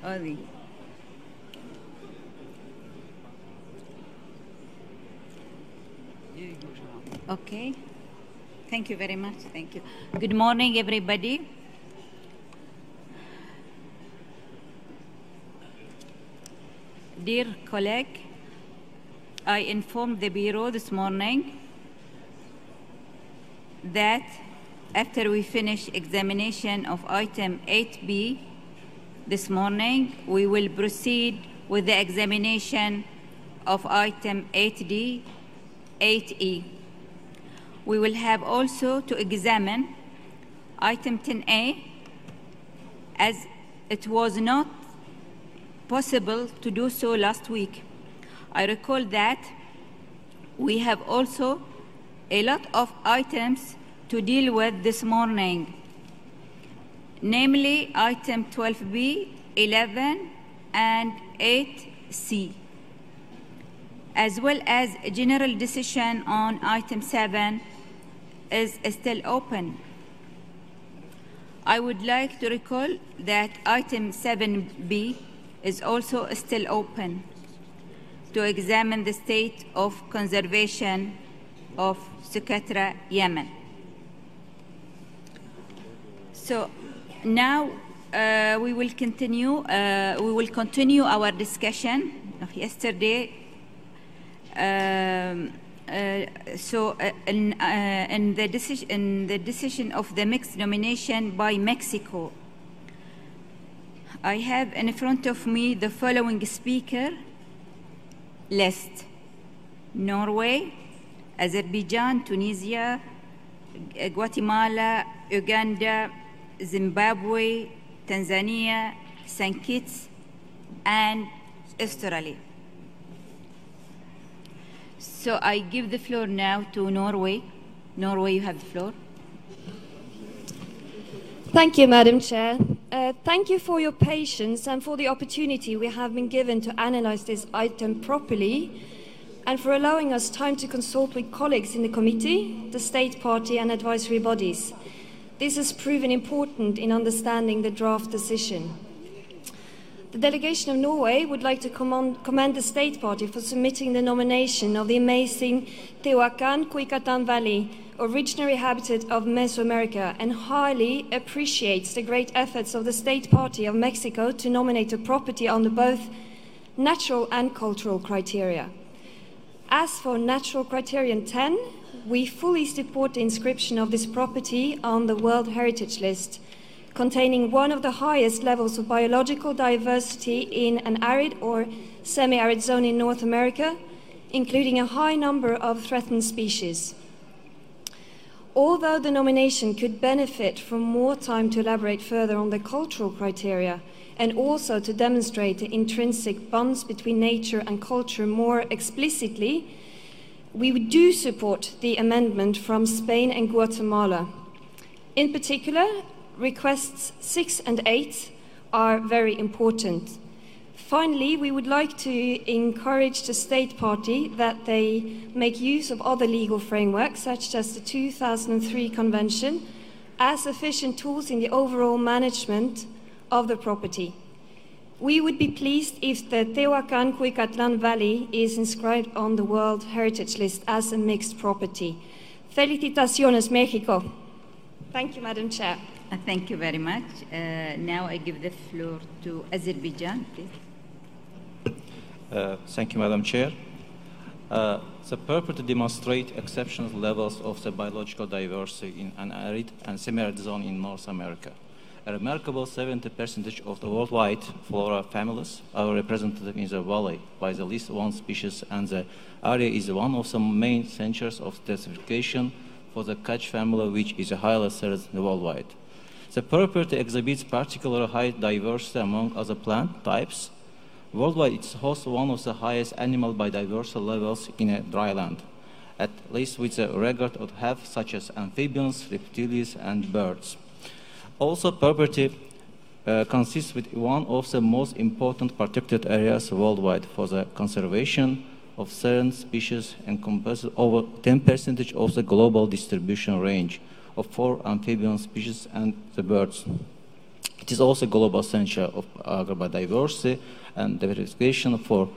Oli. Okay. Thank you very much. Thank you. Good morning, everybody. Dear colleague, I informed the Bureau this morning that after we finish examination of item 8B this morning, we will proceed with the examination of item 8D, 8E. We will have also to examine item 10A, as it was not possible to do so last week. I recall that we have also a lot of items to deal with this morning, namely item 12B, 11, and 8C, as well as a general decision on item 7 is still open. I would like to recall that item 7B is also still open to examine the state of conservation of Socotra, Yemen. So now we will continue our discussion of yesterday. In the decision of the mixed nomination by Mexico, I have in front of me the following speaker list: Norway, Azerbaijan, Tunisia, Guatemala, Uganda, Zimbabwe, Tanzania, St. Kitts, and Australia. So I give the floor now to Norway. Norway, you have the floor. Thank you, Madam Chair. Thank you for your patience and for the opportunity we have been given to analyze this item properly, and for allowing us time to consult with colleagues in the committee, the State Party and advisory bodies. This has proven important in understanding the draft decision. The delegation of Norway would like to commend the State Party for submitting the nomination of the amazing Tehuacan Cuicatán Valley, originary habitat of Mesoamerica, and highly appreciates the great efforts of the State Party of Mexico to nominate a property under both natural and cultural criteria. As for Natural Criterion 10, we fully support the inscription of this property on the World Heritage List, containing one of the highest levels of biological diversity in an arid or semi-arid zone in North America, including a high number of threatened species. Although the nomination could benefit from more time to elaborate further on the cultural criteria and also to demonstrate the intrinsic bonds between nature and culture more explicitly, we do support the amendment from Spain and Guatemala. In particular, requests 6 and 8 are very important. Finally, we would like to encourage the State Party that they make use of other legal frameworks, such as the 2003 Convention, as efficient tools in the overall management of the property. We would be pleased if the Tehuacan Cuicatán Valley is inscribed on the World Heritage List as a mixed property. Felicitaciones, Mexico. Thank you, Madam Chair. Thank you very much. Now I give the floor to Azerbaijan, please. Thank you, Madam Chair. The purpose to demonstrate exceptional levels of the biological diversity in an arid and semi-arid zone in North America. A remarkable 70% of the worldwide flora families are represented in the valley by at least one species, and the area is one of the main centers of classification for the catch family, which is highly served worldwide. The property exhibits particularly high diversity among other plant types. Worldwide, it hosts one of the highest animal biodiversity levels in a dry land, at least with a record of half, such as amphibians, reptiles, and birds. Also, property consists with one of the most important protected areas worldwide for the conservation of certain species, encompasses over 10% of the global distribution range of 4 amphibian species and the birds. It is also a global center of agrobiodiversity and diversification for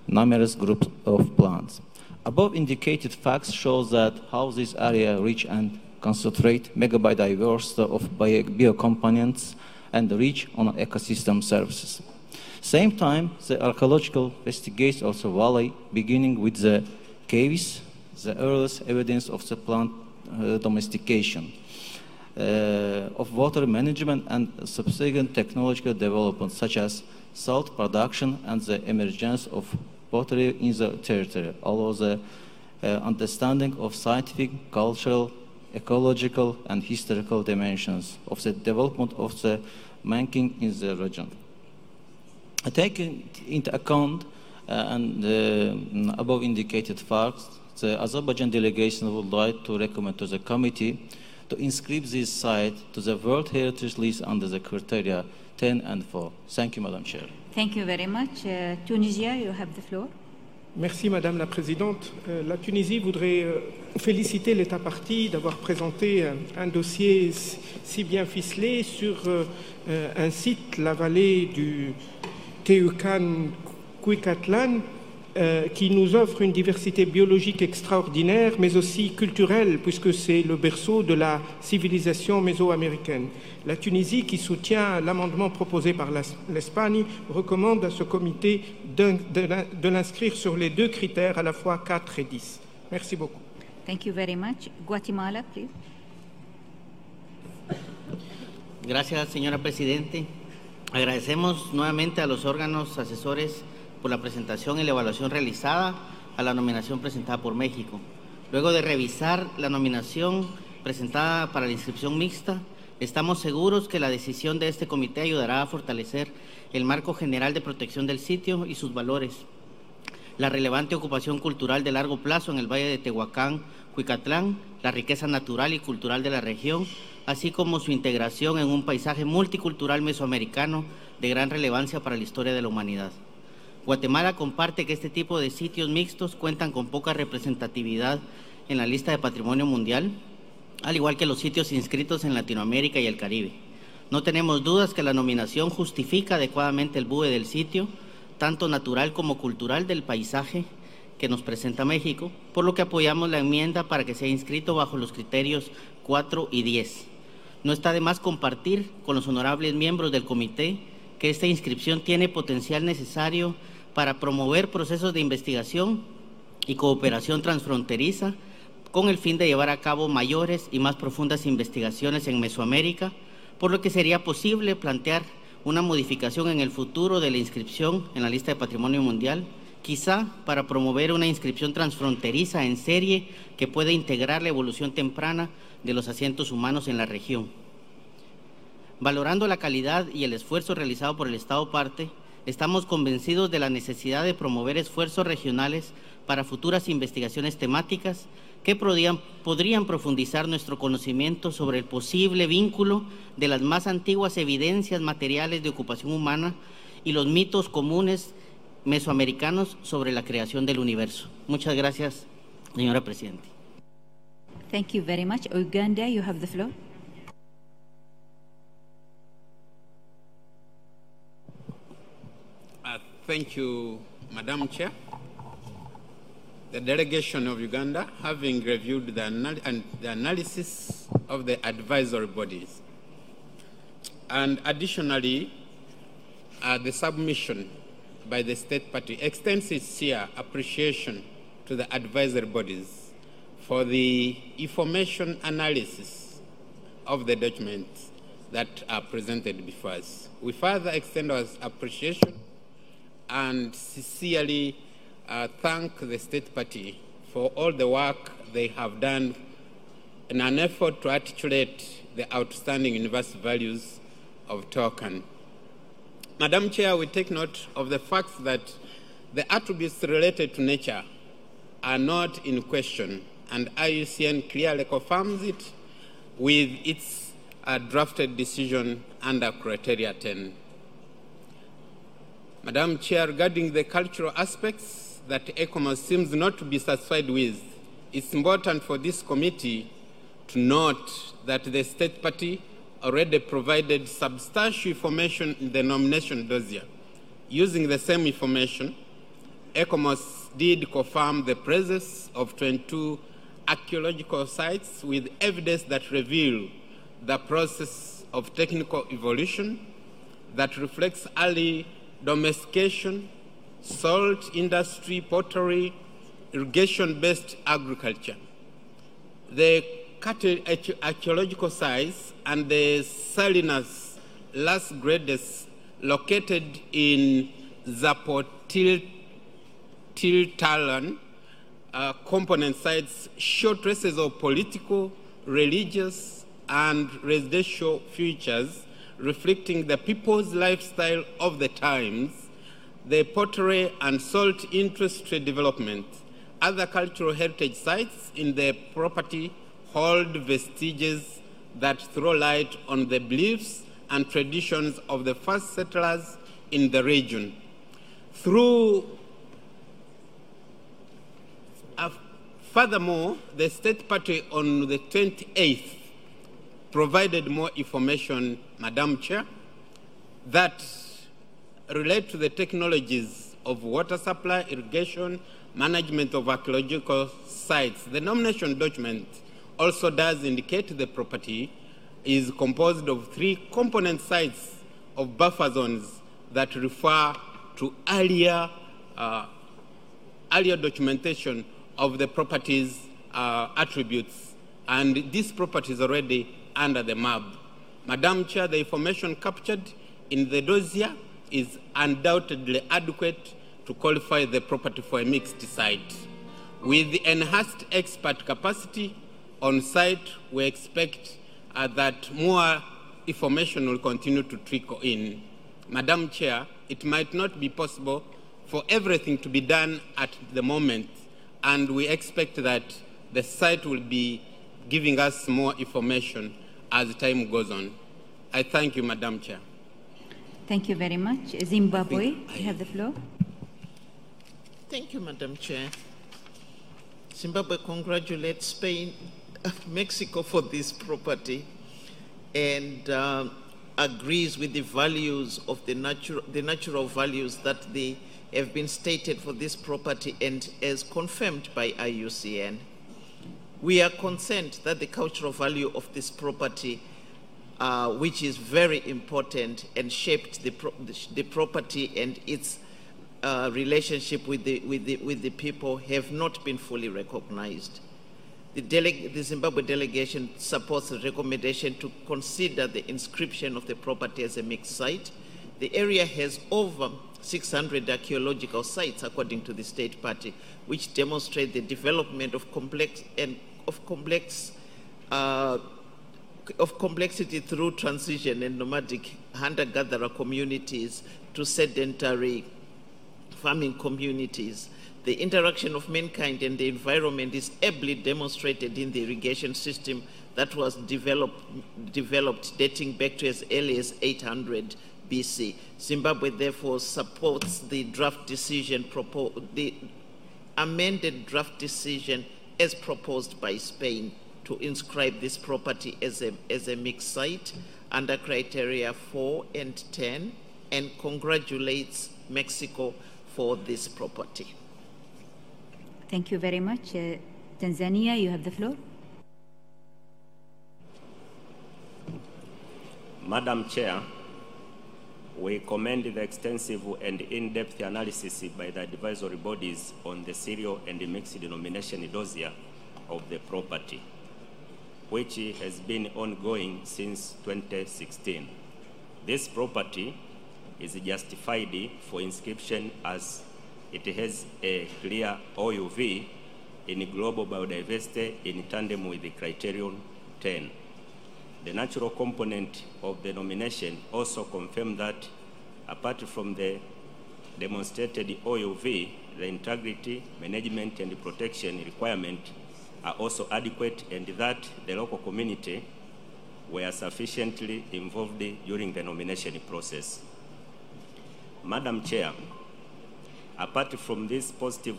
numerous groups of plants. Above indicated facts show that how this area reach and concentrate megabiodiversity of biocomponents and reach on ecosystem services. Same time, the archaeological investigation of the valley, beginning with the caves, the earliest evidence of the plant domestication, of water management and subsequent technological development, such as salt production and the emergence of pottery in the territory, allow the understanding of scientific, cultural, ecological, and historical dimensions of the development of the mankind in the region. Taking into account above indicated facts, the Azerbaijan delegation would like to recommend to the committee to inscribe this site to the World Heritage List under the criteria 10 and 4. Thank you, Madam Chair. Thank you very much. Tunisia, you have the floor. Merci Madame la Présidente. La Tunisie voudrait féliciter l'État partie d'avoir présenté un dossier si bien ficelé sur un site, la vallée du Iucn Red, qui nous offre une diversité biologique extraordinaire, mais aussi culturelle, puisque c'est le berceau de la civilisation mésoaméricaine. La Tunisie, qui soutient l'amendement proposé par l'Espagne, recommande à ce comité de l'inscrire sur les deux critères, à la fois 4 et 10. Merci beaucoup. Thank you very much. Guatemala, please. Gracias, señora Presidente. Agradecemos nuevamente a los órganos asesores por la presentación y la evaluación realizada a la nominación presentada por México. Luego de revisar la nominación presentada para la inscripción mixta, estamos seguros que la decisión de este comité ayudará a fortalecer el marco general de protección del sitio y sus valores, la relevante ocupación cultural de largo plazo en el Valle de Tehuacán, Cuicatlán, la riqueza natural y cultural de la región, así como su integración en un paisaje multicultural mesoamericano de gran relevancia para la historia de la humanidad. Guatemala comparte que este tipo de sitios mixtos cuentan con poca representatividad en la lista de patrimonio mundial, al igual que los sitios inscritos en Latinoamérica y el Caribe. No tenemos dudas que la nominación justifica adecuadamente el BUE del sitio, tanto natural como cultural del paisaje que nos presenta México, por lo que apoyamos la enmienda para que sea inscrito bajo los criterios 4 y 10. No está de más compartir con los honorables miembros del comité que esta inscripción tiene potencial necesario para promover procesos de investigación y cooperación transfronteriza con el fin de llevar a cabo mayores y más profundas investigaciones en Mesoamérica, por lo que sería posible plantear una modificación en el futuro de la inscripción en la lista de Patrimonio Mundial, quizá para promover una inscripción transfronteriza en serie que pueda integrar la evolución temprana de los asientos humanos en la región. Valorando la calidad y el esfuerzo realizado por el Estado parte, estamos convencidos de la necesidad de promover esfuerzos regionales para futuras investigaciones temáticas que podrían profundizar nuestro conocimiento sobre el posible vínculo de las más antiguas evidencias materiales de ocupación humana y los mitos comunes mesoamericanos sobre la creación del universo. Muchas gracias, señora Presidenta. Thank you very much. Uganda, you have the floor. Thank you, Madam Chair. The delegation of Uganda, having reviewed the analysis of the advisory bodies, and additionally, the submission by the state party extends its sincere appreciation to the advisory bodies for the information analysis of the documents that are presented before us. We further extend our appreciation and sincerely thank the state party for all the work they have done in an effort to articulate the outstanding universal values of Tehuacán. Madam Chair, we take note of the fact that the attributes related to nature are not in question, and IUCN clearly confirms it with its drafted decision under Criteria 10. Madam Chair, regarding the cultural aspects that ECOMOS seems not to be satisfied with, it's important for this committee to note that the state party already provided substantial information in the nomination dossier. Using the same information, ECOMOS did confirm the presence of 22 archaeological sites with evidence that reveal the process of technical evolution that reflects early domestication, salt industry, pottery, irrigation-based agriculture. The archaeological sites and the Salinas Las Grades located in Zapotiltalan component sites show traces of political, religious, and residential features reflecting the people's lifestyle of the times, the pottery and salt industry development. Other cultural heritage sites in the property hold vestiges that throw light on the beliefs and traditions of the first settlers in the region. Furthermore, the State Party on the 28th provided more information, Madam Chair, that relate to the technologies of water supply, irrigation, management of archaeological sites. The nomination document also does indicate the property is composed of 3 component sites of buffer zones that refer to earlier documentation of the property's attributes, and this property is already under the map. Madam Chair, the information captured in the dossier is undoubtedly adequate to qualify the property for a mixed site. With the enhanced expert capacity on site, we expect that more information will continue to trickle in. Madam Chair, it might not be possible for everything to be done at the moment, and we expect that the site will be giving us more information as time goes on. I thank you, Madam Chair. Thank you very much. Zimbabwe, you have the floor. Thank you, Madam Chair. Zimbabwe congratulates Mexico for this property and agrees with the values of the natural values that have been stated for this property and as confirmed by IUCN. We are concerned that the cultural value of this property, which is very important and shaped the property and its relationship with the people, have not been fully recognized. The Zimbabwe delegation supports the recommendation to consider the inscription of the property as a mixed site. The area has over 600 archaeological sites, according to the State Party, which demonstrate the development of complexity through transition and nomadic hunter-gatherer communities to sedentary farming communities. The interaction of mankind and the environment is ably demonstrated in the irrigation system that was developed dating back to as early as 800 BC. Zimbabwe therefore supports the draft decision, the amended draft decision as proposed by Spain to inscribe this property as a mixed site under criteria 4 and 10, and congratulates Mexico for this property. Thank you very much. Tanzania, you have the floor. Madam Chair, we commend the extensive and in-depth analysis by the advisory bodies on the serial and the mixed denomination dossier of the property, which has been ongoing since 2016. This property is justified for inscription as it has a clear OUV in global biodiversity in tandem with the Criterion 10. The natural component of the nomination also confirmed that apart from the demonstrated OUV, the integrity, management, and protection requirement are also adequate, and that the local community were sufficiently involved during the nomination process. Madam Chair, apart from this positive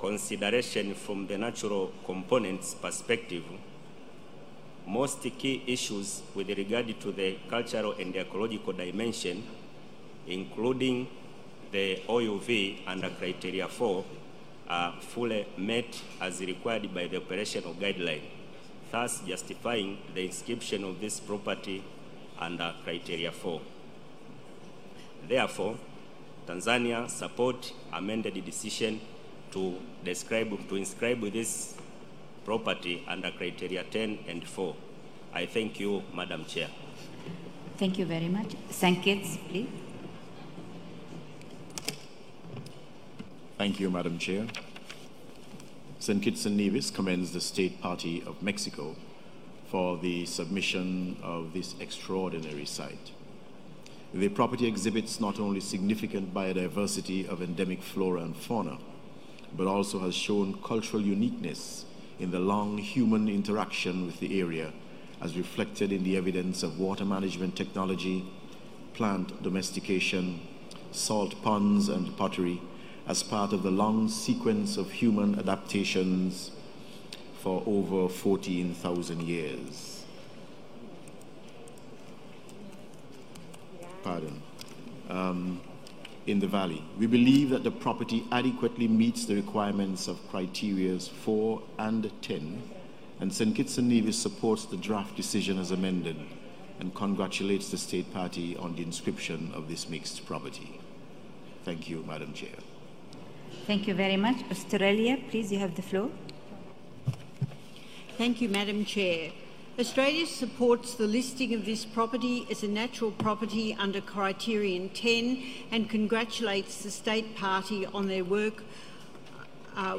consideration from the natural components perspective, most key issues with regard to the cultural and ecological dimension, including the OUV under Criteria 4, are fully met as required by the operational guideline, thus justifying the inscription of this property under Criteria 4. Therefore, Tanzania support amended decision to inscribe this property under Criteria 10 and 4. I thank you, Madam Chair. Thank you very much. St. Kitts, please. Thank you, Madam Chair. St. Kitts and Nevis commends the State Party of Mexico for the submission of this extraordinary site. The property exhibits not only significant biodiversity of endemic flora and fauna, but also has shown cultural uniqueness in the long human interaction with the area, as reflected in the evidence of water management technology, plant domestication, salt ponds and pottery, as part of the long sequence of human adaptations for over 14,000 years. In the valley. We believe that the property adequately meets the requirements of criteria 4 and 10, and St. Kitts and Nevis supports the draft decision as amended and congratulates the State Party on the inscription of this mixed property. Thank you, Madam Chair. Thank you very much. Australia, please, you have the floor. Thank you, Madam Chair. Australia supports the listing of this property as a natural property under Criterion 10 and congratulates the State Party on their work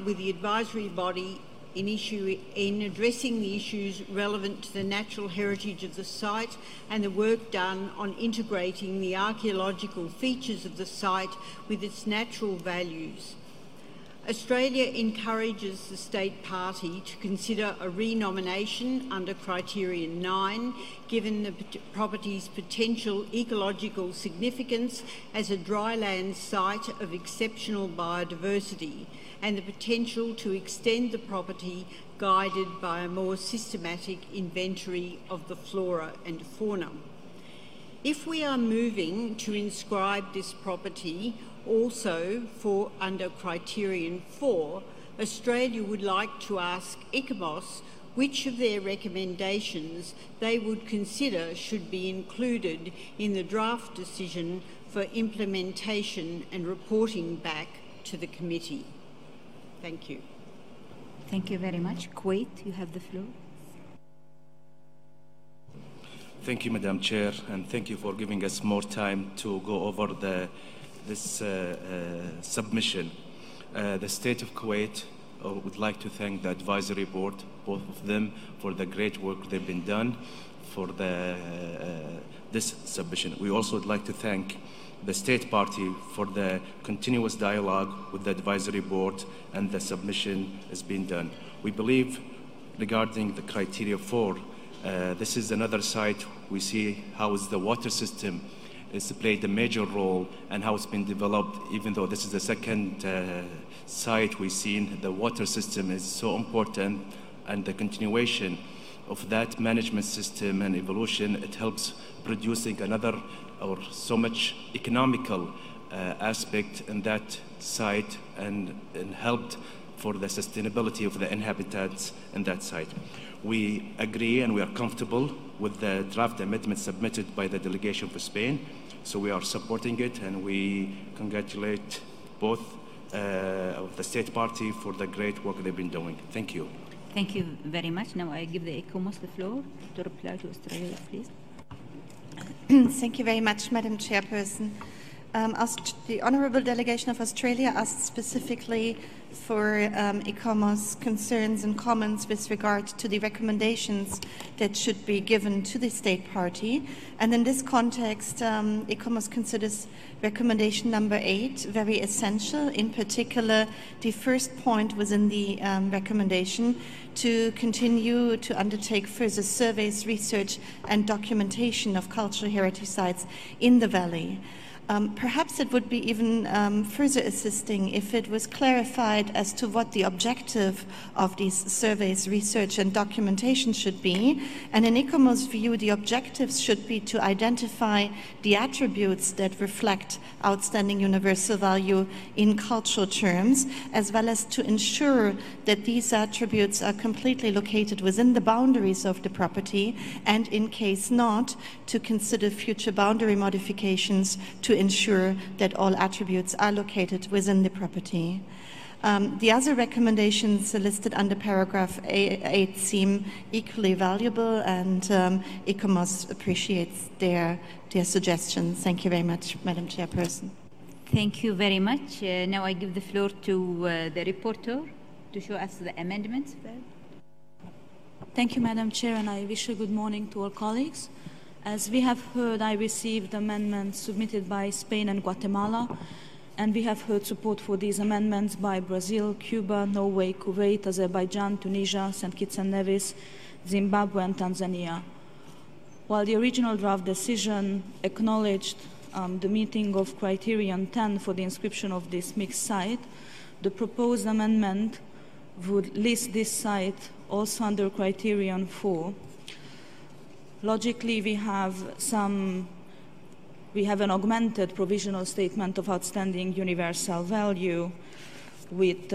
with the advisory body in addressing the issues relevant to the natural heritage of the site and the work done on integrating the archaeological features of the site with its natural values. Australia encourages the State Party to consider a renomination under Criterion 9, given the property's potential ecological significance as a dryland site of exceptional biodiversity, and the potential to extend the property guided by a more systematic inventory of the flora and fauna. If we are moving to inscribe this property also for under Criterion 4, Australia would like to ask ICOMOS which of their recommendations they would consider should be included in the draft decision for implementation and reporting back to the committee. Thank you. Thank you very much. Kuwait, you have the floor. Thank you, Madam Chair, and thank you for giving us more time to go over this submission. The State of Kuwait would like to thank the advisory board, both of them, for the great work they've been done for this submission. We also would like to thank the State Party for the continuous dialogue with the advisory board, and the submission has been done. We believe regarding the Criteria 4, this is another site we see how is the water system has played a major role and how it's been developed. Even though this is the second site we've seen, the water system is so important, and the continuation of that management system and evolution, it helps producing another or so much economical aspect in that site, and helped for the sustainability of the inhabitants in that site. We agree and we are comfortable with the draft amendment submitted by the delegation for Spain, so we are supporting it, and we congratulate both of the State Party for the great work they've been doing. Thank you. Thank you very much. Now I give the ICOMOS the floor to reply to Australia, please. Thank you very much, Madam Chairperson. The Honourable Delegation of Australia asked specifically for ICOMOS concerns and comments with regard to the recommendations that should be given to the State Party. And in this context, ICOMOS considers recommendation number 8 very essential. In particular, the first point within the recommendation to continue to undertake further surveys, research and documentation of cultural heritage sites in the valley. Perhaps it would be even further assisting if it was clarified as to what the objective of these surveys, research and documentation should be. And in ICOMOS' view, the objectives should be to identify the attributes that reflect outstanding universal value in cultural terms, as well as to ensure that these attributes are completely located within the boundaries of the property, and in case not, to consider future boundary modifications to ensure that all attributes are located within the property. The other recommendations listed under paragraph 8 seem equally valuable, and ICOMOS appreciates their suggestions. Thank you very much, Madam Chairperson. Thank you very much. Now I give the floor to the reporter to show us the amendments. Thank you, Madam Chair, and I wish a good morning to all colleagues. As we have heard, I received amendments submitted by Spain and Guatemala, and we have heard support for these amendments by Brazil, Cuba, Norway, Kuwait, Azerbaijan, Tunisia, St. Kitts and Nevis, Zimbabwe, and Tanzania. While the original draft decision acknowledged the meeting of Criterion 10 for the inscription of this mixed site, the proposed amendment would list this site also under Criterion 4. Logically, we have an augmented provisional statement of outstanding universal value with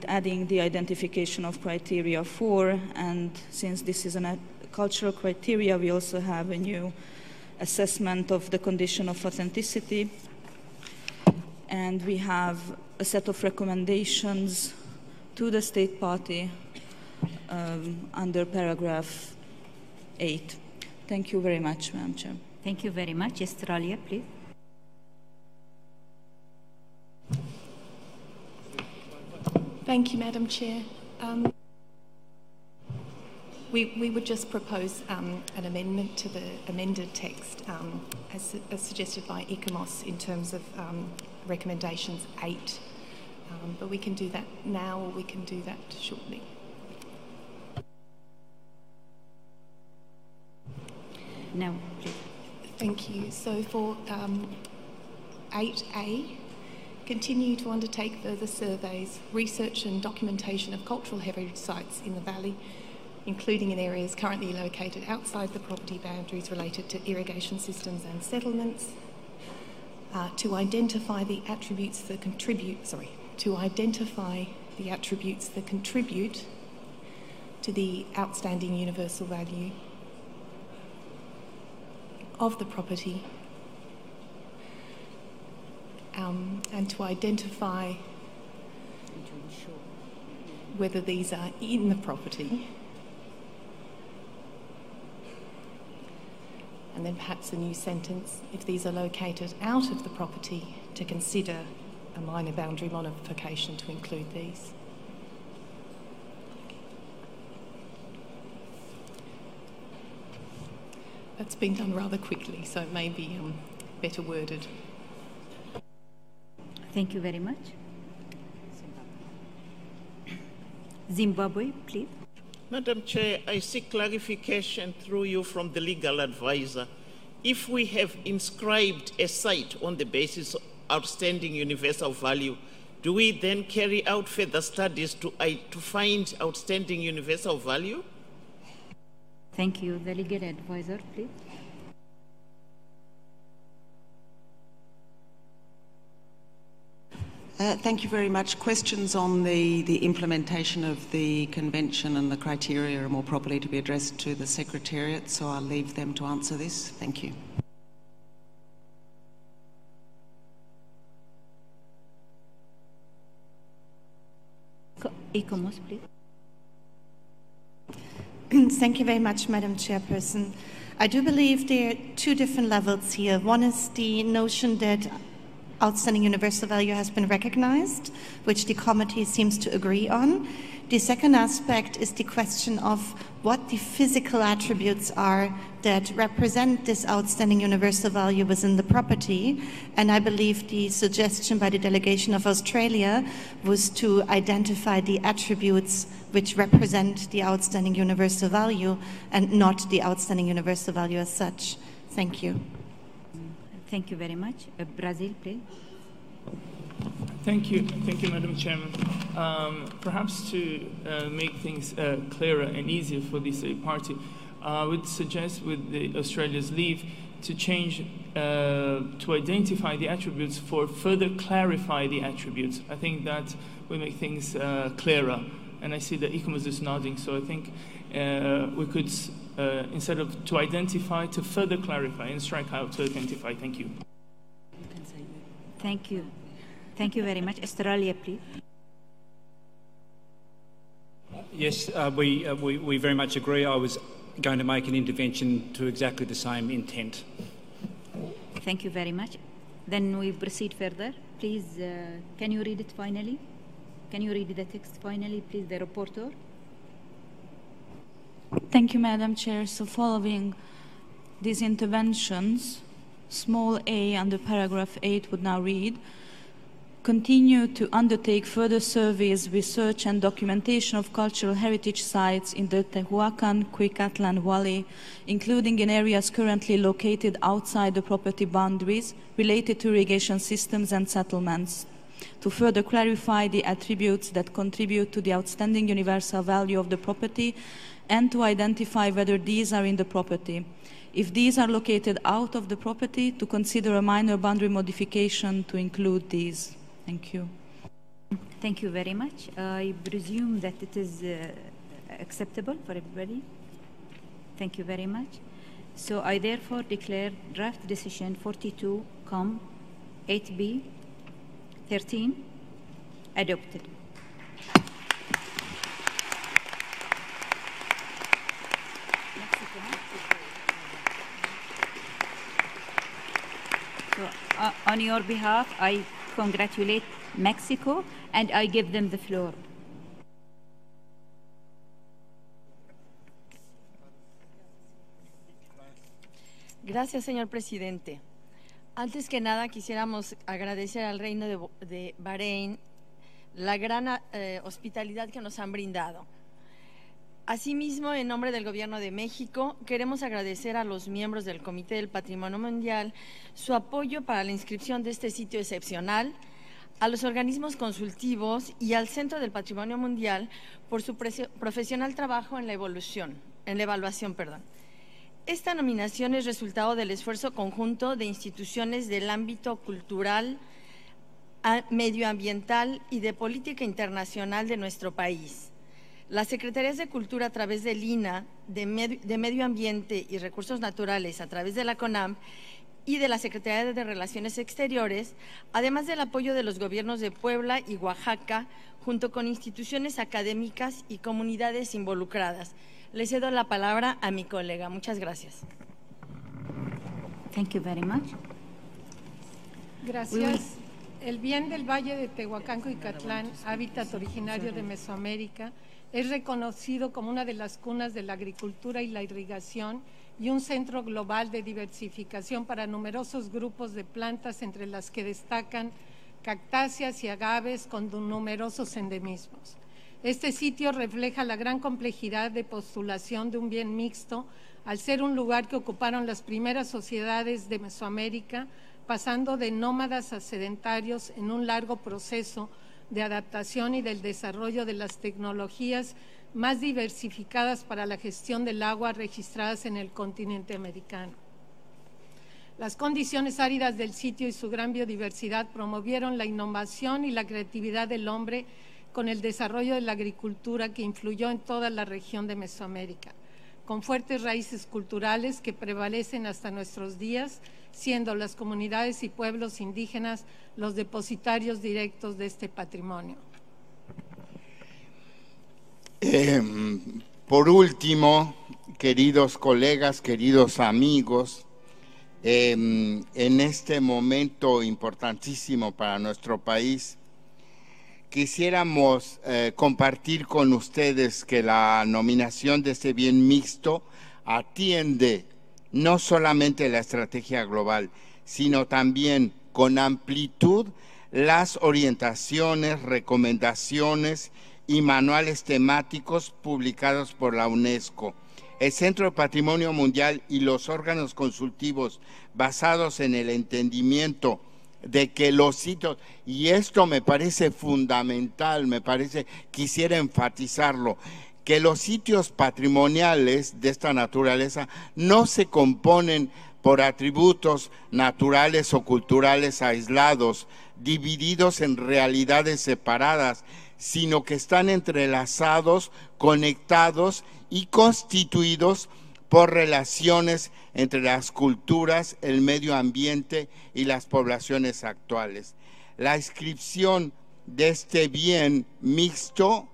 adding the identification of criteria 4, and since this is a cultural criteria, we also have a new assessment of the condition of authenticity, and we have a set of recommendations to the state party under paragraph 8. Thank you very much, Madam Chair. Thank you very much. Australia, please. Thank you, Madam Chair. We would just propose an amendment to the amended text as suggested by ICOMOS in terms of recommendations 8. But we can do that now, or we can do that shortly. No, please. Thank you. So for 8A, continue to undertake further surveys, research and documentation of cultural heritage sites in the valley, including in areas currently located outside the property boundaries related to irrigation systems and settlements, to identify the attributes that contribute to the outstanding universal value of the property, and to identify whether these are in the property, and then perhaps a new sentence, if these are located out of the property, to consider a minor boundary modification to include these. That's been done rather quickly, so it may be better worded. Thank you very much. Zimbabwe, please. Madam Chair, I seek clarification through you from the legal advisor. If we have inscribed a site on the basis of outstanding universal value, do we then carry out further studies to find outstanding universal value? Thank you. The legal advisor, please. Thank you very much. Questions on the implementation of the convention and the criteria are more properly to be addressed to the Secretariat, so I'll leave them to answer this. Thank you. ICOMOS, please. Thank you very much, Madam Chairperson. I do believe there are two different levels here. One is the notion that outstanding universal value has been recognized, which the committee seems to agree on. The second aspect is the question of what the physical attributes are that represent this outstanding universal value within the property. And I believe the suggestion by the delegation of Australia was to identify the attributes which represent the outstanding universal value and not the outstanding universal value as such. Thank you. Thank you very much. Brazil, please. Thank you, Madam Chairman. Perhaps to make things clearer and easier for the state party, I would suggest, with Australia's leave, to change to identify the attributes for further clarify the attributes. I think that will make things clearer. And I see that Iucn is nodding, so I think we could, instead of to identify, to further clarify and strike out to identify. Thank you. Thank you. Thank you very much. Australia, please. Yes, we very much agree. I was going to make an intervention to exactly the same intent. Thank you very much. Then we proceed further. Please, can you read it finally? Can you read the text finally, please, the reporter? Thank you, Madam Chair. So following these interventions, small a under paragraph 8 would now read, continue to undertake further surveys, research and documentation of cultural heritage sites in the Tehuacan Cuicatlan Valley, including in areas currently located outside the property boundaries related to irrigation systems and settlements, to further clarify the attributes that contribute to the outstanding universal value of the property and to identify whether these are in the property. If these are located out of the property, to consider a minor boundary modification to include these. Thank you. Thank you very much. I presume that it is acceptable for everybody. Thank you very much. So I therefore declare draft decision 42, 8B, 13 adopted. So on your behalf, I congratulate Mexico and I give them the floor. Gracias, señor presidente. Antes que nada, quisiéramos agradecer al Reino de Bahrain la gran hospitalidad que nos han brindado. Asimismo, en nombre del Gobierno de México, queremos agradecer a los miembros del Comité del Patrimonio Mundial su apoyo para la inscripción de este sitio excepcional, a los organismos consultivos y al Centro del Patrimonio Mundial por su profesional trabajo en la evaluación. Esta nominación es resultado del esfuerzo conjunto de instituciones del ámbito cultural, medioambiental y de política internacional de nuestro país. Las Secretarías de Cultura a través del INA, de Medio Ambiente y Recursos Naturales a través de la CONAMP y de la Secretaría de Relaciones Exteriores, además del apoyo de los gobiernos de Puebla y Oaxaca, junto con instituciones académicas y comunidades involucradas. Le cedo la palabra a mi colega. Muchas gracias. Thank you very much. Gracias. El bien del Valle de Tehuacán y Catlán, hábitat originario de Mesoamérica, es reconocido como una de las cunas de la agricultura y la irrigación y un centro global de diversificación para numerosos grupos de plantas, entre las que destacan cactáceas y agaves con numerosos endemismos. Este sitio refleja la gran complejidad de postulación de un bien mixto, al ser un lugar que ocuparon las primeras sociedades de Mesoamérica, pasando de nómadas a sedentarios en un largo proceso de adaptación y del desarrollo de las tecnologías más diversificadas para la gestión del agua registradas en el continente americano. Las condiciones áridas del sitio y su gran biodiversidad promovieron la innovación y la creatividad del hombre con el desarrollo de la agricultura que influyó en toda la región de Mesoamérica, con fuertes raíces culturales que prevalecen hasta nuestros días, siendo las comunidades y pueblos indígenas los depositarios directos de este patrimonio. Por último, queridos colegas, queridos amigos, en este momento importantísimo para nuestro país, quisiéramos compartir con ustedes que la nominación de este bien mixto atiende no solamente la estrategia global, sino también con amplitud las orientaciones, recomendaciones y manuales temáticos publicados por la UNESCO, el Centro de Patrimonio Mundial y los órganos consultivos basados en el entendimiento de que los sitios, y esto me parece fundamental, quisiera enfatizarlo, que los sitios patrimoniales de esta naturaleza no se componen por atributos naturales o culturales aislados, divididos en realidades separadas, sino que están entrelazados, conectados y constituidos por relaciones entre las culturas, el medio ambiente y las poblaciones actuales. La inscripción de este bien mixto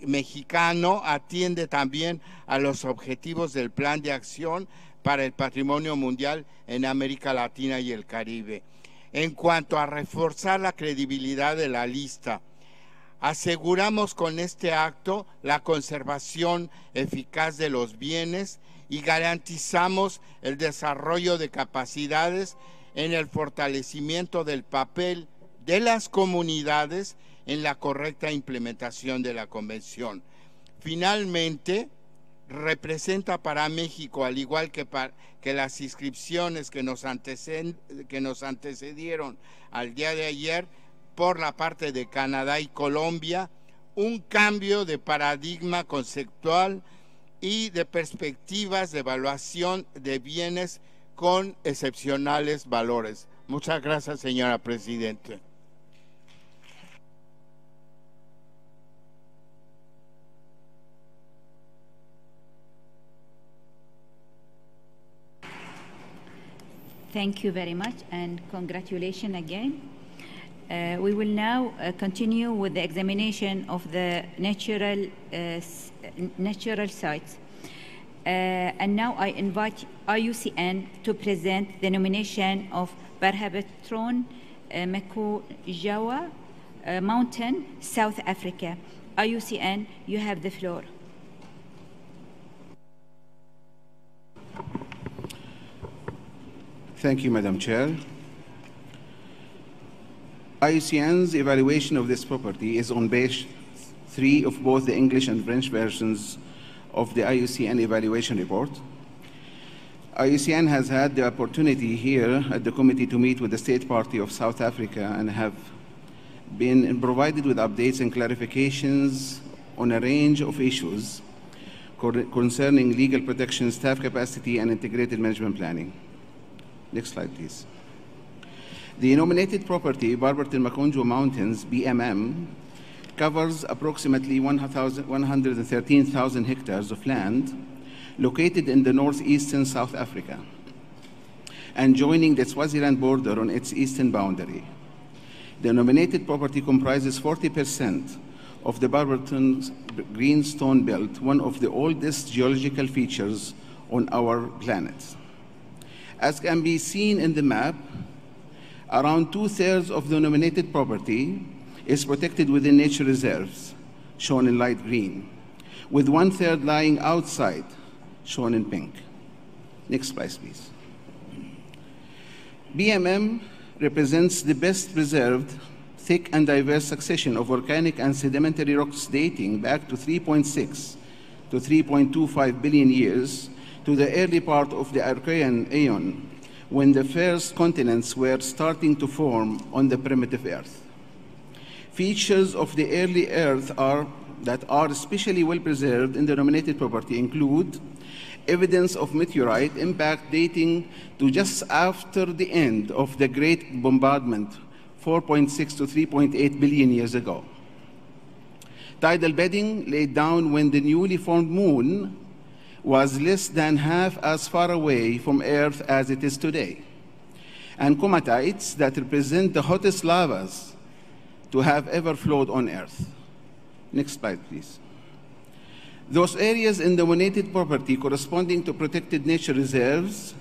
mexicano atiende también a los objetivos del Plan de Acción para el Patrimonio Mundial en América Latina y el Caribe. En cuanto a reforzar la credibilidad de la lista, aseguramos con este acto la conservación eficaz de los bienes y garantizamos el desarrollo de capacidades en el fortalecimiento del papel de las comunidades en la correcta implementación de la Convención. Finalmente, representa para México, al igual que las inscripciones que nos antecedieron al día de ayer por la parte de Canadá y Colombia, un cambio de paradigma conceptual y de perspectivas de evaluación de bienes con excepcionales valores. Muchas gracias, señora Presidenta. Thank you very much and congratulations again. We will now continue with the examination of the natural sites. And now I invite IUCN to present the nomination of Vertebrate Mekujawa Mountain, South Africa. IUCN, you have the floor. Thank you, Madam Chair. IUCN's evaluation of this property is on page 3 of both the English and French versions of the IUCN evaluation report. IUCN has had the opportunity here at the committee to meet with the State Party of South Africa and have been provided with updates and clarifications on a range of issues concerning legal protection, staff capacity, and integrated management planning. Next slide, please. The nominated property, Vertebrate Mekujawa Mountains, BMM, covers approximately 113,000 hectares of land located in the northeastern South Africa and joining the Swaziland border on its eastern boundary. The nominated property comprises 40% of the Barberton Greenstone Belt, one of the oldest geological features on our planet. As can be seen in the map, around 2/3 of the nominated property is protected within nature reserves, shown in light green, with 1/3 lying outside, shown in pink. Next slide, please. BMM represents the best preserved, thick and diverse succession of volcanic and sedimentary rocks dating back to 3.6 to 3.25 billion years to the early part of the Archean Aeon, when the first continents were starting to form on the primitive Earth. Features of the early Earth that are especially well preserved in the nominated property include evidence of meteorite impact dating to just after the end of the Great Bombardment, 4.6 to 3.8 billion years ago. Tidal bedding laid down when the newly formed moon was less than half as far away from Earth as it is today, and comatites that represent the hottest lavas to have ever flowed on Earth. Next slide, please. Those areas in the nominated property corresponding to protected nature reserves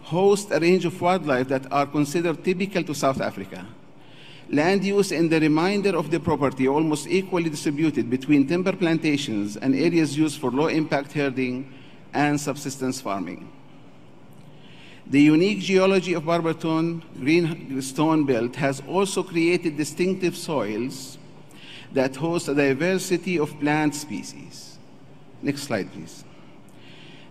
host a range of wildlife that are considered typical to South Africa. Land use in the remainder of the property almost equally distributed between timber plantations and areas used for low-impact herding and subsistence farming. The unique geology of Barberton Greenstone Belt has also created distinctive soils that host a diversity of plant species. Next slide, please.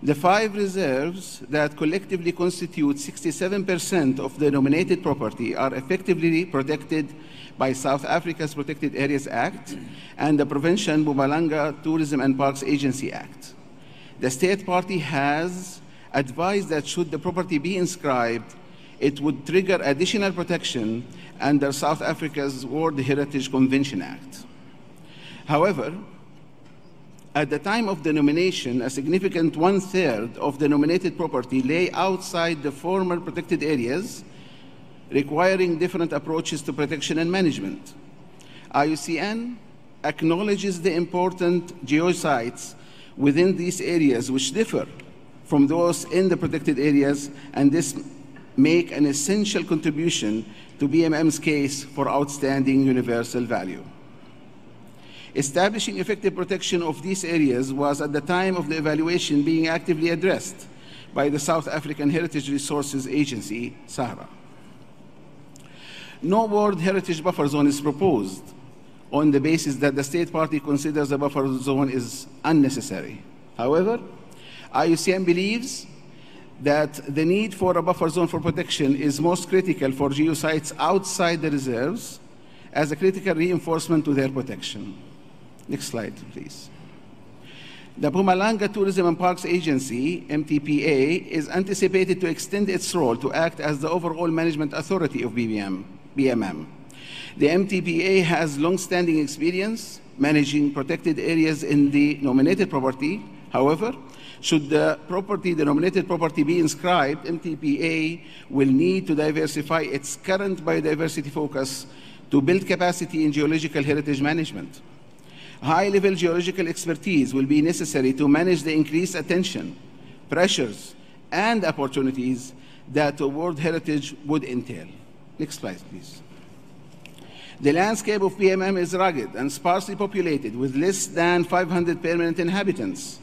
The 5 reserves that collectively constitute 67% of the nominated property are effectively protected by South Africa's Protected Areas Act and the Provincial Mpumalanga Tourism and Parks Agency Act. The state party has advised that should the property be inscribed, it would trigger additional protection under South Africa's World Heritage Convention Act. However, at the time of the nomination, a significant 1/3 of the nominated property lay outside the former protected areas, requiring different approaches to protection and management. IUCN acknowledges the important geosites within these areas which differ from those in the protected areas, and this make an essential contribution to BMM's case for outstanding universal value. Establishing effective protection of these areas was at the time of the evaluation being actively addressed by the South African Heritage Resources Agency, SAHRA. No World Heritage Buffer Zone is proposed on the basis that the state party considers a buffer zone is unnecessary. However, IUCN believes that the need for a buffer zone for protection is most critical for geosites outside the reserves as a critical reinforcement to their protection. Next slide, please. The Mpumalanga Tourism and Parks Agency, MTPA, is anticipated to extend its role to act as the overall management authority of BMM. The MTPA has long-standing experience managing protected areas in the nominated property. However, should the nominated property be inscribed, MTPA will need to diversify its current biodiversity focus to build capacity in geological heritage management. High-level geological expertise will be necessary to manage the increased attention, pressures, and opportunities that World Heritage would entail. Next slide, please. The landscape of BMM is rugged and sparsely populated with less than 500 permanent inhabitants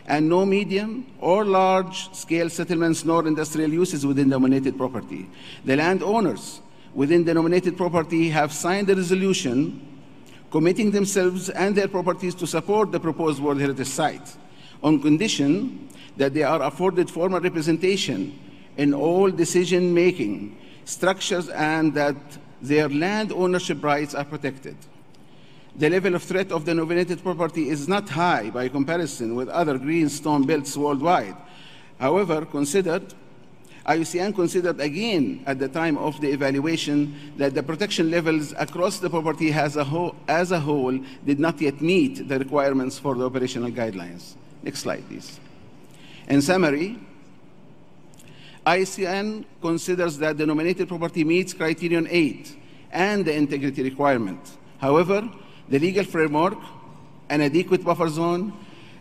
and no medium or large-scale settlements nor industrial uses within the nominated property. The landowners within the nominated property have signed a resolution committing themselves and their properties to support the proposed World Heritage Site on condition that they are afforded formal representation in all decision-making structures and that their land ownership rights are protected. The level of threat of the nominated property is not high by comparison with other greenstone belts worldwide. However, IUCN considered again at the time of the evaluation that the protection levels across the property as a whole did not yet meet the requirements for the operational guidelines. Next slide, please. In summary, IUCN considers that the nominated property meets Criterion 8 and the integrity requirement. However, the legal framework, an adequate buffer zone,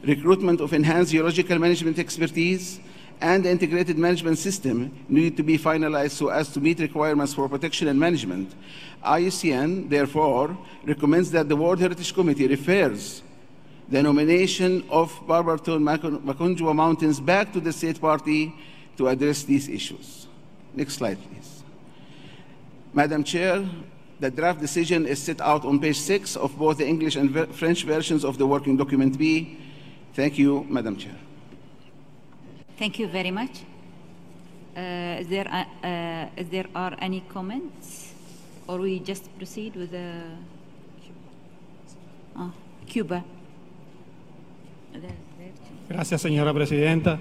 recruitment of enhanced geological management expertise, and the integrated management system need to be finalized so as to meet requirements for protection and management. IUCN, therefore, recommends that the World Heritage Committee refers the nomination of Barberton-Makunjwa Mountains back to the state party to address these issues. Next slide, please. Madam Chair, the draft decision is set out on page 6 of both the English and French versions of the working document B. Thank you, Madam Chair. Thank you very much. Is there are any comments, or we just proceed with the Cuba? Gracias, señora presidenta.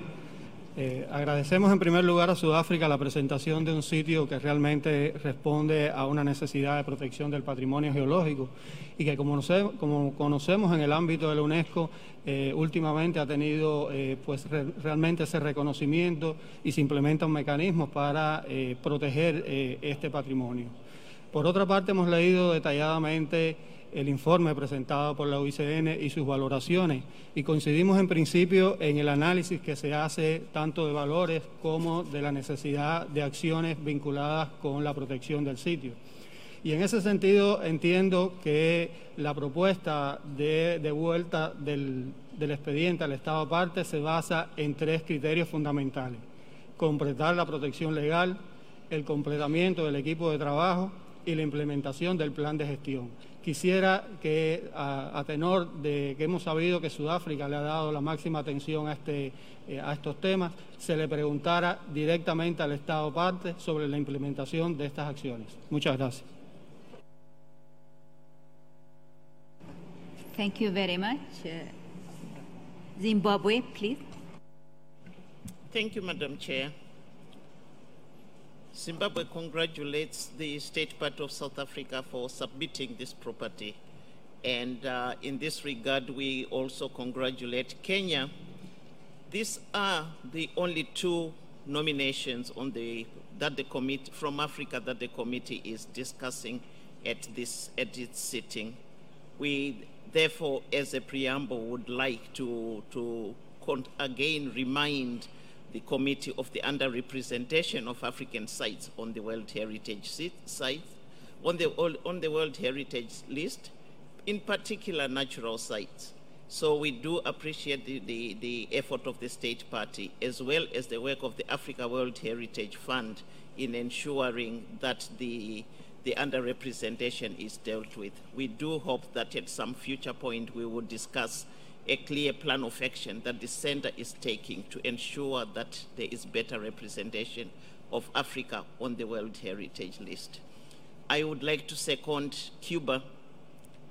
Agradecemos en primer lugar a Sudáfrica la presentación de un sitio que realmente responde a una necesidad de protección del patrimonio geológico y que, como conocemos en el ámbito de la UNESCO, últimamente ha tenido realmente ese reconocimiento y se implementan mecanismos para proteger este patrimonio. Por otra parte, hemos leído detalladamente el informe presentado por la Iucn y sus valoraciones, y coincidimos en principio en el análisis que se hace tanto de valores como de la necesidad de acciones vinculadas con la protección del sitio. Y en ese sentido entiendo que la propuesta de vuelta del expediente al Estado parte se basa en 3 criterios fundamentales: completar la protección legal, el completamiento del equipo de trabajo y la implementación del plan de gestión. Quisiera que, a tenor de que hemos sabido que Sudáfrica le ha dado la máxima atención a estos temas, se le preguntara directamente al Estado parte sobre la implementación de estas acciones. Muchas gracias. Thank you very much. Zimbabwe, please. Thank you, Madam Chair. Zimbabwe congratulates the State Party of South Africa for submitting this property. And in this regard, we also congratulate Kenya. These are the only two nominations on that the committee from Africa that the committee is discussing at its sitting. We therefore, as a preamble, would like to again remind the Committee of the underrepresentation of African sites on the World Heritage sites, on the World Heritage List, in particular natural sites. So we do appreciate the effort of the State Party, as well as the work of the Africa World Heritage Fund in ensuring that the underrepresentation is dealt with. We do hope that at some future point we will discuss a clear plan of action that the center is taking to ensure that there is better representation of Africa on the World Heritage List. I would like to second Cuba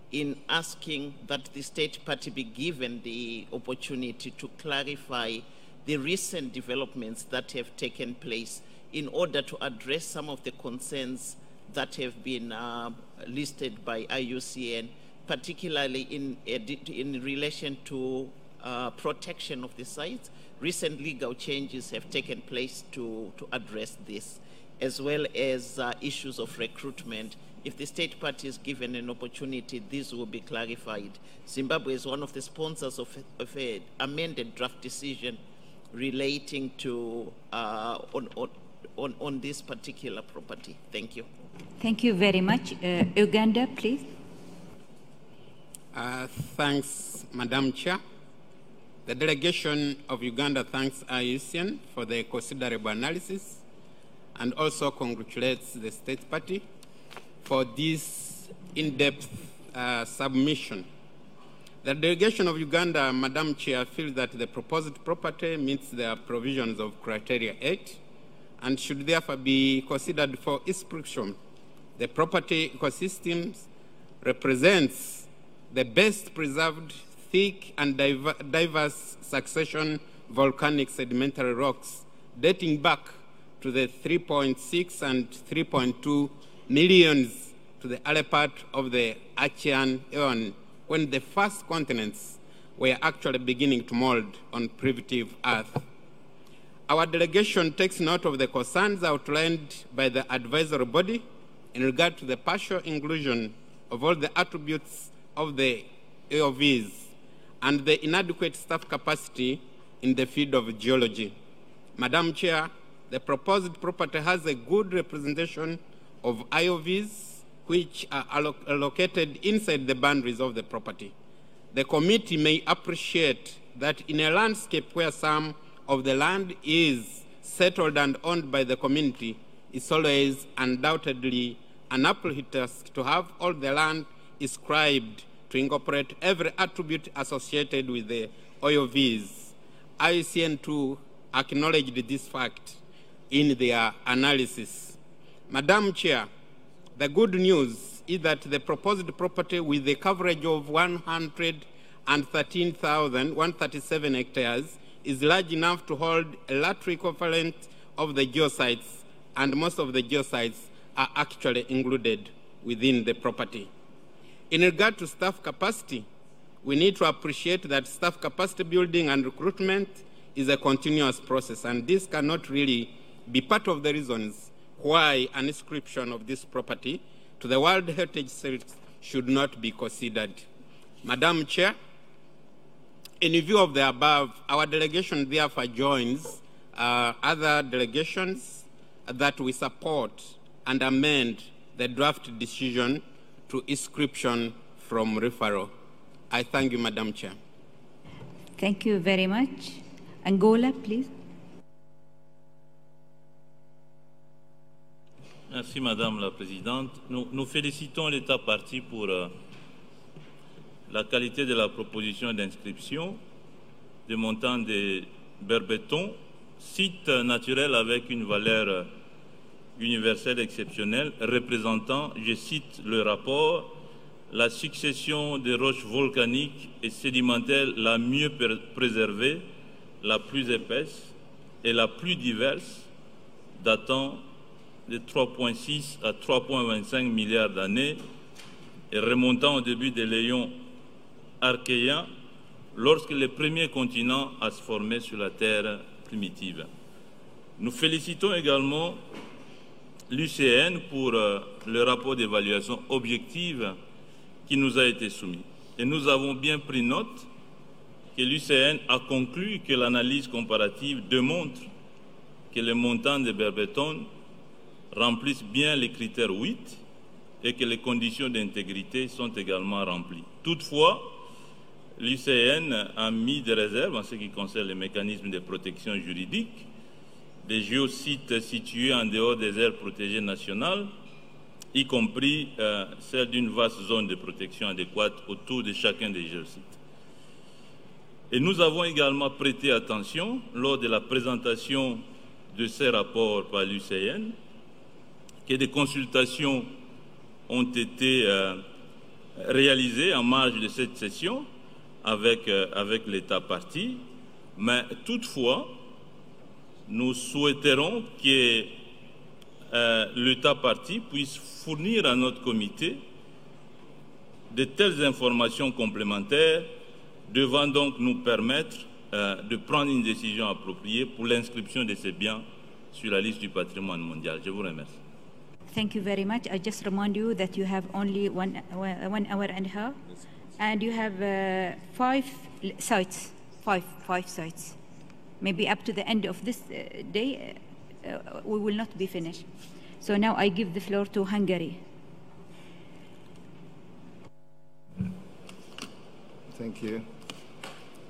in asking that the State Party be given the opportunity to clarify the recent developments that have taken place in order to address some of the concerns that have been listed by Iucn, particularly in relation to protection of the sites. Recent legal changes have taken place to address this, as well as issues of recruitment. If the State Party is given an opportunity, this will be clarified. Zimbabwe is one of the sponsors of an amended draft decision relating to on this particular property. Thank you. Thank you very much. Uganda, please. Thanks, Madam Chair. The delegation of Uganda thanks Iucn for the considerable analysis and also congratulates the State Party for this in-depth submission. The delegation of Uganda, Madam Chair, feels that the proposed property meets the provisions of Criteria 8 and should therefore be considered for inscription. The property ecosystem represents the best preserved, thick and diverse succession volcanic sedimentary rocks dating back to the 3.6 and 3.2 millions to the early part of the Iucn, when the first continents were actually beginning to mold on primitive Earth. Our delegation takes note of the concerns outlined by the advisory body in regard to the partial inclusion of all the attributes of the AOVs and the inadequate staff capacity in the field of geology. Madam Chair, the proposed property has a good representation of IOVs which are located inside the boundaries of the property. The committee may appreciate that in a landscape where some of the land is settled and owned by the community, it's always undoubtedly an uphill task to have all the land inscribed to incorporate every attribute associated with the OIOVs. Iucn too acknowledged this fact in their analysis. Madam Chair, the good news is that the proposed property with the coverage of 113,137 hectares is large enough to hold a lateral equivalent of the geosites, and most of the geosites are actually included within the property. In regard to staff capacity, we need to appreciate that staff capacity building and recruitment is a continuous process, and this cannot really be part of the reasons why an inscription of this property to the World Heritage Site should not be considered. Madam Chair, in view of the above, our delegation therefore joins other delegations that we support and amend the draft decision to inscription from referral. I thank you, Madam Chair. Thank you very much. Angola, please. Merci Madame la Présidente. Nous félicitons l'État partie pour la qualité de la proposition d'inscription du montant des berbétons, site naturel avec une valeur universelle exceptionnelle, représentant, je cite le rapport, la succession des roches volcaniques et sédimentaires la mieux préservée, la plus épaisse et la plus diverse, datant de 3,6 à 3,25 milliards d'années et remontant au début de l'éon archéen, lorsque le premier continent a se formé sur la Terre primitive. Nous félicitons également l'Iucn pour le rapport d'évaluation objective qui nous a été soumis. Et nous avons bien pris note que l'Iucn a conclu que l'analyse comparative démontre que les montants de berbétons remplissent bien les critères 8 et que les conditions d'intégrité sont également remplies. Toutefois, l'Iucn a mis des réserves en ce qui concerne les mécanismes de protection juridique des géosites situés en dehors des aires protégées nationales, y compris celle d'une vaste zone de protection adéquate autour de chacun des géosites. Et nous avons également prêté attention lors de la présentation de ces rapports par l'Iucn que des consultations ont été réalisées en marge de cette session avec l'État partie, mais toutefois, nous souhaiterons que l'État partie puisse fournir à notre comité de telles informations complémentaires devant donc nous permettre de prendre une décision appropriée pour l'inscription de ces biens sur la liste du patrimoine mondial. Je vous remercie. Thank you very much. I just remind you that you have only one hour and a half, and you have 5 sites, five sites. Maybe up to the end of this day, we will not be finished. So now I give the floor to Hungary. Thank you,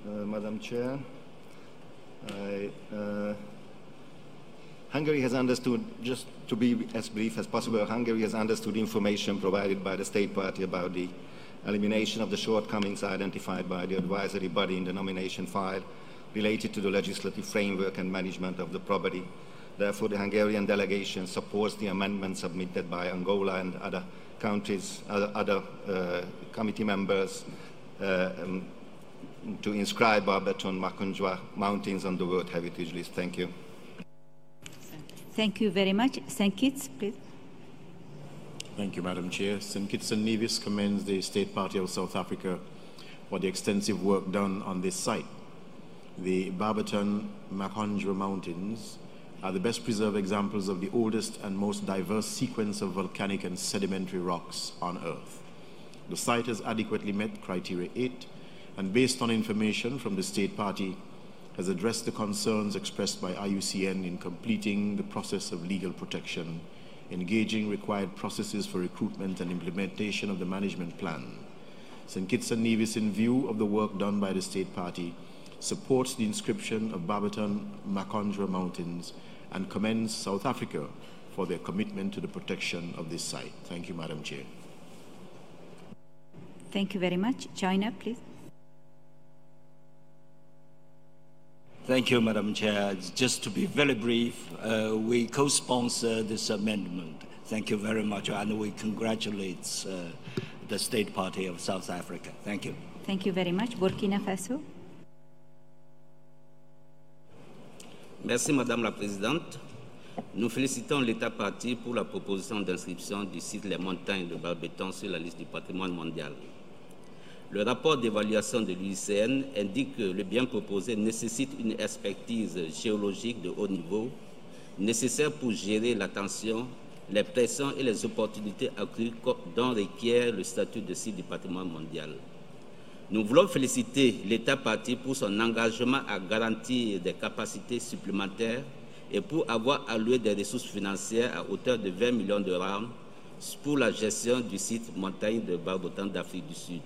Madam Chair. Hungary has understood, just to be as brief as possible, Hungary has understood information provided by the State Party about the elimination of the shortcomings identified by the advisory body in the nomination file related to the legislative framework and management of the property. Therefore, the Hungarian delegation supports the amendment submitted by Angola and other countries, other committee members to inscribe Barberton Makonjwa Mountains on the World Heritage List. Thank you. Thank you very much. St. Kitts, please. Thank you, Madam Chair. St. Kitts and Nevis commends the State Party of South Africa for the extensive work done on this site. The Barberton Makonjwa Mountains are the best preserved examples of the oldest and most diverse sequence of volcanic and sedimentary rocks on Earth. The site has adequately met Criteria 8 and, based on information from the State Party, has addressed the concerns expressed by Iucn in completing the process of legal protection, engaging required processes for recruitment and implementation of the management plan. St. Kitts and Nevis, in view of the work done by the State Party, supports the inscription of Barberton Makonjwa Mountains and commends South Africa for their commitment to the protection of this site. Thank you, Madam Chair. Thank you very much. China, please. Thank you, Madam Chair. Just to be very brief, we co-sponsor this amendment. Thank you very much, and we congratulate the State Party of South Africa. Thank you. Thank you very much. Burkina Faso. Merci, Madame la Présidente. Nous félicitons l'État parti pour la proposition d'inscription du site Les Montagnes de Barberton sur la liste du patrimoine mondial. Le rapport d'évaluation de l'Iucn indique que le bien proposé nécessite une expertise géologique de haut niveau, nécessaire pour gérer la tension, les pressions et les opportunités accrues dont requiert le statut de site du patrimoine mondial. Nous voulons féliciter l'État parti pour son engagement à garantir des capacités supplémentaires et pour avoir alloué des ressources financières à hauteur de 20 millions de rand pour la gestion du site montagne de Barberton d'Afrique du Sud.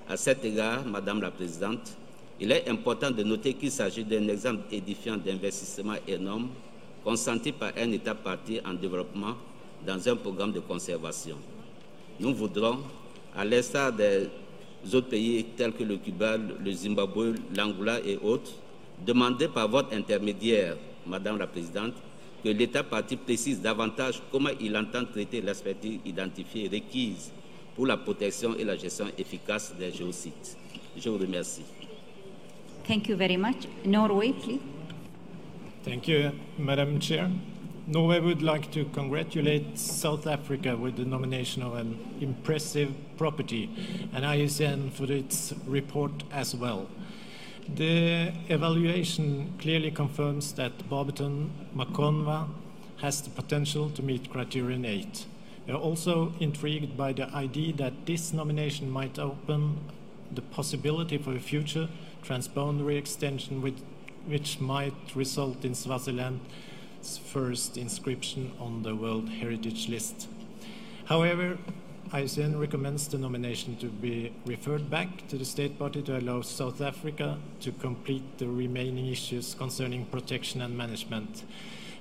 À cet égard, Madame la Présidente, il est important de noter qu'il s'agit d'un exemple édifiant d'investissement énorme consenti par un État parti en développement, dans un programme de conservation. Nous voudrons, à l'instar des autres pays tels que le Cuba, le Zimbabwe, l'Angola et autres, demander par votre intermédiaire, Madame la Présidente, que l'État partie précise davantage comment il entend traiter l'expertise identifiée requise pour la protection et la gestion efficace des géosites. Je vous remercie. Thank you very much. Norway, please. Thank you, Madam Chair. Norway would like to congratulate South Africa with the nomination of an impressive property, and Iucn for its report as well. The evaluation clearly confirms that Barberton Makonwa has the potential to meet Criterion 8. We are also intrigued by the idea that this nomination might open the possibility for a future transboundary extension which might result in Swaziland's first inscription on the World Heritage List. However, Iucn recommends the nomination to be referred back to the state party to allow South Africa to complete the remaining issues concerning protection and management.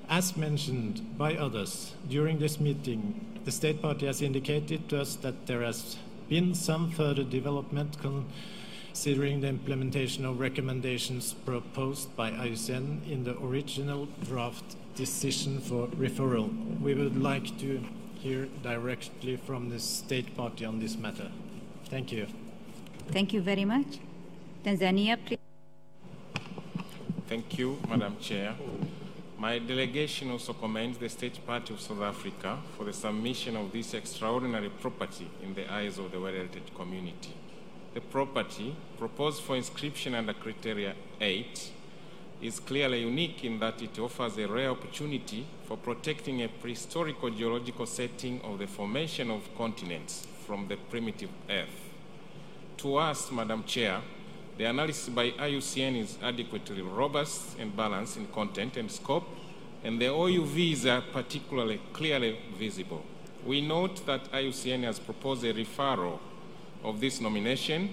As mentioned by others, during this meeting, the state party has indicated to us that there has been some further development considering the implementation of recommendations proposed by Iucn in the original draft decision for referral. We would like to hear directly from the state party on this matter. Thank you. Thank you very much. Tanzania, please. Thank you, Madam Chair. My delegation also commends the State Party of South Africa for the submission of this extraordinary property in the eyes of the World Heritage community. The property, proposed for inscription under Criteria 8, is clearly unique in that it offers a rare opportunity for protecting a prehistorical geological setting of the formation of continents from the primitive Earth. To us, Madam Chair, the analysis by Iucn is adequately robust and balanced in content and scope, and the OUVs are particularly clearly visible. We note that Iucn has proposed a referral of this nomination,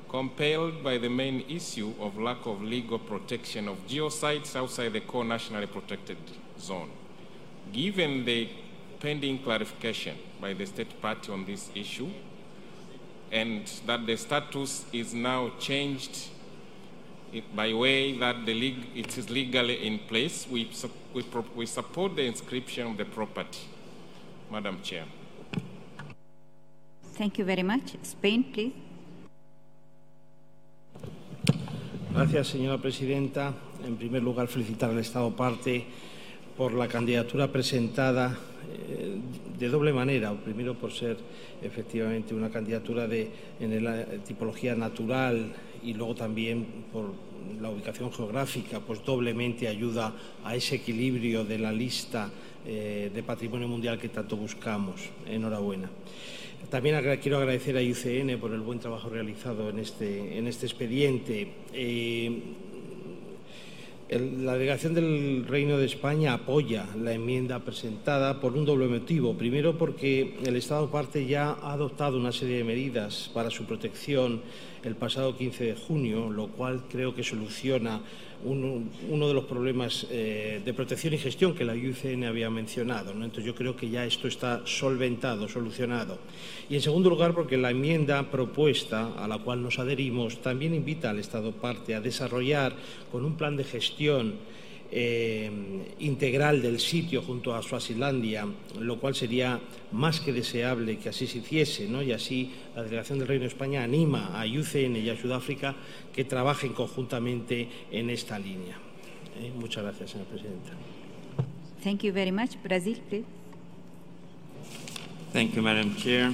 compelled by the main issue of lack of legal protection of geosites outside the core nationally protected zone. Given the pending clarification by the state party on this issue, and that the status is now changed by way that it is legally in place, we support the inscription of the property. Madam Chair. Thank you very much. Spain, please. Gracias, señora presidenta. En primer lugar, felicitar al Estado parte por la candidatura presentada de doble manera. Primero, por ser efectivamente una candidatura en la tipología natural, y luego también por la ubicación geográfica, pues doblemente ayuda a ese equilibrio de la lista de patrimonio mundial que tanto buscamos. Enhorabuena. También quiero agradecer a Iucn por el buen trabajo realizado en este expediente. La delegación del Reino de España apoya la enmienda presentada por un doble motivo. Primero, porque el Estado parte ya ha adoptado una serie de medidas para su protección el pasado 15 de junio, lo cual creo que soluciona uno de los problemas de protección y gestión que la Iucn había mencionado, ¿no? Entonces yo creo que ya esto está solventado, solucionado. Y en segundo lugar, porque la enmienda propuesta, a la cual nos adherimos, también invita al Estado parte a desarrollar con un plan de gestión integral del sitio junto a Suazilandia, lo cual sería más que deseable que así se hiciese, ¿no? Y así la Delegación del Reino de España anima a Iucn y a Sudáfrica que trabajen conjuntamente en esta línea. Muchas gracias, señora presidenta. Thank you very much. Brazil, please. Thank you, Madam Chair.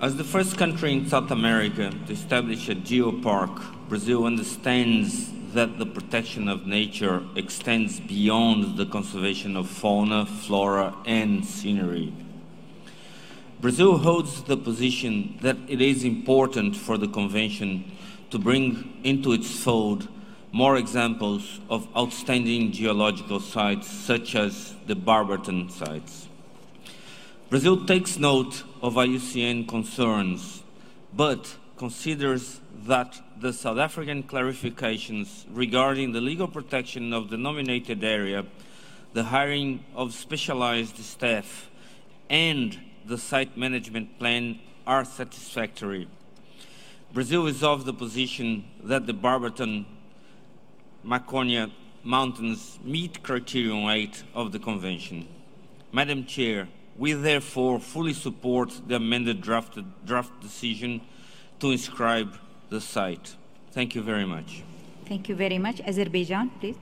As the first country in South America to establish a geopark, Brazil understands that the protection of nature extends beyond the conservation of fauna, flora, and scenery. Brazil holds the position that it is important for the Convention to bring into its fold more examples of outstanding geological sites, such as the Barberton sites. Brazil takes note of Iucn concerns, but considers that the South African clarifications regarding the legal protection of the nominated area the hiring of specialized staff, and the site management plan are satisfactory. Brazil is of the position that the Barberton-Maconha Mountains meet Criterion 8 of the Convention. Madam Chair, we therefore fully support the amended draft decision to inscribe the site. Thank you very much. Thank you very much. Azerbaijan, please.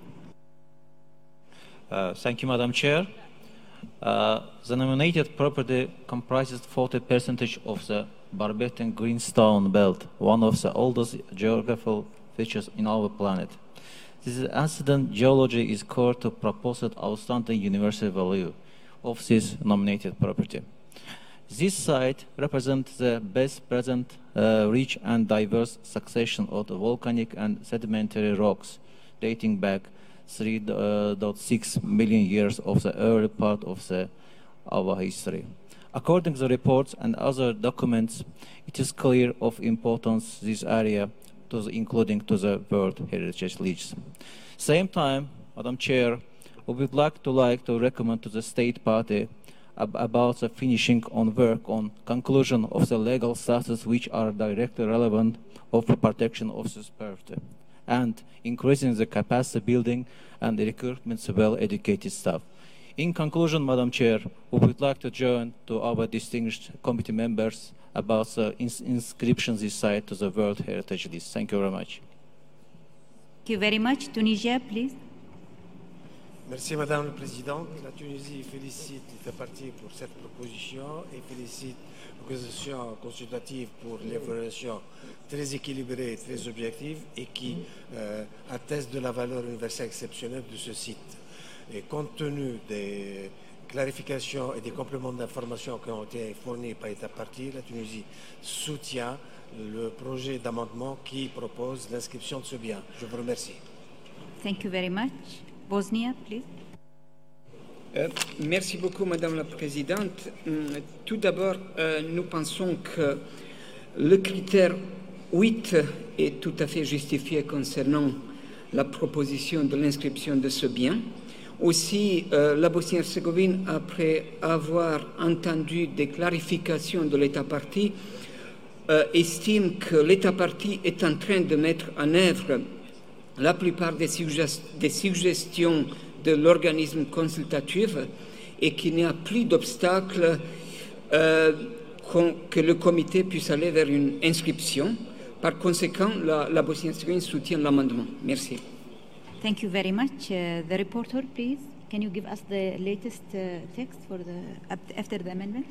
Thank you, Madam Chair. The nominated property comprises 40% of the Barberton Greenstone Belt, one of the oldest geographical features in our planet. This ancient geology is core to proposed outstanding universal value of this nominated property. This site represents the best present rich and diverse succession of the volcanic and sedimentary rocks dating back 3.6 million years of the early part of our history. According to the reports and other documents, it is clear of importance this area including to the World Heritage List. Same time, Madam Chair, we would like to recommend to the State Party about the finishing on work on conclusion of the legal status which are directly relevant of the protection of this property and increasing the capacity building and the recruitment of well-educated staff. In conclusion, Madam Chair, we would like to join to our distinguished committee members about the inscription this site to the World Heritage List. Thank you very much. Thank you very much. Tunisia, please. Merci Madame la Présidente. La Tunisie félicite l'État parti pour cette proposition et félicite l'organisation consultative pour l'évaluation très équilibrée et très objective et qui atteste de la valeur universelle exceptionnelle de ce site. Et compte tenu des clarifications et des compléments d'information qui ont été fournis par l'État parti, la Tunisie soutient le projet d'amendement qui propose l'inscription de ce bien. Je vous remercie. Thank you very much. Bosnia, please. Merci beaucoup, Madame la Présidente. Tout d'abord, nous pensons que le critère 8 est tout à fait justifié concernant la proposition de l'inscription de ce bien. Aussi, la Bosnie-Herzégovine, après avoir entendu des clarifications de l'État parti, estime que l'État parti est en train de mettre en œuvre la plupart des suggestions de l'organisme consultatif et qu'il n'y a plus d'obstacle que le comité puisse aller vers une inscription. Par conséquent, la Bosnie-Herzégovine soutient l'amendement. Merci. Thank you very much. The reporter, please. Can you give us the latest text for after the amendment?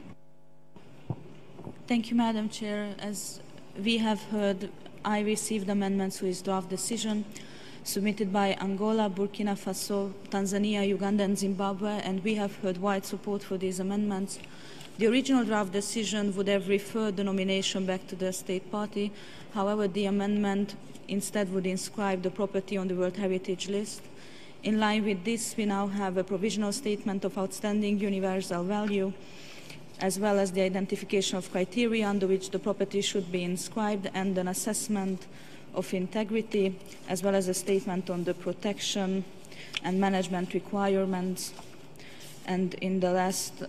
Thank you, Madam Chair. As we have heard, I received amendments to his draft decision submitted by Angola, Burkina Faso, Tanzania, Uganda, and Zimbabwe, and we have heard wide support for these amendments. The original draft decision would have referred the nomination back to the State Party. However, the amendment instead would inscribe the property on the World Heritage List. In line with this, we now have a provisional statement of outstanding universal value, as well as the identification of criteria under which the property should be inscribed and an assessment of integrity, as well as a statement on the protection and management requirements. And in the last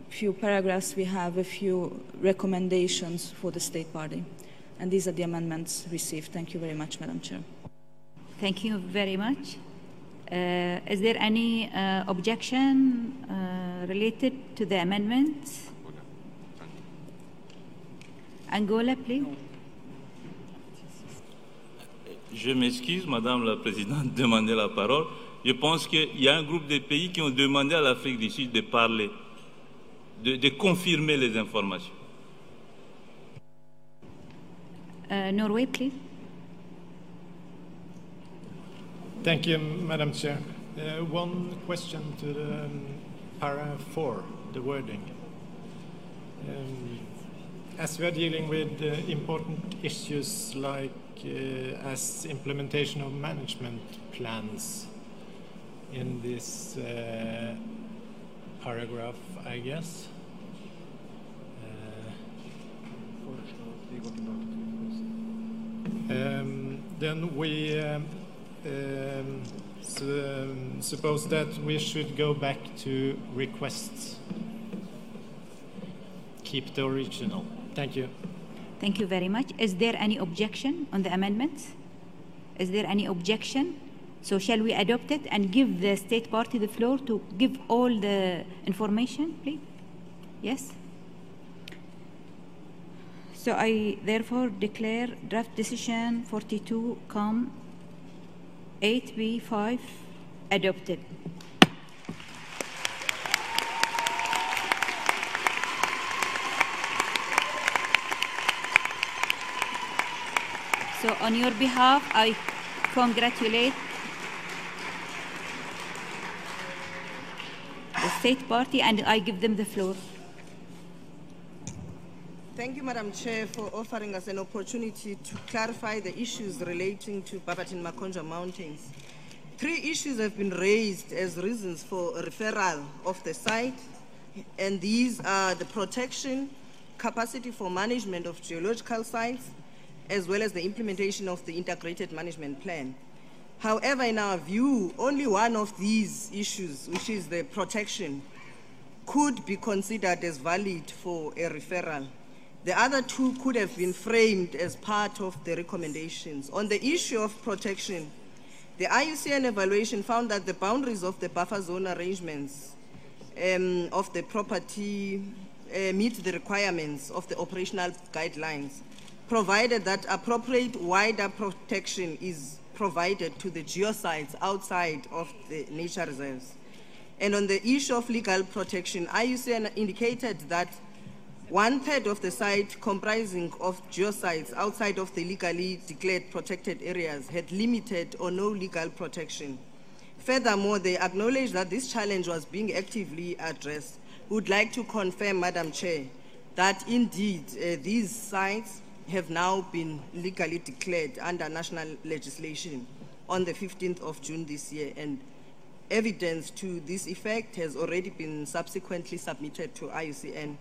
few paragraphs, we have a few recommendations for the State Party. And these are the amendments received. Thank you very much, Madam Chair. Thank you very much. Is there any objection related to the amendments? Angola, please. Je m'excuse, Madame la Présidente, de demander la parole. Je pense qu'il y a un groupe de pays qui ont demandé à l'Afrique du Sud de parler, de confirmer les informations. Norway, please. Thank you, Madam Chair. One question to the paragraph 4, the wording. As we are dealing with important issues like as implementation of management plans in this paragraph, I guess. Then we suppose that we should go back to requests. Keep the original. Thank you. Thank you very much. Is there any objection on the amendments? Is there any objection? So shall we adopt it and give the state party the floor to give all the information, please? Yes? So I therefore declare draft decision 42, 8B5 adopted. So on your behalf, I congratulate the state party and I give them the floor. Thank you, Madam Chair, for offering us an opportunity to clarify the issues relating to Barberton-Makonja Mountains. 3 issues have been raised as reasons for referral of the site, and these are the protection, capacity for management of geological sites, as well as the implementation of the integrated management plan. However, in our view, only one of these issues, which is the protection, could be considered as valid for a referral. The other 2 could have been framed as part of the recommendations. On the issue of protection, the IUCN evaluation found that the boundaries of the buffer zone arrangements of the property meet the requirements of the operational guidelines, provided that appropriate wider protection is provided to the geosites outside of the nature reserves. And on the issue of legal protection, IUCN indicated that 1/3 of the site comprising of geosites outside of the legally declared protected areas had limited or no legal protection. Furthermore, they acknowledged that this challenge was being actively addressed. We would like to confirm, Madam Chair, that indeed these sites have now been legally declared under national legislation on the 15th of June this year, and evidence to this effect has already been subsequently submitted to IUCN.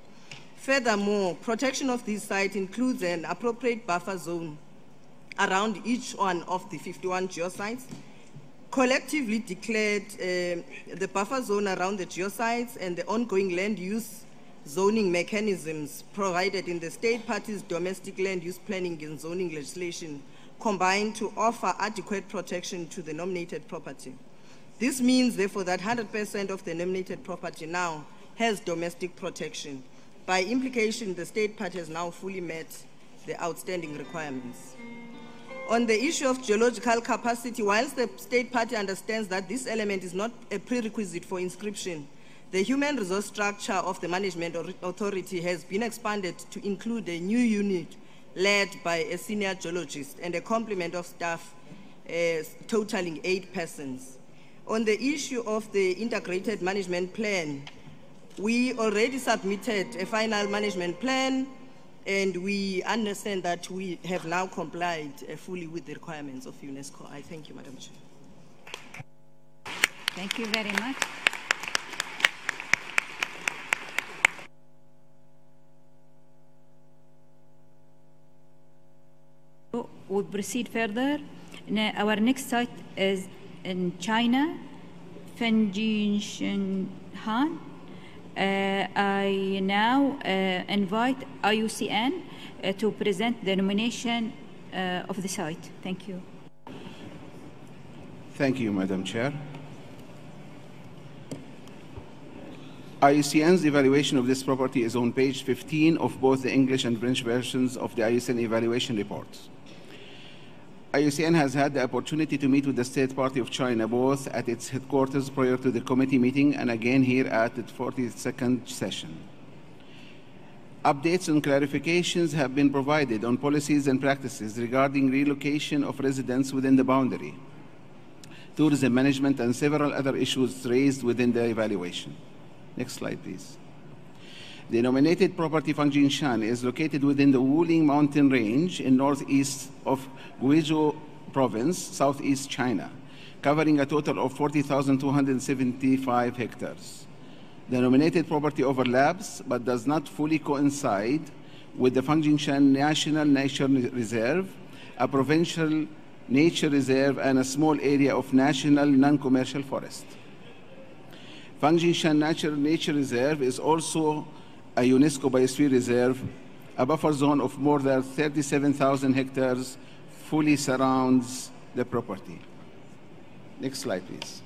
Furthermore, protection of this site includes an appropriate buffer zone around each one of the 51 geosites, collectively declared the buffer zone around the geosites and the ongoing land use zoning mechanisms provided in the state party's domestic land use planning and zoning legislation combined to offer adequate protection to the nominated property. This means, therefore, that 100% of the nominated property now has domestic protection. By implication, the state party has now fully met the outstanding requirements. On the issue of geological capacity, whilst the state party understands that this element is not a prerequisite for inscription, the human resource structure of the management authority has been expanded to include a new unit led by a senior geologist and a complement of staff totaling 8 persons. On the issue of the integrated management plan, we already submitted a final management plan, and we understand that we have now complied fully with the requirements of UNESCO. I thank you, Madam Chair. Thank you very much. We proceed further. Our next site is in China, Fenjinshan. I now invite IUCN to present the nomination of the site. Thank you. Thank you, Madam Chair. IUCN's evaluation of this property is on page 15 of both the English and French versions of the IUCN evaluation reports. IUCN has had the opportunity to meet with the State Party of China, both at its headquarters prior to the committee meeting and again here at the 42nd session. Updates and clarifications have been provided on policies and practices regarding relocation of residents within the boundary, tourism management, and several other issues raised within the evaluation. Next slide, please. The nominated property Fangjinshan is located within the Wuling mountain range in northeast of Guizhou province, southeast China, covering a total of 40,275 hectares. The nominated property overlaps but does not fully coincide with the Fangjinshan National Nature Reserve, a provincial nature reserve, and a small area of national non-commercial forest. Fangjingshan Nature Reserve is also a UNESCO Biosphere Reserve. A buffer zone of more than 37,000 hectares fully surrounds the property. Next slide, please.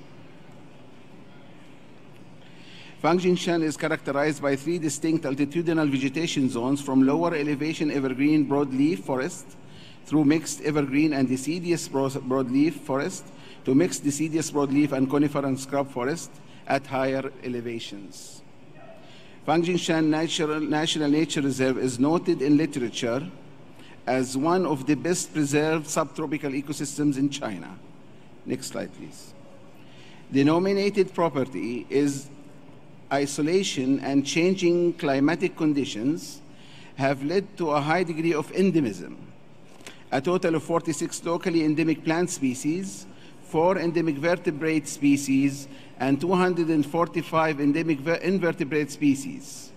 Fangjingshan is characterized by 3 distinct altitudinal vegetation zones, from lower elevation evergreen broadleaf forest through mixed evergreen and deciduous broadleaf forest to mixed deciduous broadleaf and conifer and scrub forest at higher elevations. Fangjingshan National Nature Reserve is noted in literature as one of the best preserved subtropical ecosystems in China. Next slide, please. The nominated property is isolation and changing climatic conditions have led to a high degree of endemism. A total of 46 locally endemic plant species, 4 endemic vertebrate species, and 245 endemic invertebrate species.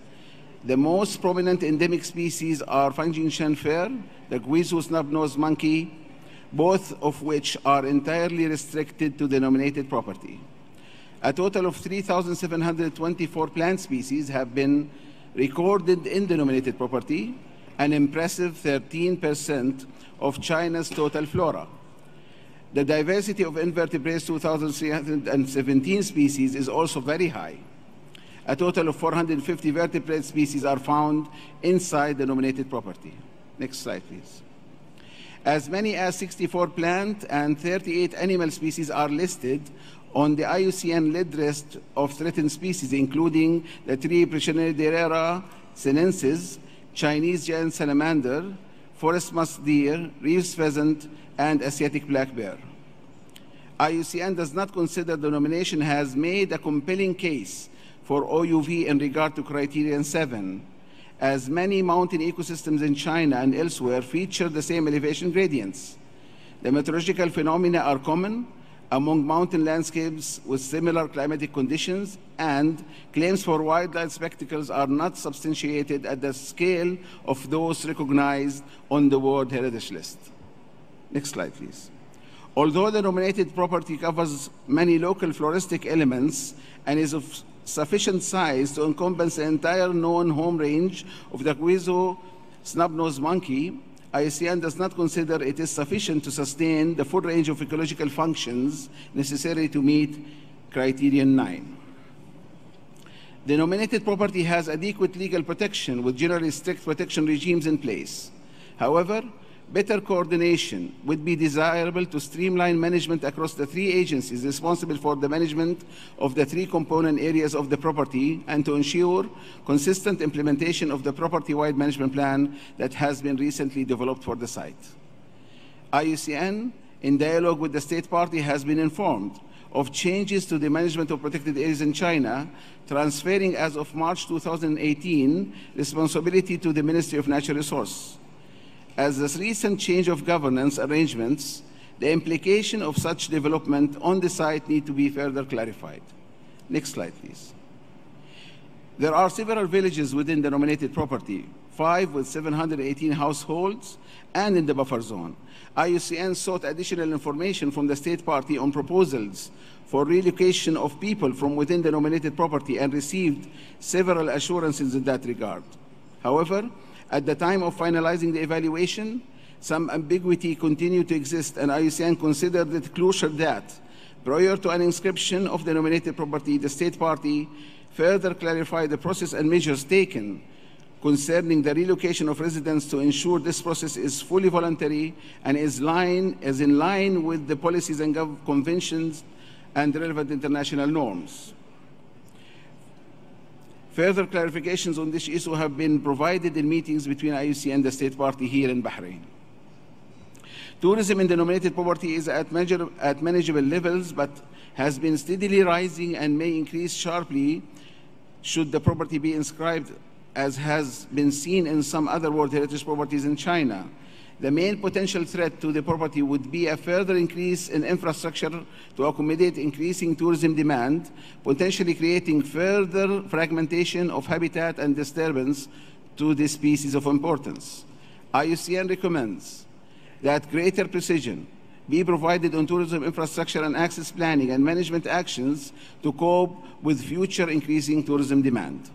The most prominent endemic species are Fangjingshan fir, the Guizhou snub-nosed monkey, both of which are entirely restricted to the nominated property. A total of 3,724 plant species have been recorded in the nominated property, an impressive 13% of China's total flora. The diversity of invertebrates, 2,317 species, is also very high. A total of 450 vertebrate species are found inside the nominated property. Next slide, please. As many as 64 plant and 38 animal species are listed on the Iucn Red List of threatened species, including the tree Prichinellidera sinensis, Chinese giant salamander, forest musk deer, Reeves pheasant, and Asiatic black bear. Iucn does not consider the nomination has made a compelling case for OUV in regard to Criterion 7, as many mountain ecosystems in China and elsewhere feature the same elevation gradients. The meteorological phenomena are common among mountain landscapes with similar climatic conditions, and claims for wildlife spectacles are not substantiated at the scale of those recognized on the World Heritage List. Next slide, please. Although the nominated property covers many local floristic elements and is of sufficient size to encompass the entire known home range of the Guizhou snub-nosed monkey, Iucn does not consider it is sufficient to sustain the full range of ecological functions necessary to meet Criterion 9. The nominated property has adequate legal protection with generally strict protection regimes in place. However, better coordination would be desirable to streamline management across the 3 agencies responsible for the management of the 3 component areas of the property, and to ensure consistent implementation of the property-wide management plan that has been recently developed for the site. Iucn, in dialogue with the state party, has been informed of changes to the management of protected areas in China, transferring as of March 2018 responsibility to the Ministry of Natural Resources. As this recent change of governance arrangements, the implication of such development on the site need to be further clarified. Next slide, please. There are several villages within the nominated property, 5 with 718 households, and in the buffer zone. Iucn sought additional information from the state party on proposals for relocation of people from within the nominated property and received several assurances in that regard. However, at the time of finalizing the evaluation, some ambiguity continued to exist, and Iucn considered it crucial that, prior to an inscription of the nominated property, the state party further clarify the process and measures taken concerning the relocation of residents to ensure this process is fully voluntary and is in line with the policies and conventions and relevant international norms. Further clarifications on this issue have been provided in meetings between Iucn and the state party here in Bahrain. Tourism in the nominated property is at manageable levels, but has been steadily rising and may increase sharply should the property be inscribed, as has been seen in some other World Heritage properties in China. The main potential threat to the property would be a further increase in infrastructure to accommodate increasing tourism demand, potentially creating further fragmentation of habitat and disturbance to this species of importance. Iucn recommends that greater precision be provided on tourism infrastructure and access planning and management actions to cope with future increasing tourism demand.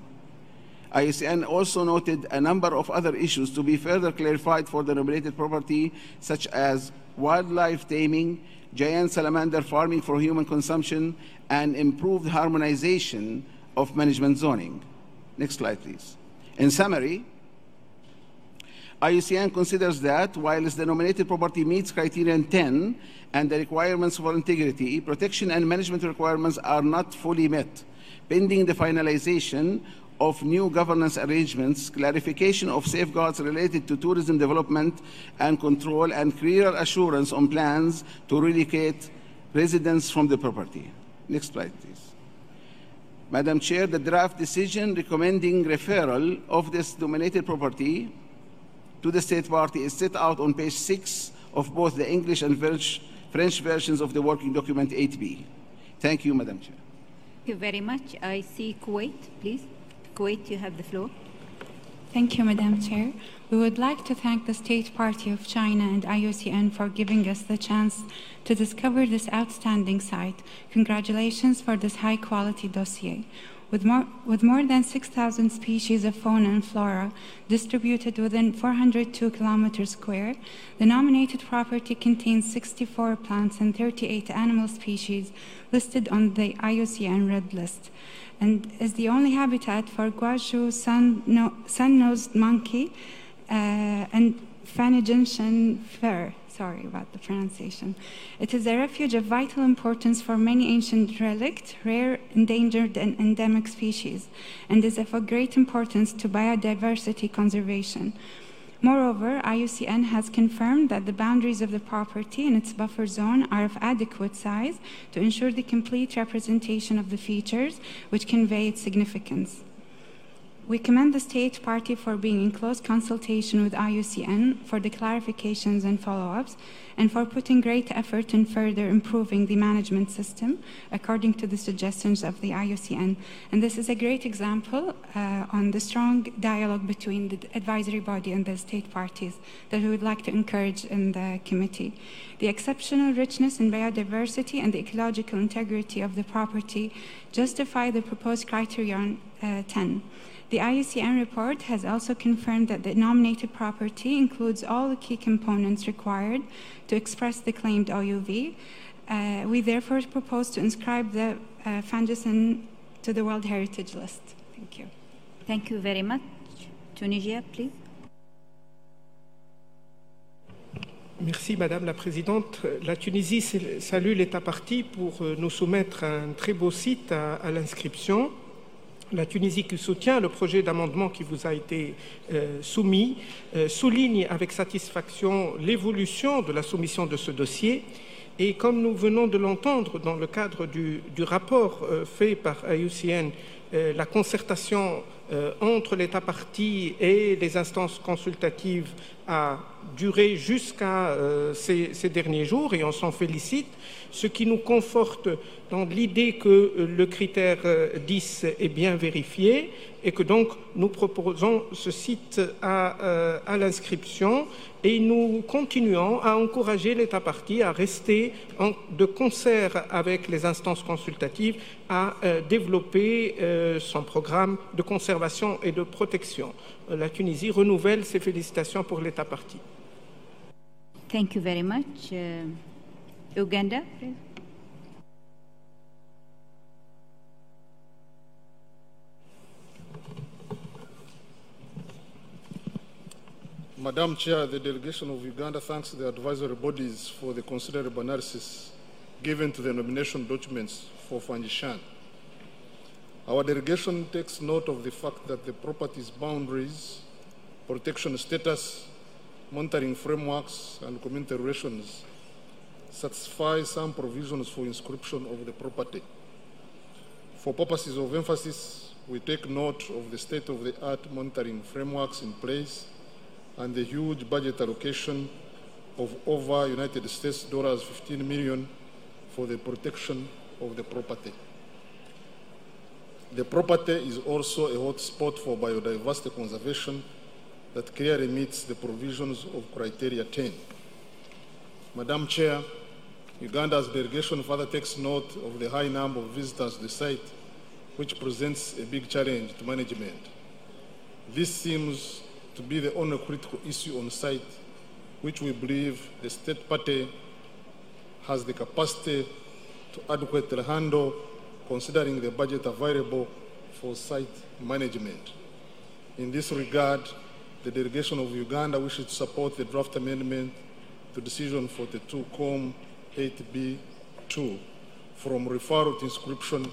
Iucn also noted a number of other issues to be further clarified for the nominated property, such as wildlife taming, giant salamander farming for human consumption, and improved harmonization of management zoning. Next slide, please. In summary, Iucn considers that whilst the nominated property meets Criterion 10 and the requirements for integrity, protection and management requirements are not fully met, pending the finalization of new governance arrangements, clarification of safeguards related to tourism development and control, and clearer assurance on plans to relocate residents from the property. Next slide, please. Madam Chair, the draft decision recommending referral of this nominated property to the state party is set out on page 6 of both the English and French versions of the working document 8B. Thank you, Madam Chair. Thank you very much. I see Kuwait, please. Kuwait, you have the floor. Thank you, Madam Chair. We would like to thank the State Party of China and Iucn for giving us the chance to discover this outstanding site. Congratulations for this high-quality dossier. With more than 6,000 species of fauna and flora distributed within 402 kilometers square, the nominated property contains 64 plants and 38 animal species listed on the Iucn Red List, and is the only habitat for Guazhou sun-nosed monkey and Phanagentian fir. Sorry about the pronunciation. It is a refuge of vital importance for many ancient relict, rare, endangered, and endemic species, and is of great importance to biodiversity conservation. Moreover, Iucn has confirmed that the boundaries of the property and its buffer zone are of adequate size to ensure the complete representation of the features which convey its significance. We commend the State Party for being in close consultation with Iucn for the clarifications and follow-ups, and for putting great effort in further improving the management system according to the suggestions of the Iucn. And this is a great example on the strong dialogue between the advisory body and the state parties that we would like to encourage in the committee. The exceptional richness in biodiversity and the ecological integrity of the property justify the proposed Criterion 10. The Iucn report has also confirmed that the nominated property includes all the key components required to express the claimed OUV. We therefore propose to inscribe the Phanagentian to the World Heritage List. Thank you. Thank you very much. Tunisia, please. Merci Madame la Présidente. La Tunisie salue l'État parti pour nous soumettre un très beau site à l'inscription. La Tunisie, qui soutient le projet d'amendement qui vous a été soumis, souligne avec satisfaction l'évolution de la soumission de ce dossier. Et comme nous venons de l'entendre dans le cadre du rapport fait par Iucn, la concertation entre l'État parti et les instances consultatives a duré jusqu'à ces derniers jours, et on s'en félicite, ce qui nous conforte dans l'idée que le critère 10 est bien vérifié et que donc nous proposons ce site à l'inscription, et nous continuons à encourager l'État parti à rester de concert avec les instances consultatives à développer son programme de conservation et de protection. La Tunisie renouvelle ses félicitations pour l'État parti. Thank you very much. Uganda, please. Madam Chair, the delegation of Uganda thanks the advisory bodies for the considerable analysis given to the nomination documents for Phanagentian. Our delegation takes note of the fact that the property's boundaries, protection status, monitoring frameworks, and community relations satisfy some provisions for inscription of the property. For purposes of emphasis, we take note of the state-of-the-art monitoring frameworks in place and the huge budget allocation of over United States dollars 15 million for the protection of the property. The property is also a hotspot for biodiversity conservation that clearly meets the provisions of Criteria 10. Madam Chair, Uganda's delegation further takes note of the high number of visitors to the site, which presents a big challenge to management. This seems to be the only critical issue on site, which we believe the state party has the capacity to adequately handle, considering the budget available for site management. In this regard, the delegation of Uganda wishes to support the draft amendment to Decision 42, Com 8B2 from referral to inscription,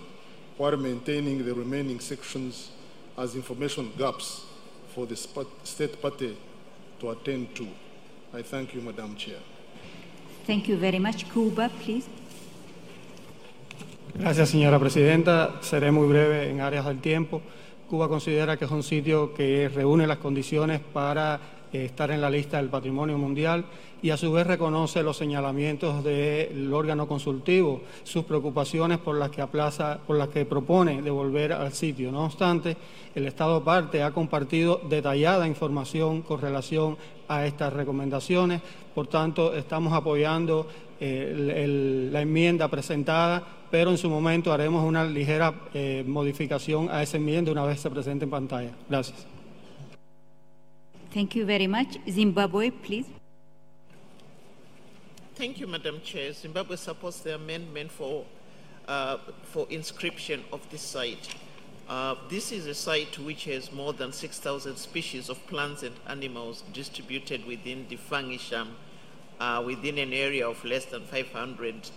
while maintaining the remaining sections as information gaps for the state party to attend to. I thank you, Madam Chair. Thank you very much. Cuba, please. Gracias, señora presidenta. Seré muy breve en áreas del tiempo. Cuba considera que es un sitio que reúne las condiciones para estar en la lista del Patrimonio Mundial y a su vez reconoce los señalamientos del órgano consultivo, sus preocupaciones por las que propone devolver al sitio. No obstante, el Estado parte ha compartido detallada información con relación a estas recomendaciones. Por tanto, estamos apoyando la enmienda presentada, pero en su momento haremos una ligera modificación a esa enmienda una vez se presente en pantalla. Gracias. Thank you very much. Zimbabwe, please. Thank you, Madam Chair. Zimbabwe supports the amendment for inscription of this site. This is a site which has more than 6,000 species of plants and animals distributed within the Fangisham, within an area of less than 500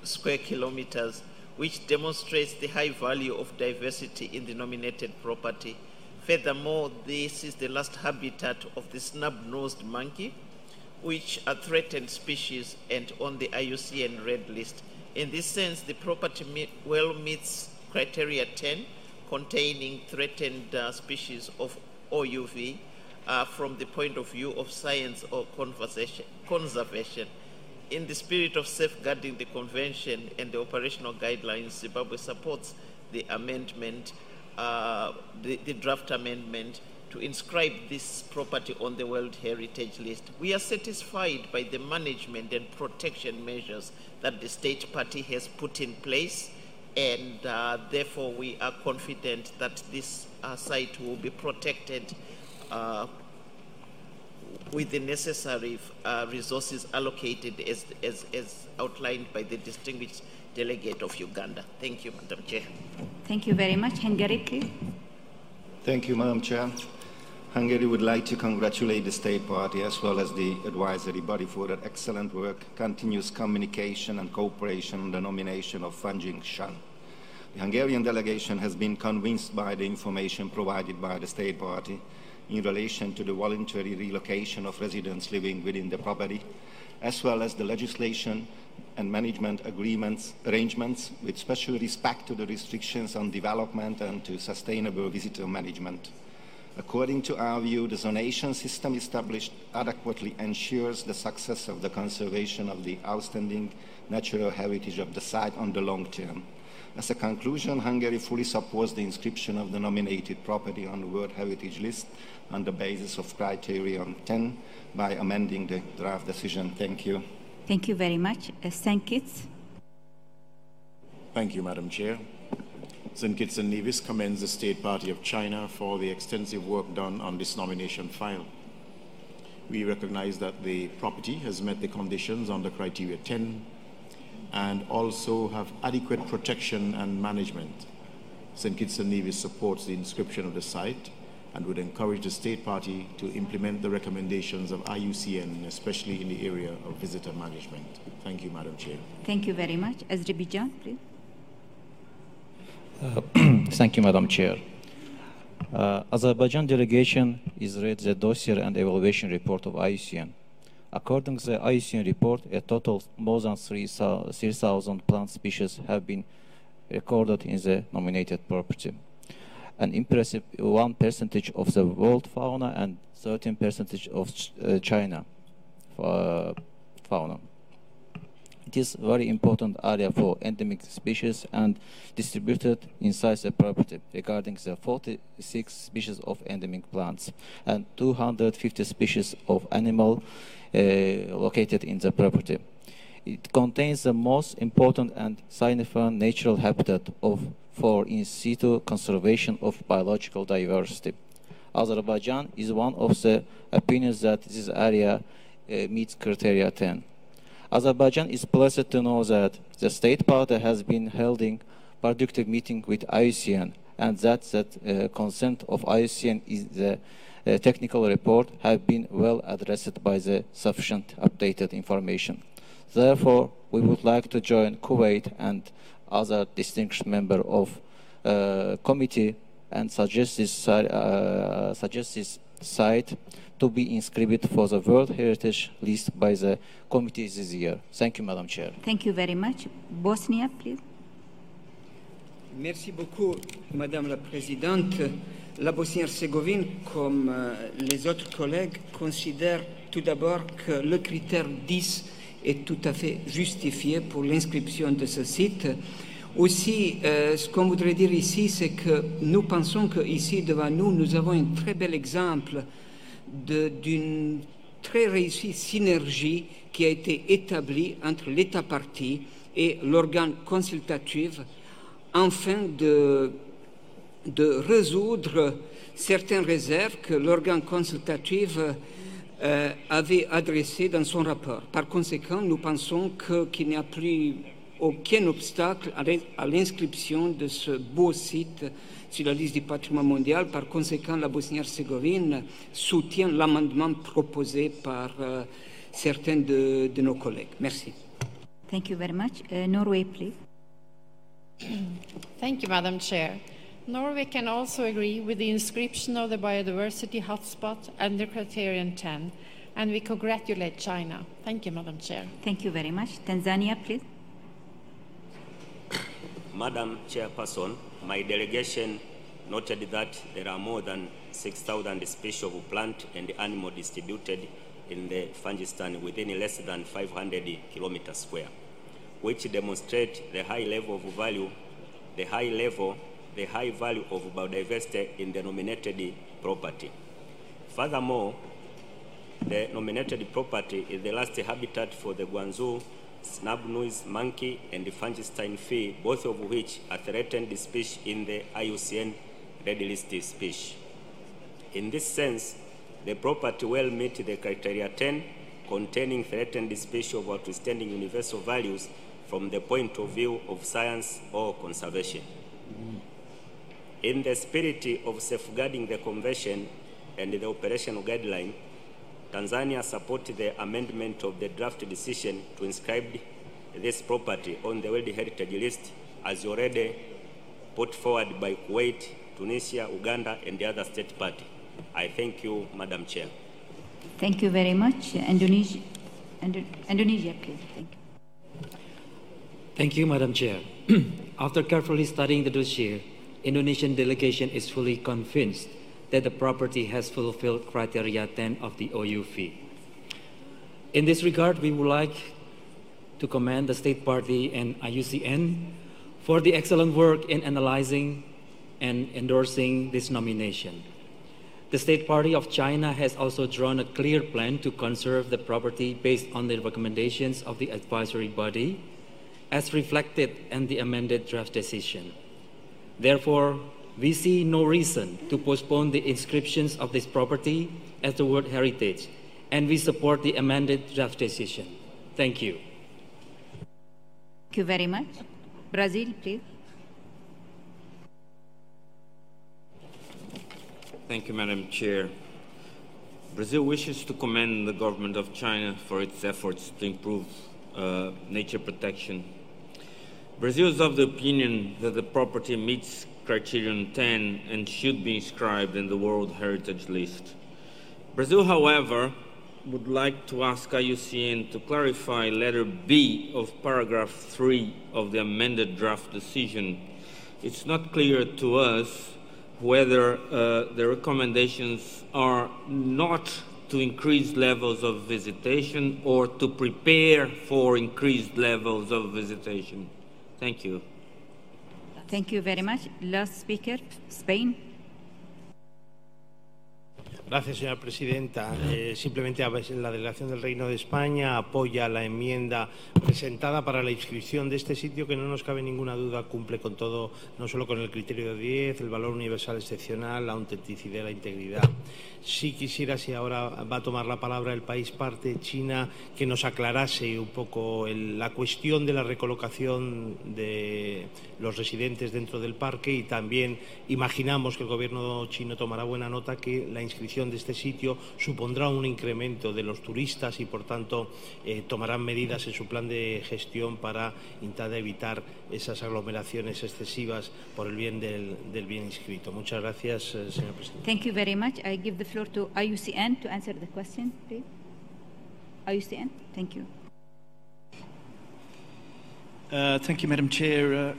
square kilometers, which demonstrates the high value of diversity in the nominated property. Furthermore, this is the last habitat of the snub-nosed monkey, which are threatened species and on the Iucn Red List. In this sense, the property well meets Criteria 10, containing threatened species of OUV from the point of view of science or conservation. In the spirit of safeguarding the convention and the operational guidelines, Zimbabwe supports the amendment, the draft amendment to inscribe this property on the World Heritage List. We are satisfied by the management and protection measures that the state party has put in place, and therefore we are confident that this site will be protected with the necessary resources allocated as outlined by the distinguished delegate of Uganda. Thank you, Madam Chair. Thank you very much. Hungary, please. Thank you, Madam Chair. Hungary would like to congratulate the state party as well as the advisory body for their excellent work, continuous communication and cooperation on the nomination of Fan Jingshan. The Hungarian delegation has been convinced by the information provided by the state party in relation to the voluntary relocation of residents living within the property, as well as the legislation and management arrangements with special respect to the restrictions on development and to sustainable visitor management. According to our view, the zonation system established adequately ensures the success of the conservation of the outstanding natural heritage of the site on the long term. As a conclusion, Hungary fully supports the inscription of the nominated property on the World Heritage List on the basis of Criterion 10 by amending the draft decision. Thank you. Thank you very much. St. Kitts. Thank you, Madam Chair. St. Kitts and Nevis commends the State Party of China for the extensive work done on this nomination file. We recognize that the property has met the conditions under Criteria 10 and also have adequate protection and management. St. Kitts and Nevis supports the inscription of the site and would encourage the State Party to implement the recommendations of Iucn, especially in the area of visitor management. Thank you, Madam Chair. Thank you very much. Azerbaijan, please. Thank you, Madam Chair. Azerbaijan delegation is read the dossier and evaluation report of Iucn. According to the Iucn report, a total of more than 3,000 plant species have been recorded in the nominated property. An impressive 1% of the world fauna and 13% of China fauna. It is a very important area for endemic species and distributed inside the property regarding the 46 species of endemic plants and 250 species of animal located in the property. It contains the most important and significant natural habitat for in situ conservation of biological diversity. Azerbaijan is one of the opinions that this area meets Criteria 10. Azerbaijan is pleased to know that the state party has been holding productive meeting with Iucn and that consent of Iucn is the technical report have been well addressed by the sufficient updated information. Therefore, we would like to join Kuwait and other distinguished member of committee and suggest this site to be inscribed for the World Heritage List by the committee this year. Thank you, Madam Chair. Thank you very much. Bosnia, please. Merci beaucoup, Madame la Présidente. La Bosnie-Herzégovine, comme les autres collègues, considère tout d'abord que le critère 10 est tout à fait justifié pour l'inscription de ce site. Aussi, ce qu'on voudrait dire ici, c'est que nous pensons qu'ici, devant nous, nous avons un très bel exemple d'une très réussie synergie qui a été établie entre l'État partie et l'organe consultatif afin de résoudre certaines réserves que l'organe consultatif avait adressées dans son rapport. Par conséquent, nous pensons qu'il n'y a plus aucun obstacle à l'inscription de ce beau site sur la liste du patrimoine mondial. Par conséquent, la Bosnie-Herzégovine soutient l'amendement proposé par certains de nos collègues. Merci. Thank you very much. Norway, please. Thank you, Madam Chair. Norway can also agree with the inscription of the biodiversity hotspot under Criterion 10, and we congratulate China. Thank you, Madam Chair. Thank you very much. Tanzania, please. Madam Chairperson, my delegation noted that there are more than 6,000 species of plant and animal distributed in the Fungistan within less than 500 kilometers square, which demonstrate the high level of value, the high value of biodiversity in the nominated property. Furthermore, the nominated property is the last habitat for the Guangzhou snub-nosed monkey and the Fungistan fee, both of which are threatened species in the Iucn Red List species. In this sense, the property will meet the criteria 10 containing threatened species of outstanding universal values from the point of view of science or conservation. In the spirit of safeguarding the convention and the operational guideline, Tanzania supported the amendment of the draft decision to inscribe this property on the World Heritage List as already put forward by Kuwait, Tunisia, Uganda, and the other state party. I thank you, Madam Chair. Thank you very much. Indonesia, please. Thank you. Thank you, Madam Chair. After carefully studying the dossier, Indonesian delegation is fully convinced that the property has fulfilled criteria 10 of the OU fee. In this regard, we would like to commend the state party and Iucn for the excellent work in analyzing and endorsing this nomination. The state party of China has also drawn a clear plan to conserve the property based on the recommendations of the advisory body, as reflected in the amended draft decision. Therefore, we see no reason to postpone the inscriptions of this property as the World Heritage, and we support the amended draft decision. Thank you. Thank you very much. Brazil, please. Thank you, Madam Chair. Brazil wishes to commend the government of China for its efforts to improve nature protection. Brazil is of the opinion that the property meets Criterion 10 and should be inscribed in the World Heritage List. Brazil, however, would like to ask Iucn to clarify letter B of paragraph 3 of the amended draft decision. It's not clear to us whether the recommendations are not to increased levels of visitation or to prepare for increased levels of visitation? Thank you. Thank you very much. Last speaker, Spain. Gracias, señora presidenta. Simplemente la delegación del Reino de España apoya la enmienda presentada para la inscripción de este sitio, que no nos cabe ninguna duda cumple con todo, no solo con el criterio de 10, el valor universal excepcional, la autenticidad y la integridad. Sí quisiera, si ahora va a tomar la palabra el país parte, China, que nos aclarase un poco la cuestión de la recolocación de los residentes dentro del parque, y también imaginamos que el gobierno chino tomará buena nota que la inscripción de este sitio supondrá un incremento de los turistas y, por tanto, tomarán medidas en su plan de gestión para intentar evitar esas aglomeraciones excesivas por el bien del bien inscrito. Muchas gracias, señor presidente. Thank you very much. I give the floor to Iucn to answer the question, please. Iucn, thank you. Thank you, Madam Chair.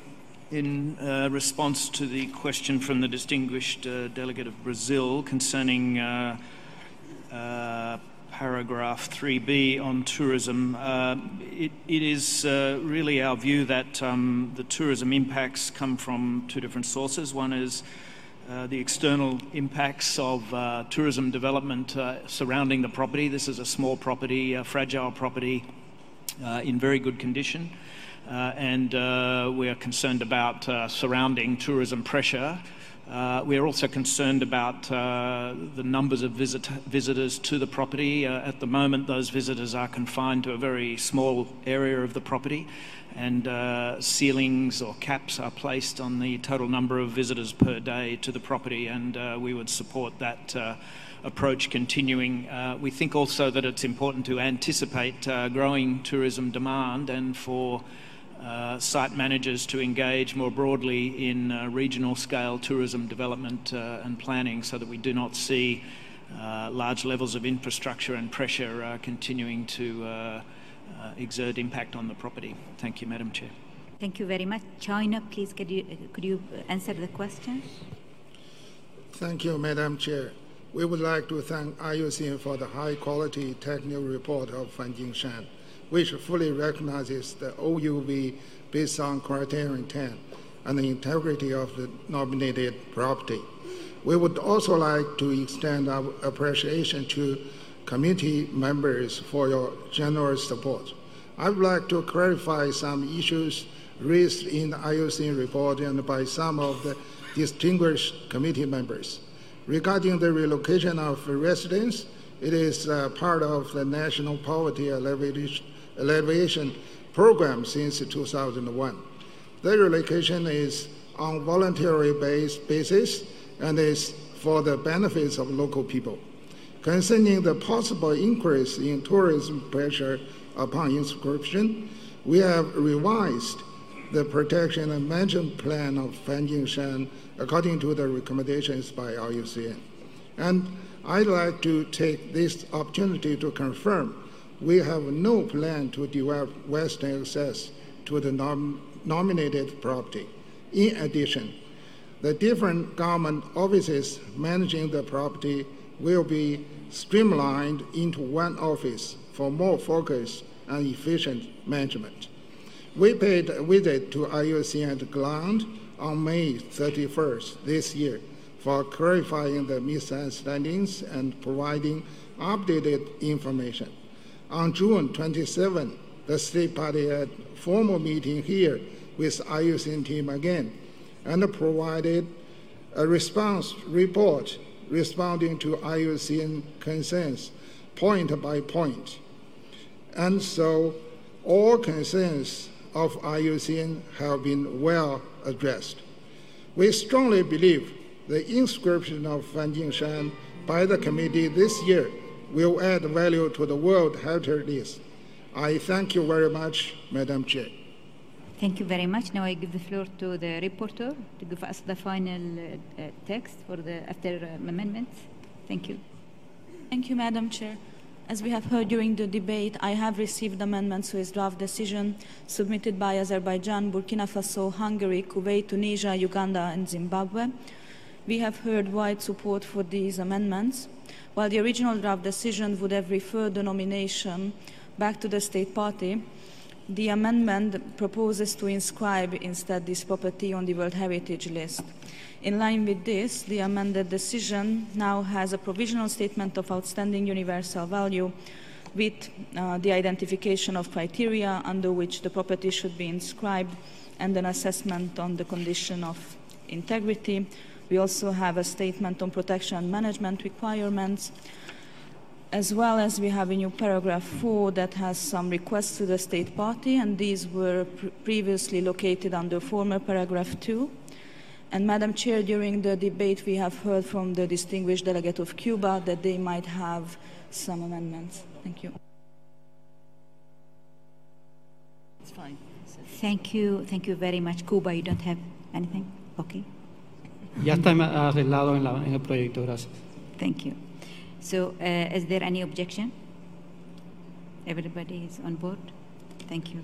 In response to the question from the distinguished delegate of Brazil concerning paragraph 3B on tourism, it is really our view that the tourism impacts come from two different sources. One is the external impacts of tourism development surrounding the property. This is a small property, a fragile property in very good condition. And we are concerned about surrounding tourism pressure. We are also concerned about the numbers of visitors to the property. At the moment, those visitors are confined to a very small area of the property, and ceilings or caps are placed on the total number of visitors per day to the property, and we would support that approach continuing. We think also that it's important to anticipate growing tourism demand, and for site managers to engage more broadly in regional scale tourism development and planning, so that we do not see large levels of infrastructure and pressure continuing to exert impact on the property. Thank you, Madam Chair. Thank you very much. China, please, could you answer the question? Thank you, Madam Chair. We would like to thank Iucn for the high-quality technical report of Fan Jingshan, which fully recognizes the OUV based on Criterion 10 and the integrity of the nominated property. We would also like to extend our appreciation to committee members for your generous support. I would like to clarify some issues raised in the Iucn report and by some of the distinguished committee members. Regarding the relocation of residents, it is part of the National Poverty Alleviation Program since 2001. The relocation is on voluntary basis and is for the benefits of local people. Concerning the possible increase in tourism pressure upon inscription, we have revised the protection and management plan of Fan Jingshan according to the recommendations by Iucn. And I'd like to take this opportunity to confirm we have no plan to develop western access to the nominated property. In addition, the different government offices managing the property will be streamlined into one office for more focused and efficient management. We paid a visit to Iucn at ground on May 31st this year for clarifying the misunderstandings and providing updated information. On June 27, the State Party had a formal meeting here with Iucn team again and provided a response report responding to Iucn concerns point by point. And so all concerns of Iucn have been well addressed. We strongly believe the inscription of Fan Jingshan by the committee this year will add value to the World Heritage List. I thank you very much, Madam Chair. Thank you very much. Now I give the floor to the reporter to give us the final text for the after amendments. Thank you. Thank you, Madam Chair. As we have heard during the debate, I have received amendments to his draft decision submitted by Azerbaijan, Burkina Faso, Hungary, Kuwait, Tunisia, Uganda, and Zimbabwe. We have heard wide support for these amendments. While the original draft decision would have referred the nomination back to the state party, the amendment proposes to inscribe instead this property on the World Heritage List. In line with this, the amended decision now has a provisional statement of outstanding universal value with the identification of criteria under which the property should be inscribed and an assessment on the condition of integrity. We also have a statement on protection and management requirements, as well as we have a new paragraph 4 that has some requests to the state party, and these were previously located under former paragraph 2. And Madam Chair, during the debate we have heard from the distinguished delegate of Cuba that they might have some amendments. Thank you. It's fine. Thank you. Thank you very much. Cuba, you don't have anything? Okay. Ya está arreglado en el proyecto, gracias. Thank you. So, is there any objection? Everybody is on board? Thank you.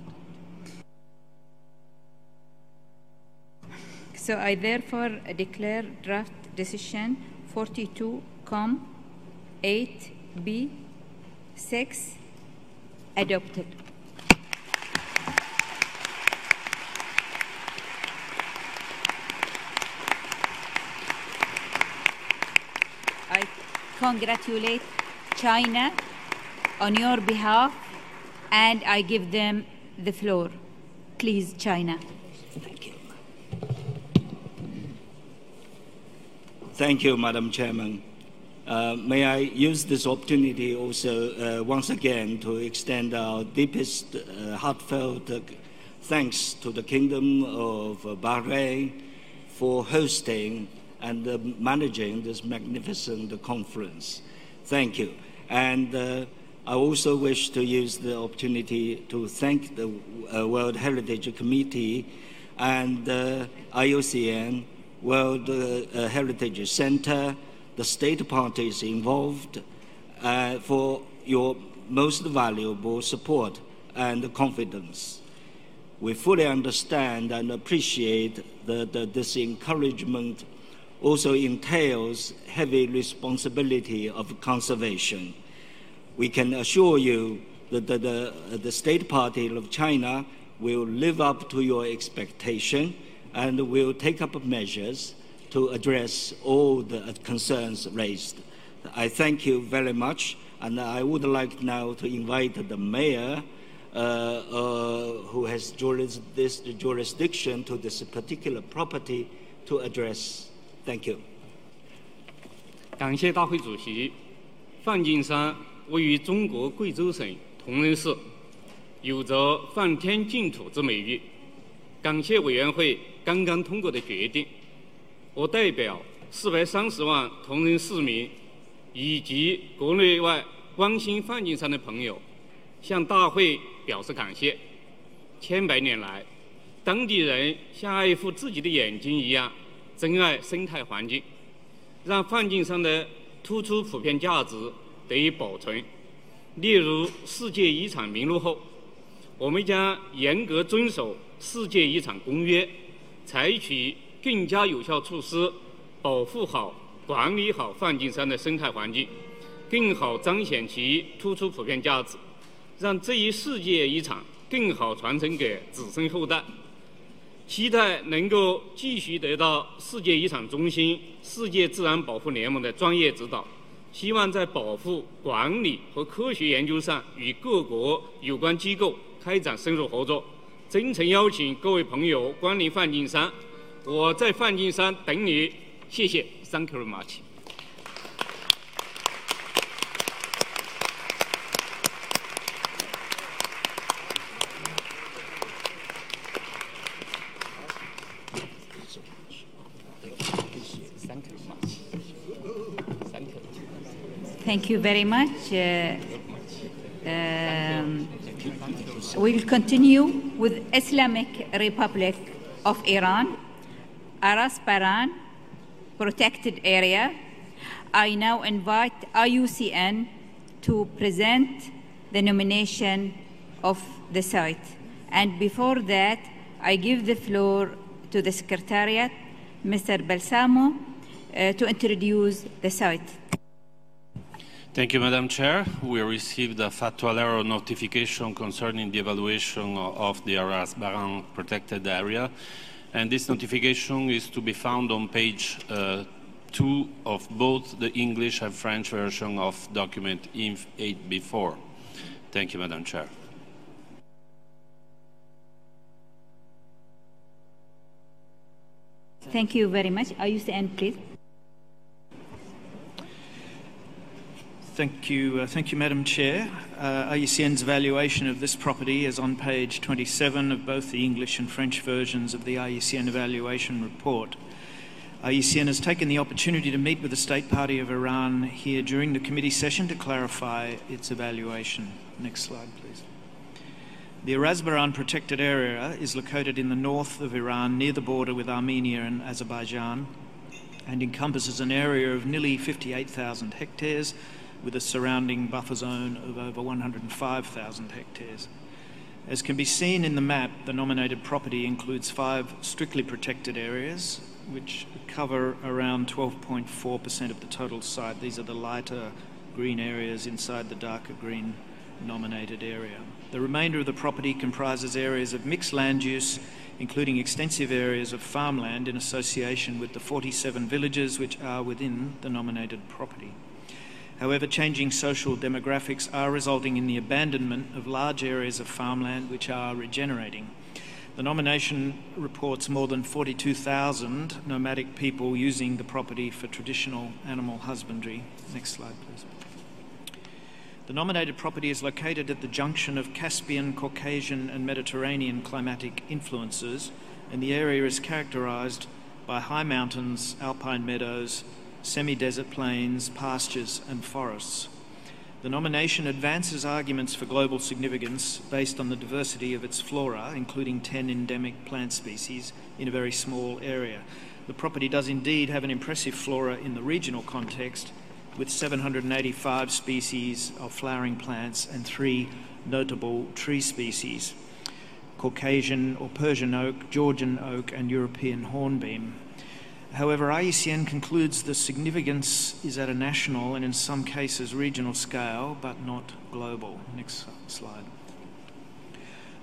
So, I therefore declare draft decision 42-8B6 adopted. I congratulate China on your behalf, and I give them the floor. Please, China. Thank you. Thank you, Madam Chairman. May I use this opportunity also once again to extend our deepest heartfelt thanks to the Kingdom of Bahrain for hosting and managing this magnificent conference. Thank you. And I also wish to use the opportunity to thank the World Heritage Committee and IUCN, World Heritage Center, the state parties involved for your most valuable support and confidence. We fully understand and appreciate that this encouragement also entails heavy responsibility of conservation. We can assure you that the State Party of China will live up to your expectation and will take up measures to address all the concerns raised. I thank you very much, and I would like now to invite the mayor who has this jurisdiction to this particular property to address. Thank you. 感谢大会主席。梵净山位于中国贵州省铜仁市，有着梵天净土之美誉。感谢委员会刚刚通过的决定，我代表430万铜仁市民以及国内外关心梵净山的朋友，向大会表示感谢。千百年来，当地人像爱护自己的眼睛一样珍爱生态环境，让梵净山的突出普遍价值得以保存。列入世界遗产名录后，我们将严格遵守世界遗产公约，采取更加有效措施，保护好、管理好梵净山的生态环境，更好彰显其突出普遍价值，让这一世界遗产更好传承给子孙后代。期待能够继续得到世界遗产中心、世界自然保护联盟的专业指导，希望在保护、管理和科学研究上与各国有关机构开展深入合作。真诚邀请各位朋友光临梵净山，我在梵净山等你。谢谢 ，Thank you very much。Thank you very much. We will continue with Islamic Republic of Iran, Aras Paran, protected area. I now invite IUCN to present the nomination of the site. And before that, I give the floor to the Secretariat, Mr. Balsamo, to introduce the site. Thank you, Madam Chair. We received a factual error notification concerning the evaluation of the Azerbaijan protected area, and this notification is to be found on page 2 of both the English and French version of document INF 8B4. Thank you, Madam Chair. Thank you very much. Iucn, please. Thank you, Madam Chair. Iucn's evaluation of this property is on page 27 of both the English and French versions of the Iucn evaluation report. Iucn has taken the opportunity to meet with the State Party of Iran here during the committee session to clarify its evaluation. Next slide, please. The Azerbaijan protected area is located in the north of Iran near the border with Armenia and Azerbaijan and encompasses an area of nearly 58,000 hectares with a surrounding buffer zone of over 105,000 hectares. As can be seen in the map, the nominated property includes 5 strictly protected areas, which cover around 12.4% of the total site. These are the lighter green areas inside the darker green nominated area. The remainder of the property comprises areas of mixed land use, including extensive areas of farmland in association with the 47 villages which are within the nominated property. However, changing social demographics are resulting in the abandonment of large areas of farmland which are regenerating. The nomination reports more than 42,000 nomadic people using the property for traditional animal husbandry. Next slide, please. The nominated property is located at the junction of Caspian, Caucasian and Mediterranean climatic influences, and the area is characterised by high mountains, alpine meadows, semi-desert plains, pastures and forests. The nomination advances arguments for global significance based on the diversity of its flora, including 10 endemic plant species in a very small area. The property does indeed have an impressive flora in the regional context, with 785 species of flowering plants and 3 notable tree species: Caucasian or Persian oak, Georgian oak and European hornbeam. However, Iucn concludes the significance is at a national and in some cases regional scale, but not global. Next slide.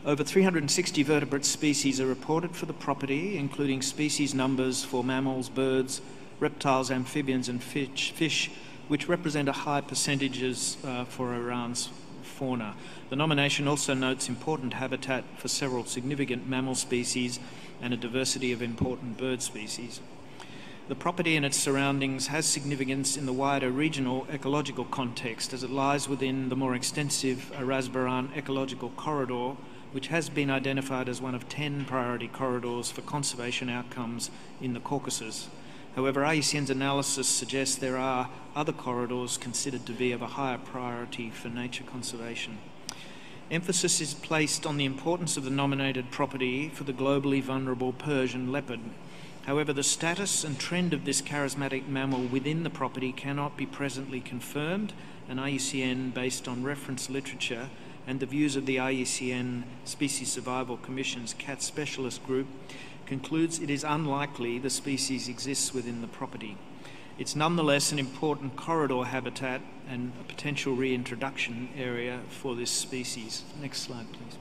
Over 360 vertebrate species are reported for the property, including species numbers for mammals, birds, reptiles, amphibians and fish, which represent a high percentages for Iran's fauna. The nomination also notes important habitat for several significant mammal species and a diversity of important bird species. The property and its surroundings has significance in the wider regional ecological context as it lies within the more extensive Azerbaijan ecological corridor, which has been identified as one of 10 priority corridors for conservation outcomes in the Caucasus. However, Iucn's analysis suggests there are other corridors considered to be of a higher priority for nature conservation. Emphasis is placed on the importance of the nominated property for the globally vulnerable Persian leopard. However, the status and trend of this charismatic mammal within the property cannot be presently confirmed, and Iucn, based on reference literature and the views of the Iucn Species Survival Commission's cat specialist group, concludes it is unlikely the species exists within the property. It's nonetheless an important corridor habitat and a potential reintroduction area for this species. Next slide, please.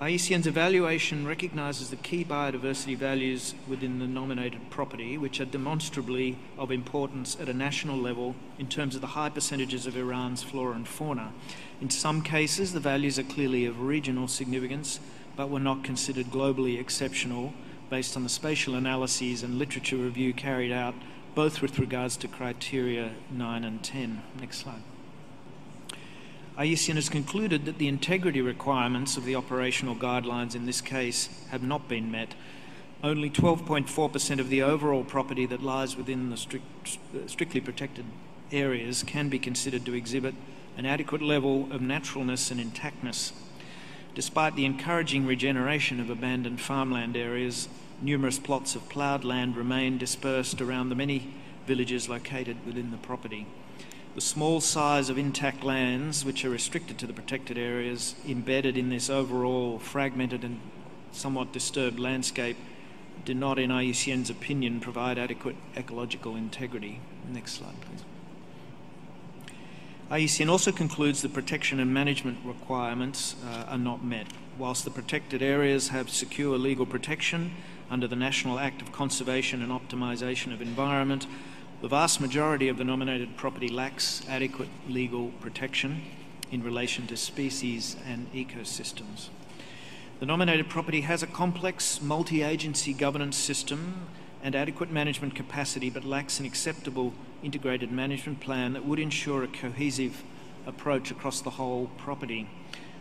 Iucn's evaluation recognises the key biodiversity values within the nominated property, which are demonstrably of importance at a national level in terms of the high percentages of Iran's flora and fauna. In some cases, the values are clearly of regional significance, but were not considered globally exceptional based on the spatial analyses and literature review carried out, both with regards to criteria 9 and 10. Next slide. Iucn has concluded that the integrity requirements of the operational guidelines in this case have not been met. Only 12.4% of the overall property that lies within the strictly protected areas can be considered to exhibit an adequate level of naturalness and intactness. Despite the encouraging regeneration of abandoned farmland areas, numerous plots of ploughed land remain dispersed around the many villages located within the property. The small size of intact lands, which are restricted to the protected areas, embedded in this overall fragmented and somewhat disturbed landscape, do not, in IUCN's opinion, provide adequate ecological integrity. Next slide, please. IUCN also concludes the protection and management requirements are not met. Whilst the protected areas have secure legal protection under the National Act of Conservation and Optimisation of Environment, the vast majority of the nominated property lacks adequate legal protection in relation to species and ecosystems. The nominated property has a complex multi-agency governance system and adequate management capacity, but lacks an acceptable integrated management plan that would ensure a cohesive approach across the whole property.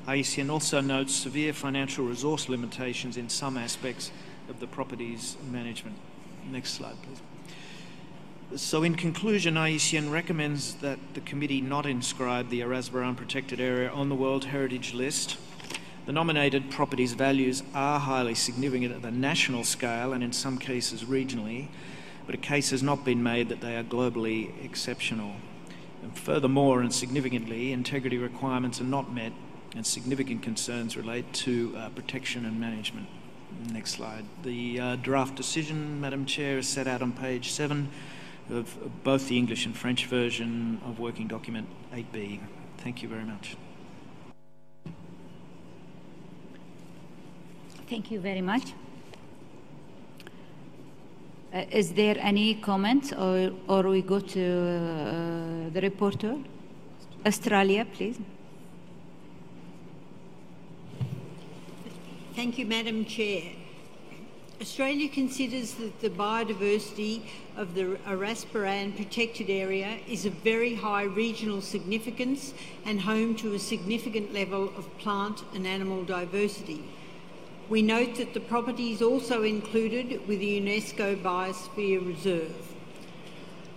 IUCN also notes severe financial resource limitations in some aspects of the property's management. Next slide, please. So in conclusion, IUCN recommends that the committee not inscribe the Azerbaijan protected area on the World Heritage List. The nominated property's values are highly significant at the national scale and in some cases regionally, but a case has not been made that they are globally exceptional. And furthermore, and significantly, integrity requirements are not met and significant concerns relate to protection and management. Next slide. The draft decision, Madam Chair, is set out on page 7 of both the English and French version of Working Document 8B. Thank you very much. Thank you very much. Is there any comments, or we go to the reporter? Australia, please. Thank you, Madam Chair. Australia considers that the biodiversity of the Azerbaijan protected area is of very high regional significance and home to a significant level of plant and animal diversity. We note that the property is also included with the UNESCO Biosphere Reserve.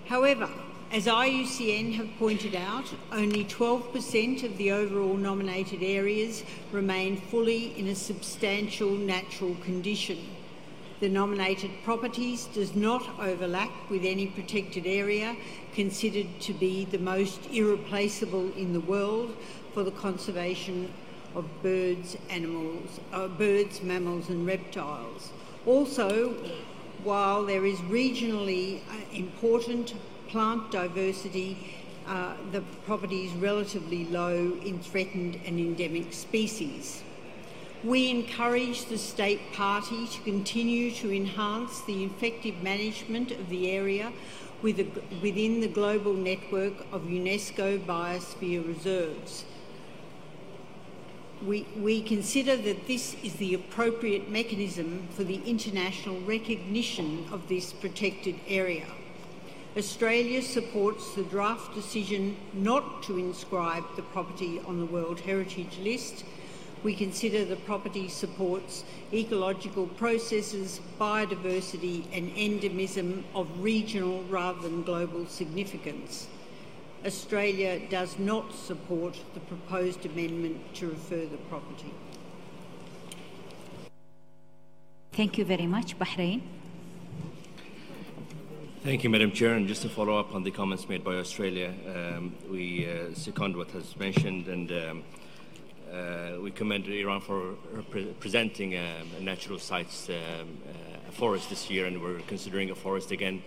However, as IUCN have pointed out, only 12% of the overall nominated areas remain fully in a substantial natural condition. The nominated properties does not overlap with any protected area considered to be the most irreplaceable in the world for the conservation of birds, mammals and reptiles. Also, while there is regionally important plant diversity, the property is relatively low in threatened and endemic species. We encourage the state party to continue to enhance the effective management of the area within the global network of UNESCO Biosphere Reserves. We consider that this is the appropriate mechanism for the international recognition of this protected area. Australia supports the draft decision not to inscribe the property on the World Heritage List. We consider the property supports ecological processes, biodiversity and endemism of regional rather than global significance. Australia does not support the proposed amendment to refer the property. Thank you very much. Bahrain. Thank you, Madam Chair. And just to follow up on the comments made by Australia, we second what has mentioned, and we commend Iran for presenting a natural sites forest this year, and we're considering a forest again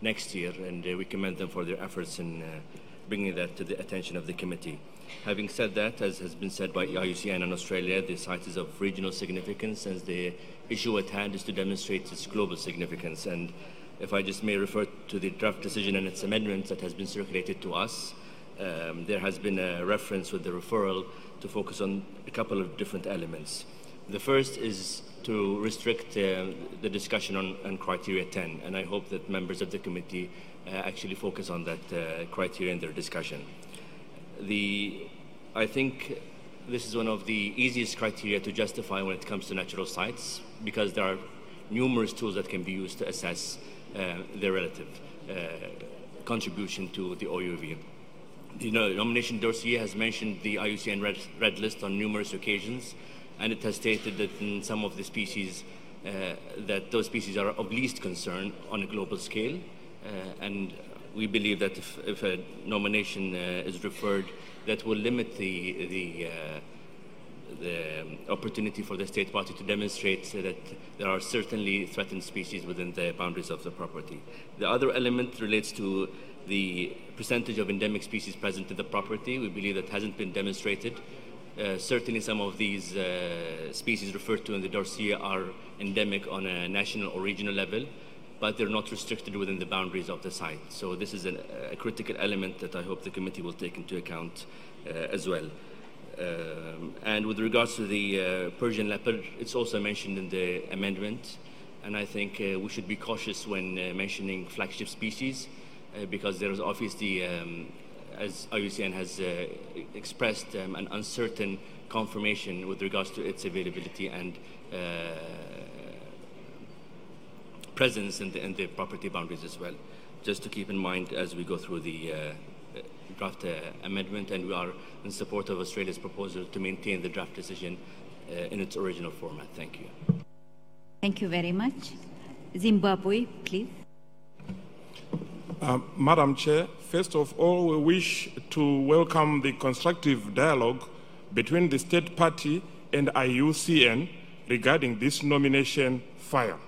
next year, and we commend them for their efforts in bringing that to the attention of the committee. Having said that, as has been said by IUCN and Australia, the site is of regional significance, and the issue at hand is to demonstrate its global significance. And if I just may refer to the draft decision and its amendments that has been circulated to us, there has been a reference with the referral to focus on a couple of different elements. The first is to restrict the discussion on Criteria 10, and I hope that members of the committee actually focus on that criteria in their discussion. I think this is one of the easiest criteria to justify when it comes to natural sites, because there are numerous tools that can be used to assess their relative contribution to the OUV. The nomination dossier has mentioned the Iucn Red List on numerous occasions, and it has stated that in some of the species, that those species are of least concern on a global scale. And we believe that if a nomination is referred, that will limit the opportunity for the state party to demonstrate that there are certainly threatened species within the boundaries of the property. The other element relates to the percentage of endemic species present in the property. We believe that hasn't been demonstrated. Certainly some of these species referred to in the dossier are endemic on a national or regional level, but they're not restricted within the boundaries of the site. So this is a critical element that I hope the committee will take into account as well. And with regards to the Persian leopard, it's also mentioned in the amendment, and I think we should be cautious when mentioning flagship species because there is obviously, as Iucn has expressed, an uncertain confirmation with regards to its availability and presence in the property boundaries as well. Just to keep in mind as we go through the draft amendment, and we are in support of Australia's proposal to maintain the draft decision in its original format. Thank you. Thank you very much. Zimbabwe, please. Madam Chair, first of all, we wish to welcome the constructive dialogue between the State Party and Iucn regarding this nomination file.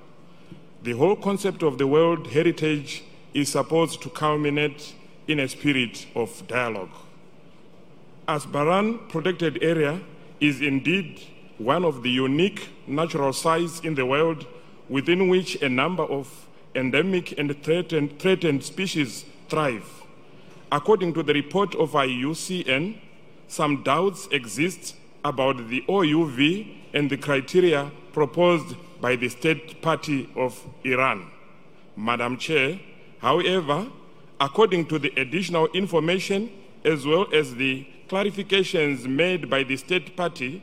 The whole concept of the World Heritage is supposed to culminate in a spirit of dialogue. As Bahrain Protected Area is indeed one of the unique natural sites in the world within which a number of endemic and threatened species thrive. According to the report of Iucn, some doubts exist about the OUV and the criteria proposed by the State Party of Iran. Madam Chair, however, according to the additional information as well as the clarifications made by the State Party,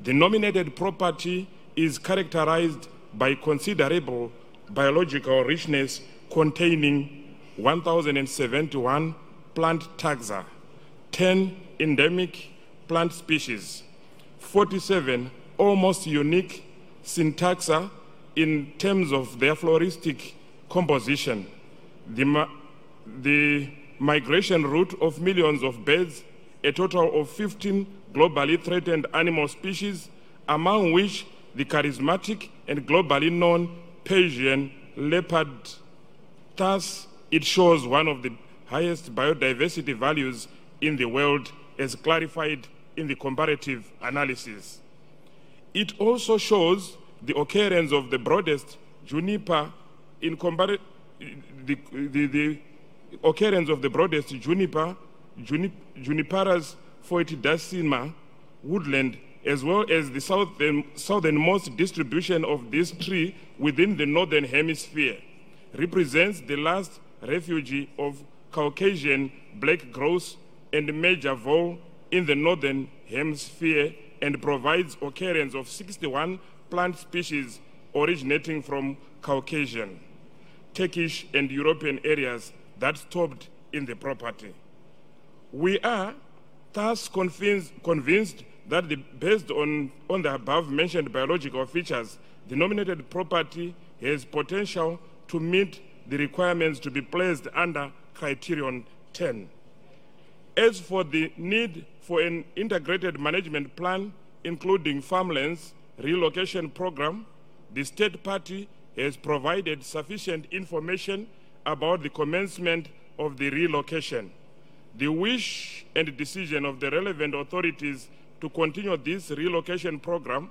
the nominated property is characterized by considerable biological richness containing 1,071 plant taxa, 10 endemic plant species, 47 almost unique syntaxa in terms of their floristic composition, the migration route of millions of birds, a total of 15 globally threatened animal species, among which the charismatic and globally known Persian leopard. Thus, it shows one of the highest biodiversity values in the world as clarified in the comparative analysis. It also shows the occurrence of the broadest juniper in the occurrence of the broadest Juniperus foetidacima woodland, as well as the southernmost distribution of this tree within the northern hemisphere, represents the last refuge of Caucasian black grouse and major vole in the northern hemisphere, and provides occurrence of 61 plant species originating from Caucasian, Turkish, and European areas that stopped in the property. We are thus convinced that based on the above-mentioned biological features, the nominated property has potential to meet the requirements to be placed under Criterion 10. As for the need for an integrated management plan, including farmlands relocation program, the State Party has provided sufficient information about the commencement of the relocation. The wish and decision of the relevant authorities to continue this relocation program,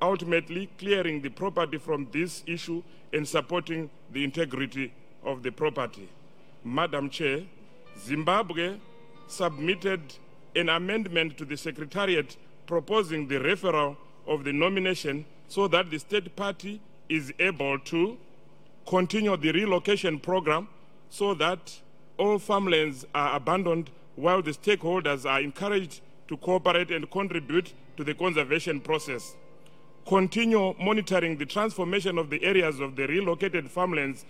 ultimately clearing the property from this issue and supporting the integrity of the property. Madam Chair, Zimbabwe submitted an amendment to the Secretariat proposing the referral of the nomination so that the State Party is able to continue the relocation program so that all farmlands are abandoned while the stakeholders are encouraged to cooperate and contribute to the conservation process. Continue monitoring the transformation of the areas of the relocated farmlands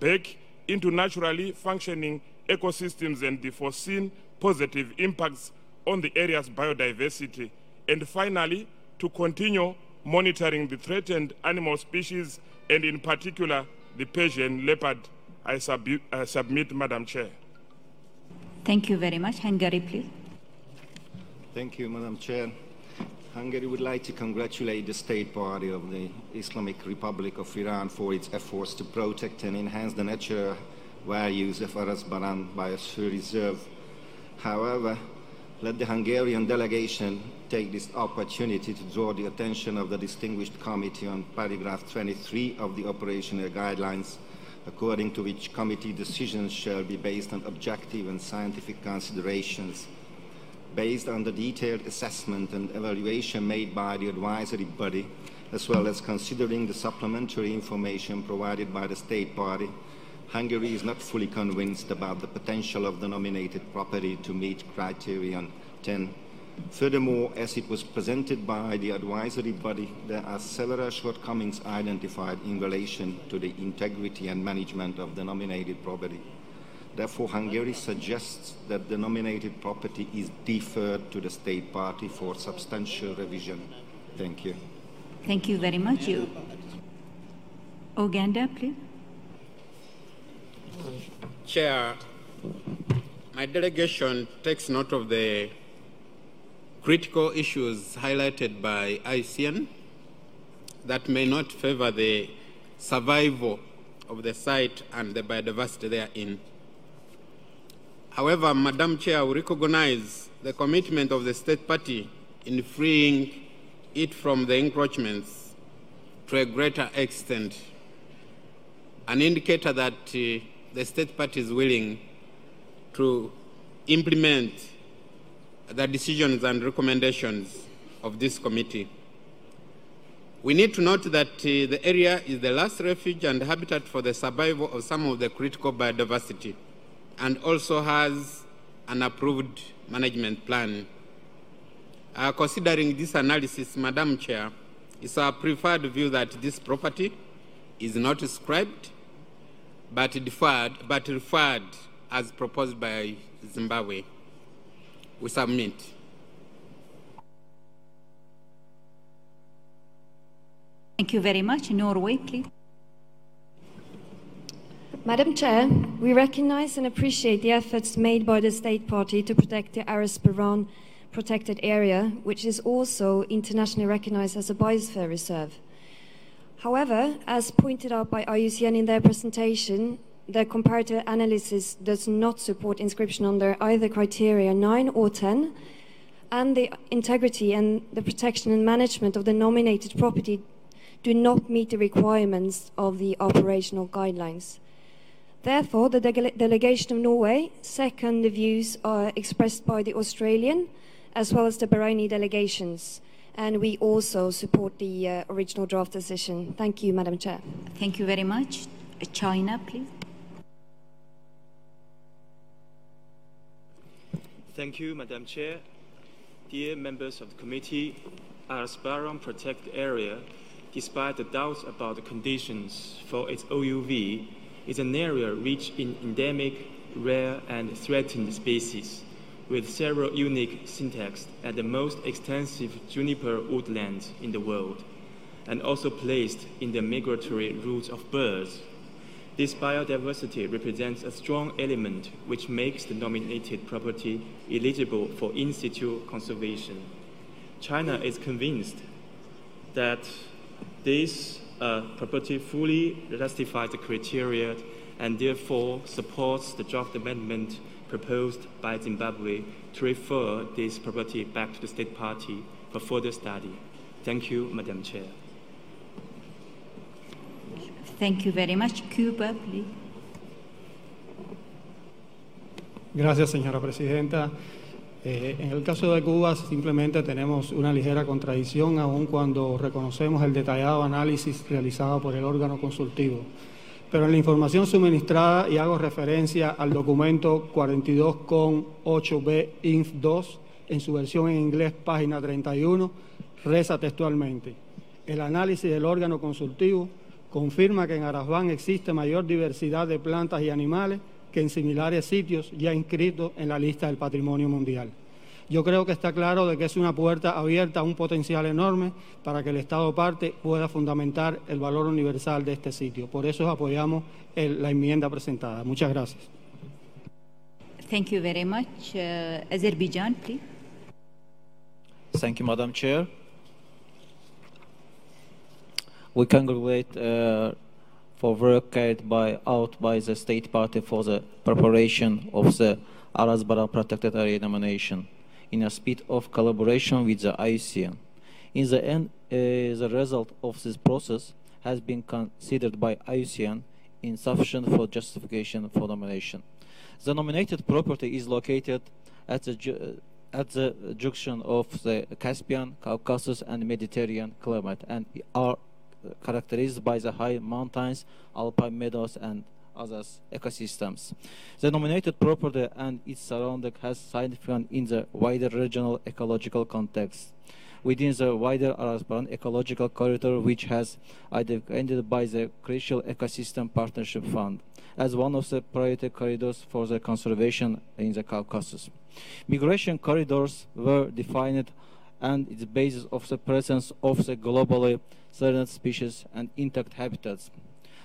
back into naturally functioning ecosystems and the foreseen positive impacts on the area's biodiversity. And finally, to continue monitoring the threatened animal species, and in particular, the Persian leopard. I submit, Madam Chair. Thank you very much. Hungary, please. Thank you, Madam Chair. Hungary would like to congratulate the State Party of the Islamic Republic of Iran for its efforts to protect and enhance the natural values of Azerbaijan Biosphere Reserve. However, let the Hungarian delegation take this opportunity to draw the attention of the distinguished committee on paragraph 23 of the operational guidelines, according to which committee decisions shall be based on objective and scientific considerations. Based on the detailed assessment and evaluation made by the advisory body, as well as considering the supplementary information provided by the State Party, Hungary is not fully convinced about the potential of the nominated property to meet Criterion 10. Furthermore, as it was presented by the advisory body, there are several shortcomings identified in relation to the integrity and management of the nominated property. Therefore, Hungary suggests that the nominated property is deferred to the State Party for substantial revision. Thank you. Thank you very much. Uganda, please. Chair, my delegation takes note of the critical issues highlighted by Iucn that may not favor the survival of the site and the biodiversity therein. However, Madam Chair, we recognize the commitment of the State Party in freeing it from the encroachments to a greater extent, an indicator that the State Party is willing to implement the decisions and recommendations of this committee. We need to note that the area is the last refuge and habitat for the survival of some of the critical biodiversity, and also has an approved management plan. Considering this analysis, Madam Chair, it's our preferred view that this property is not ascribed, but referred as proposed by Zimbabwe. We submit. Thank you very much. Norway, please. Madam Chair, we recognize and appreciate the efforts made by the State Party to protect the Azerbaijan protected area, which is also internationally recognized as a biosphere reserve. However, as pointed out by Iucn in their presentation, the comparative analysis does not support inscription under either criteria 9 or 10, and the integrity and the protection and management of the nominated property do not meet the requirements of the operational guidelines. Therefore, the delegation of Norway second the views expressed by the Australian as well as the Bahraini delegations, and we also support the original draft decision. Thank you, Madam Chair. Thank you very much. China, please. Thank you, Madam Chair. Dear members of the committee, Azerbaijan protected area, despite the doubts about the conditions for its OUV, is an area rich in endemic, rare, and threatened species, with several unique syntax and the most extensive juniper woodlands in the world, and also placed in the migratory routes of birds. This biodiversity represents a strong element which makes the nominated property eligible for in situ conservation. China is convinced that this property fully ratifies the criteria and therefore supports the draft amendment proposed by Zimbabwe to refer this property back to the State Party for further study. Thank you, Madam Chair. Thank you very much. Cuba, please. Gracias, señora presidenta. En el caso de Cuba simplemente tenemos una ligera contradicción, aun cuando reconocemos el detallado análisis realizado por el órgano consultivo. Pero en la información suministrada, y hago referencia al documento 42,8B Inf 2, en su versión en inglés, página 31, reza textualmente: el análisis del órgano consultivo confirma que en Azerbaijan existe mayor diversidad de plantas y animales que en similares sitios ya inscritos en la lista del patrimonio mundial. Yo creo que está claro de que es una puerta abierta a un potencial enorme para que el Estado parte pueda fundamentar el valor universal de este sitio. Por eso apoyamos la enmienda presentada. Muchas gracias. Thank you very much. Azerbaijan, please. Thank you, Madam Chair. We congratulate for work carried out by the State Party for the preparation of the Aras-Baran Protected Area nomination in a spirit of collaboration with the Iucn. In the end, the result of this process has been considered by Iucn insufficient for justification for nomination. The nominated property is located at the junction of the Caspian, Caucasus, and Mediterranean climate, and are characterized by the high mountains, alpine meadows, and other ecosystems. The nominated property and its surrounding has significance in the wider regional ecological context. Within the wider Aras-Baran ecological corridor, which has identified by the Crucial Ecosystem Partnership Fund as one of the priority corridors for the conservation in the Caucasus. Migration corridors were defined and its basis of the presence of the globally threatened species and intact habitats.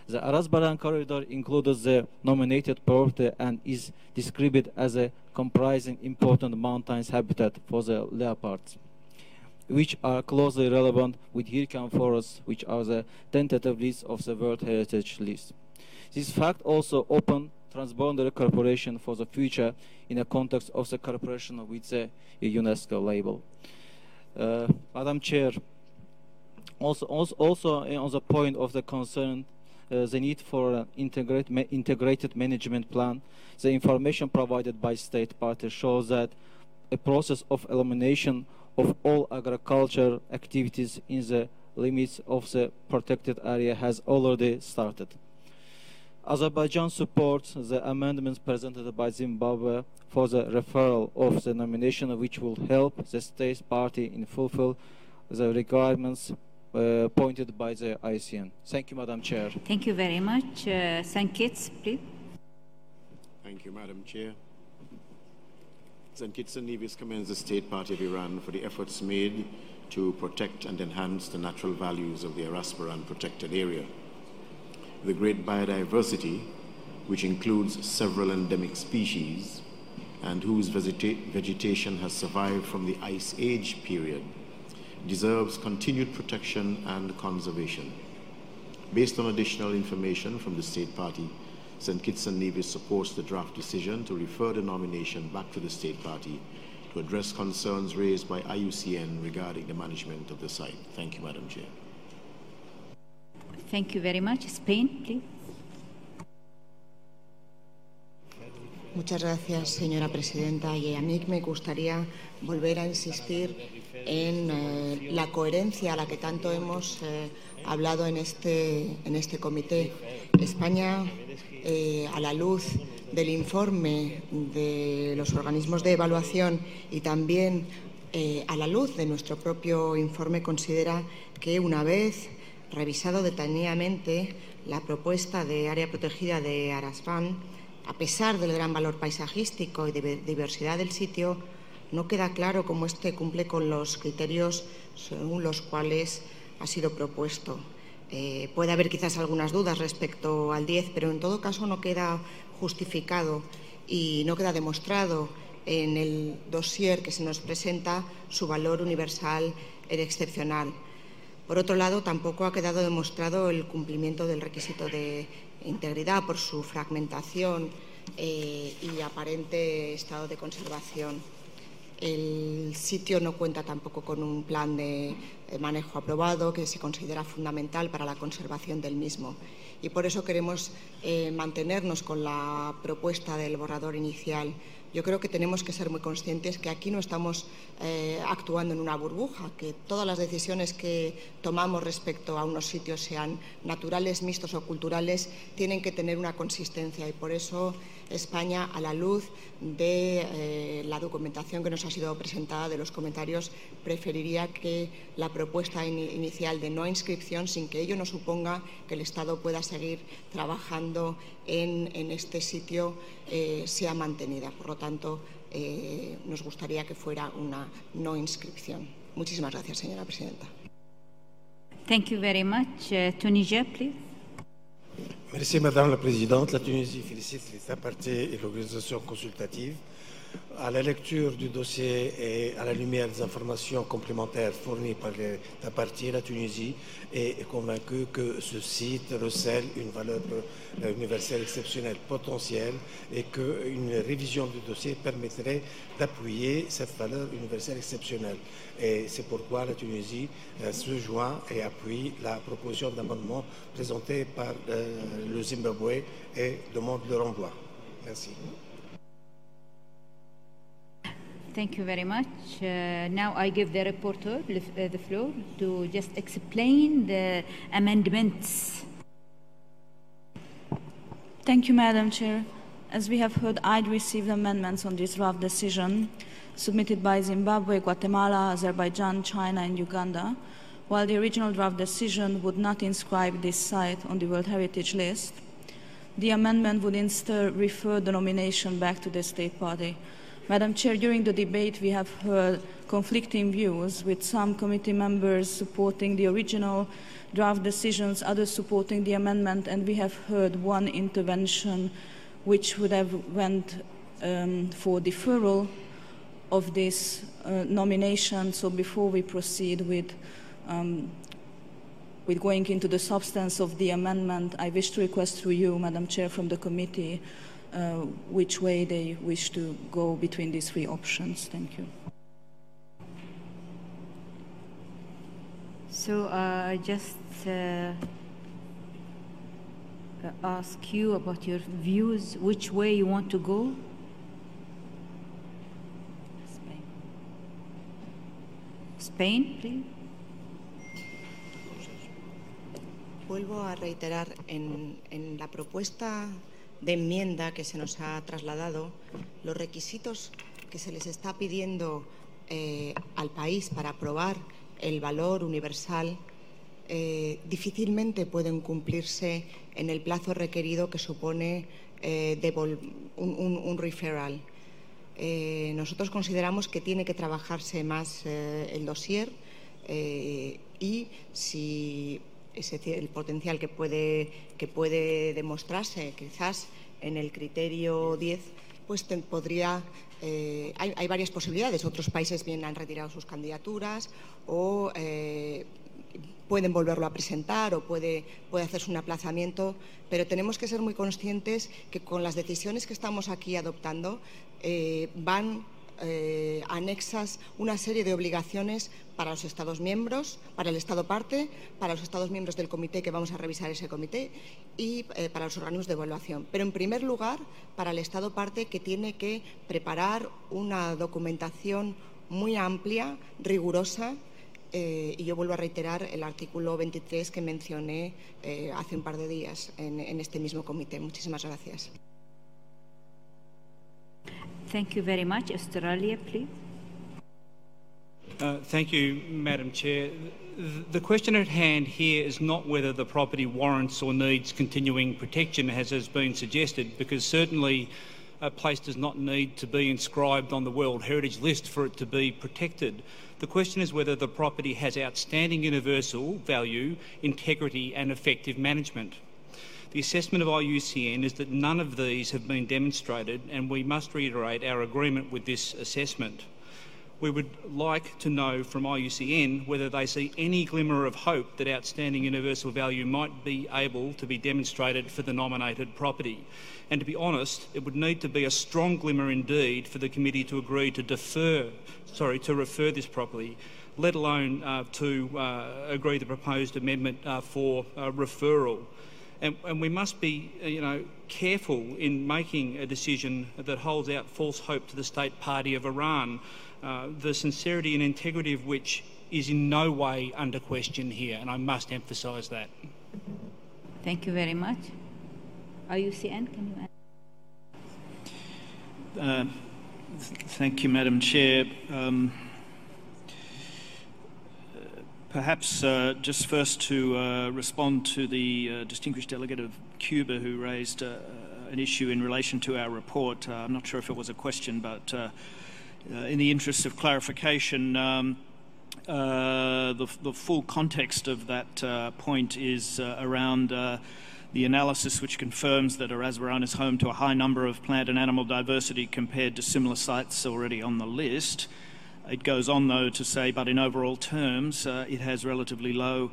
The Aras-Baran corridor includes the nominated property and is described as a comprising important mountains habitat for the leopards, which are closely relevant with Iucn forests, which are the tentative list of the World Heritage List. This fact also opened transboundary cooperation for the future in the context of the cooperation with the UNESCO label. Madam Chair, also on the point of the concern, the need for an integrated management plan, the information provided by State Party shows that a process of elimination of all agricultural activities in the limits of the protected area has already started. Azerbaijan supports the amendments presented by Zimbabwe for the referral of the nomination, which will help the State Party in fulfill the requirements pointed by the Iucn. Thank you, Madam Chair. Thank you very much. Kitts, please. Thank you, Madam Chair. Kitts and Nevis commends the State Party of Iran for the efforts made to protect and enhance the natural values of the Aras-Baran protected area. The great biodiversity, which includes several endemic species and whose vegetation has survived from the Ice Age period, deserves continued protection and conservation. Based on additional information from the State Party, St. Kitts and Nevis supports the draft decision to refer the nomination back to the State Party to address concerns raised by Iucn regarding the management of the site. Thank you, Madam Chair. Thank you very much. Spain, please. Muchas gracias, señora presidenta. Y a mí me gustaría volver a insistir en la coherencia a la que tanto hemos hablado en este comité. España, a la luz del informe de los organismos de evaluación y también a la luz de nuestro propio informe, considera que una vez revisado detenidamente la propuesta de área protegida de Aras-Baran, a pesar del gran valor paisajístico y de diversidad del sitio, no queda claro cómo este cumple con los criterios según los cuales ha sido propuesto. Puede haber quizás algunas dudas respecto al 10, pero en todo caso no queda justificado y no queda demostrado en el dossier que se nos presenta su valor universal e excepcional. Por otro lado, tampoco ha quedado demostrado el cumplimiento del requisito de integridad por su fragmentación y aparente estado de conservación. El sitio no cuenta tampoco con un plan de manejo aprobado que se considera fundamental para la conservación del mismo. Y por eso queremos mantenernos con la propuesta del borrador inicial. Yo creo que tenemos que ser muy conscientes que aquí no estamos actuando en una burbuja, que todas las decisiones que tomamos respecto a unos sitios, sean naturales, mixtos o culturales, tienen que tener una consistencia y por eso España, a la luz de la documentación que nos ha sido presentada, de los comentarios, preferiría que la propuesta inicial de no inscripción, sin que ello no suponga que el Estado pueda seguir trabajando en este sitio, sea mantenida. Por lo tanto, nos gustaría que fuera una no inscripción. Muchísimas gracias, señora presidenta. Thank you very much. Tunisia, please. Merci Madame la Présidente. La Tunisie félicite l'État partie et l'organisation consultative. À la lecture du dossier et à la lumière des informations complémentaires fournies par l'État partie, la Tunisie est convaincue que ce site recèle une valeur universelle exceptionnelle potentielle et qu'une révision du dossier permettrait d'appuyer cette valeur universelle exceptionnelle. Et c'est pourquoi la Tunisie se joint et appuie la proposition d'amendement présentée par le Zimbabwe et demande le renvoi. Merci. Thank you very much. Now I give the reporter the floor to just explain the amendments. Thank you, Madam Chair. As we have heard, I'd received amendments on this draft decision submitted by Zimbabwe, Guatemala, Azerbaijan, China, and Uganda, while the original draft decision would not inscribe this site on the World Heritage List. The amendment would instead refer the nomination back to the State Party. Madam Chair, during the debate we have heard conflicting views, with some committee members supporting the original draft decisions, others supporting the amendment, and we have heard one intervention which would have went for deferral of this nomination. So before we proceed with going into the substance of the amendment, I wish to request through you, Madam Chair, from the committee, which way they wish to go between these three options. Thank you. So I just ask you about your views, which way you want to go. Spain, please. Vuelvo a reiterar en la propuesta de enmienda que se nos ha trasladado, los requisitos que se les está pidiendo al país para aprobar el valor universal difícilmente pueden cumplirse en el plazo requerido que supone un referral. Nosotros consideramos que tiene que trabajarse más el dossier y si el potencial que puede demostrarse quizás en el criterio 10, pues podría... hay varias posibilidades. Otros países bien han retirado sus candidaturas o pueden volverlo a presentar o puede hacerse un aplazamiento, pero tenemos que ser muy conscientes que con las decisiones que estamos aquí adoptando van anexas una serie de obligaciones para los Estados miembros, para el Estado parte, para los Estados miembros del comité, que vamos a revisar ese comité, y para los organismos de evaluación. Pero en primer lugar, para el Estado parte, que tiene que preparar una documentación muy amplia, rigurosa, y yo vuelvo a reiterar el artículo 23 que mencioné hace un par de días en este mismo comité. Muchísimas gracias. Thank you very much. Australia, please. Thank you, Madam Chair. The question at hand here is not whether the property warrants or needs continuing protection, as has been suggested, because certainly a place does not need to be inscribed on the World Heritage List for it to be protected. The question is whether the property has outstanding universal value, integrity and effective management. The assessment of Iucn is that none of these have been demonstrated, and we must reiterate our agreement with this assessment. We would like to know from Iucn whether they see any glimmer of hope that outstanding universal value might be able to be demonstrated for the nominated property. And to be honest, it would need to be a strong glimmer indeed for the committee to agree to refer this property, let alone to agree the proposed amendment for referral. And we must be, careful in making a decision that holds out false hope to the state party of Iran, the sincerity and integrity of which is in no way under question here, and I must emphasise that. Thank you very much. Iucn, can you add? Thank you, Madam Chair. Perhaps just first to respond to the distinguished delegate of Cuba who raised an issue in relation to our report. I'm not sure if it was a question, but in the interest of clarification, the full context of that point is around the analysis which confirms that Azerbaijan is home to a high number of plant and animal diversity compared to similar sites already on the list. It goes on, though, to say, but in overall terms, it has relatively low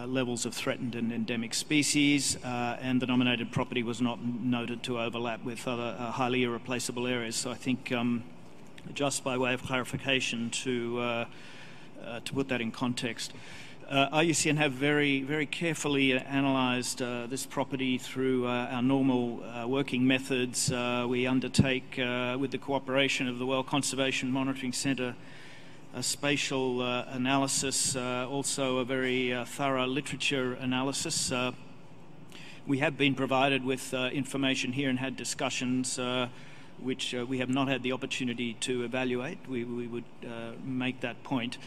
levels of threatened and endemic species, and the nominated property was not noted to overlap with other highly irreplaceable areas. So I think, just by way of clarification, to put that in context, Iucn have very carefully analysed this property through our normal working methods. We undertake, with the cooperation of the World Conservation Monitoring Centre, a spatial analysis, also a very thorough literature analysis. We have been provided with information here and had discussions which we have not had the opportunity to evaluate. We would make that point.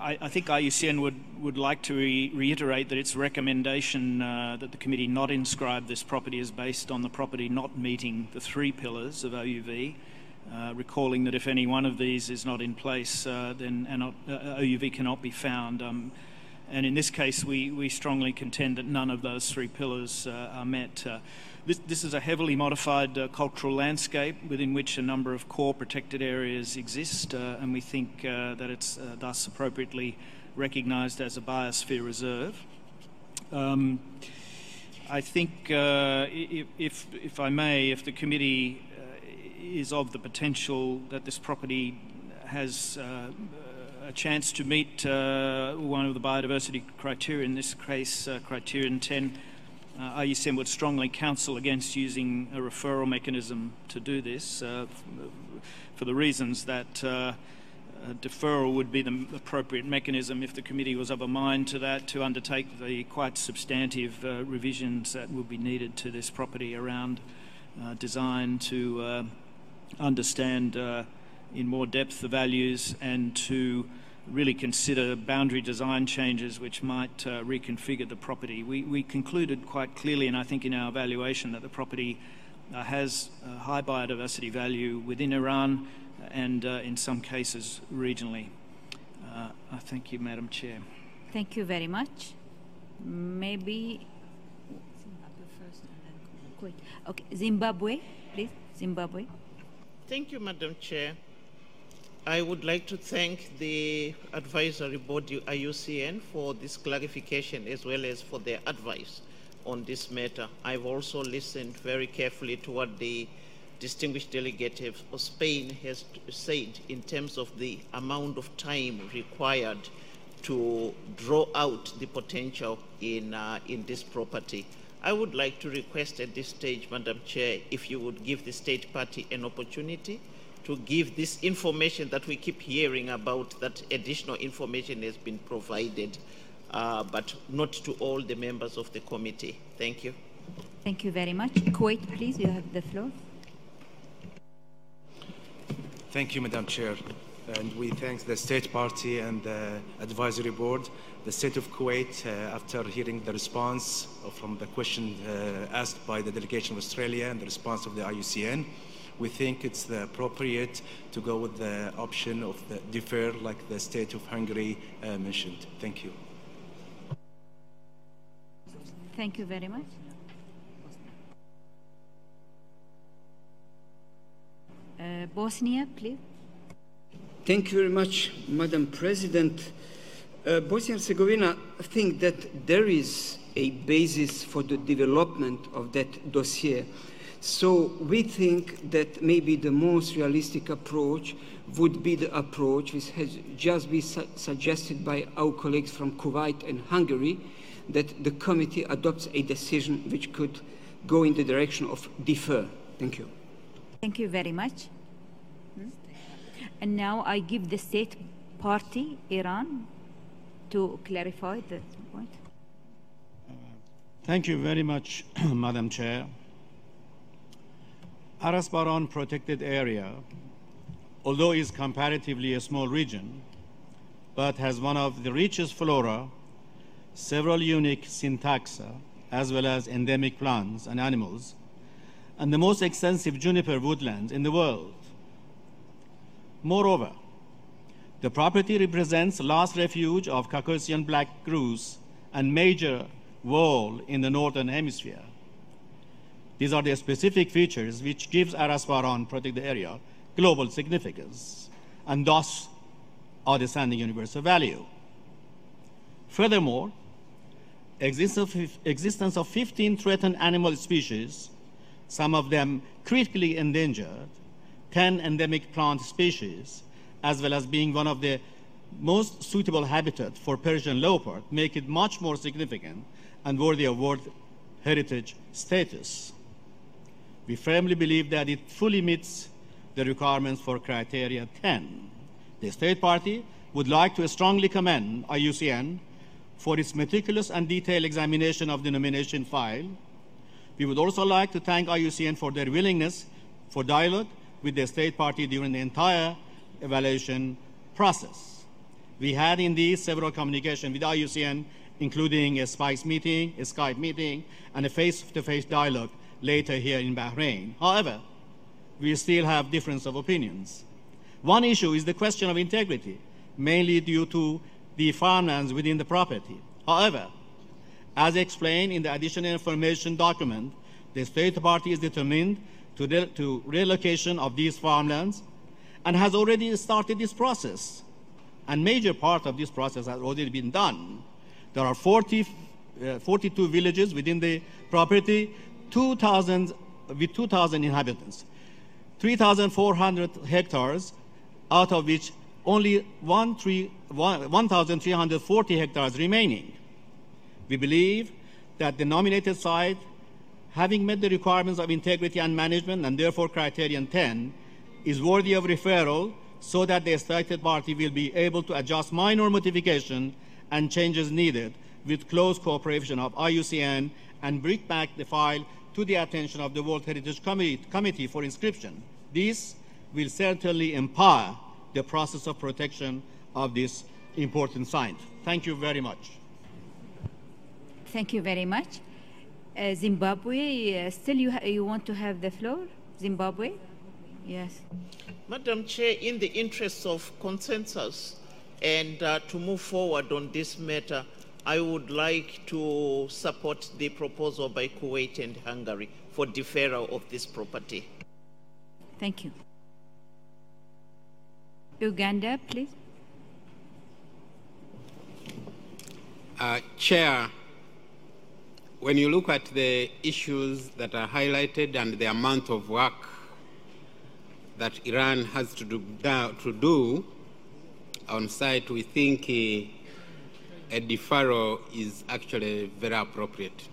I think Iucn would like to reiterate that its recommendation that the committee not inscribe this property is based on the property not meeting the 3 pillars of OUV, recalling that if any one of these is not in place, then OUV cannot be found. And in this case, we strongly contend that none of those 3 pillars are met. This is a heavily modified cultural landscape within which a number of core protected areas exist, and we think that it's thus appropriately recognised as a biosphere reserve. I think, if I may, if the committee is of the potential that this property has a chance to meet one of the biodiversity criteria, in this case Criterion 10, Iucn would strongly counsel against using a referral mechanism to do this for the reasons that deferral would be the appropriate mechanism if the committee was of a mind to that, to undertake the quite substantive revisions that would be needed to this property around design to understand in more depth the values and to really consider boundary design changes which might reconfigure the property. We concluded quite clearly, and I think in our evaluation, that the property has high biodiversity value within Iran and in some cases regionally. I thank you, Madam Chair. Thank you very much. Maybe Zimbabwe first and then Kuwait. Okay, Zimbabwe, please. Zimbabwe. Thank you, Madam Chair. I would like to thank the advisory body Iucn for this clarification as well as for their advice on this matter. I've also listened very carefully to what the distinguished delegate of Spain has said in terms of the amount of time required to draw out the potential in this property. I would like to request at this stage, Madam Chair, if you would give the state party an opportunity to give this information that we keep hearing about, that additional information has been provided, but not to all the members of the committee. Thank you. Thank you very much. Kuwait, please, you have the floor. Thank you, Madam Chair. And we thank the State Party and the Advisory Board. The State of Kuwait, after hearing the response from the question asked by the delegation of Australia and the response of the Iucn, we think it's appropriate to go with the option of the defer, like the State of Hungary mentioned. Thank you. Thank you very much. Bosnia, please. Thank you very much, Madam President. Bosnia and Herzegovina think that there is a basis for the development of that dossier. So we think that maybe the most realistic approach would be the approach which has just been suggested by our colleagues from Kuwait and Hungary, that the committee adopts a decision which could go in the direction of defer. Thank you. Thank you very much. And now I give the state party, Iran, to clarify the point. Thank you very much, Madam Chair. Azerbaijan protected area, although is comparatively a small region, but has one of the richest flora, several unique syntaxa, as well as endemic plants and animals, and the most extensive juniper woodlands in the world. Moreover, the property represents last refuge of Caucasian black grouse and major wall in the northern hemisphere. These are the specific features which gives Aras-Baran protected area global significance, and thus are the standing universal value. Furthermore, existence of 15 threatened animal species, some of them critically endangered, 10 endemic plant species, as well as being one of the most suitable habitat for Persian leopard, make it much more significant and worthy of World Heritage status. We firmly believe that it fully meets the requirements for Criteria 10. The State Party would like to strongly commend IUCN for its meticulous and detailed examination of the nomination file. We would also like to thank IUCN for their willingness for dialogue with the State Party during the entire evaluation process. We had indeed several communications with IUCN, including a Skype meeting, and a face-to-face dialogue later here in Bahrain. However, we still have difference of opinions. One issue is the question of integrity, mainly due to the farmlands within the property. However, as explained in the additional information document, the State Party is determined to relocation of these farmlands and has already started this process. And major part of this process has already been done. There are 42 villages within the property, 2,000 inhabitants, 3,400 hectares, out of which only 1,340 hectares remaining. We believe that the nominated site, having met the requirements of integrity and management, and therefore Criterion 10, is worthy of referral so that the State Party will be able to adjust minor modification and changes needed with close cooperation of IUCN and bring back the file to the attention of the World Heritage Committee for inscription. This will certainly empower the process of protection of this important site. Thank you very much. Thank you very much. Zimbabwe, still you want to have the floor? Zimbabwe? Yes. Madam Chair, in the interest of consensus and to move forward on this matter, I would like to support the proposal by Kuwait and Hungary for deferral of this property. Thank you. Uganda, please. Chair, when you look at the issues that are highlighted and the amount of work that Iran has to do on site, we think a deferral is actually very appropriate.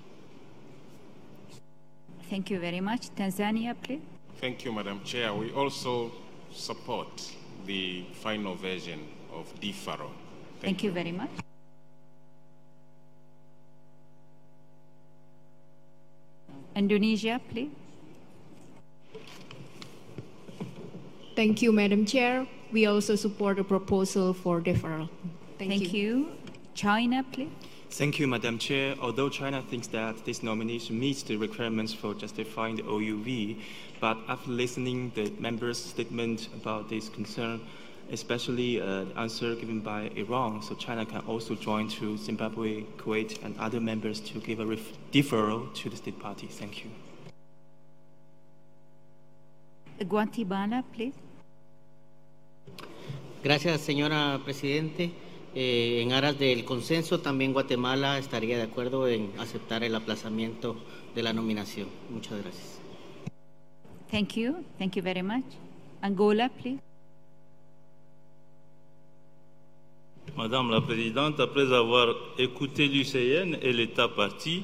Thank you very much. Tanzania, please. Thank you, Madam Chair. We also support the final version of deferral. Thank you very much. Indonesia, please. Thank you, Madam Chair. We also support the proposal for deferral. Thank you. China, please. Thank you, Madam Chair. Although China thinks that this nomination meets the requirements for justifying the OUV, but after listening to the members' statement about this concern, especially the answer given by Iran, so China can also join to Zimbabwe, Kuwait, and other members to give a deferral to the State Party. Thank you. Guatemala, please. Gracias, señora Presidente. En aras del consenso, también Guatemala estaría de acuerdo en aceptar el aplazamiento de la nominación. Muchas gracias. Thank you. Thank you very much. Angola, please. Madame la Présidente, après avoir écouté l'UCN et l'État parti,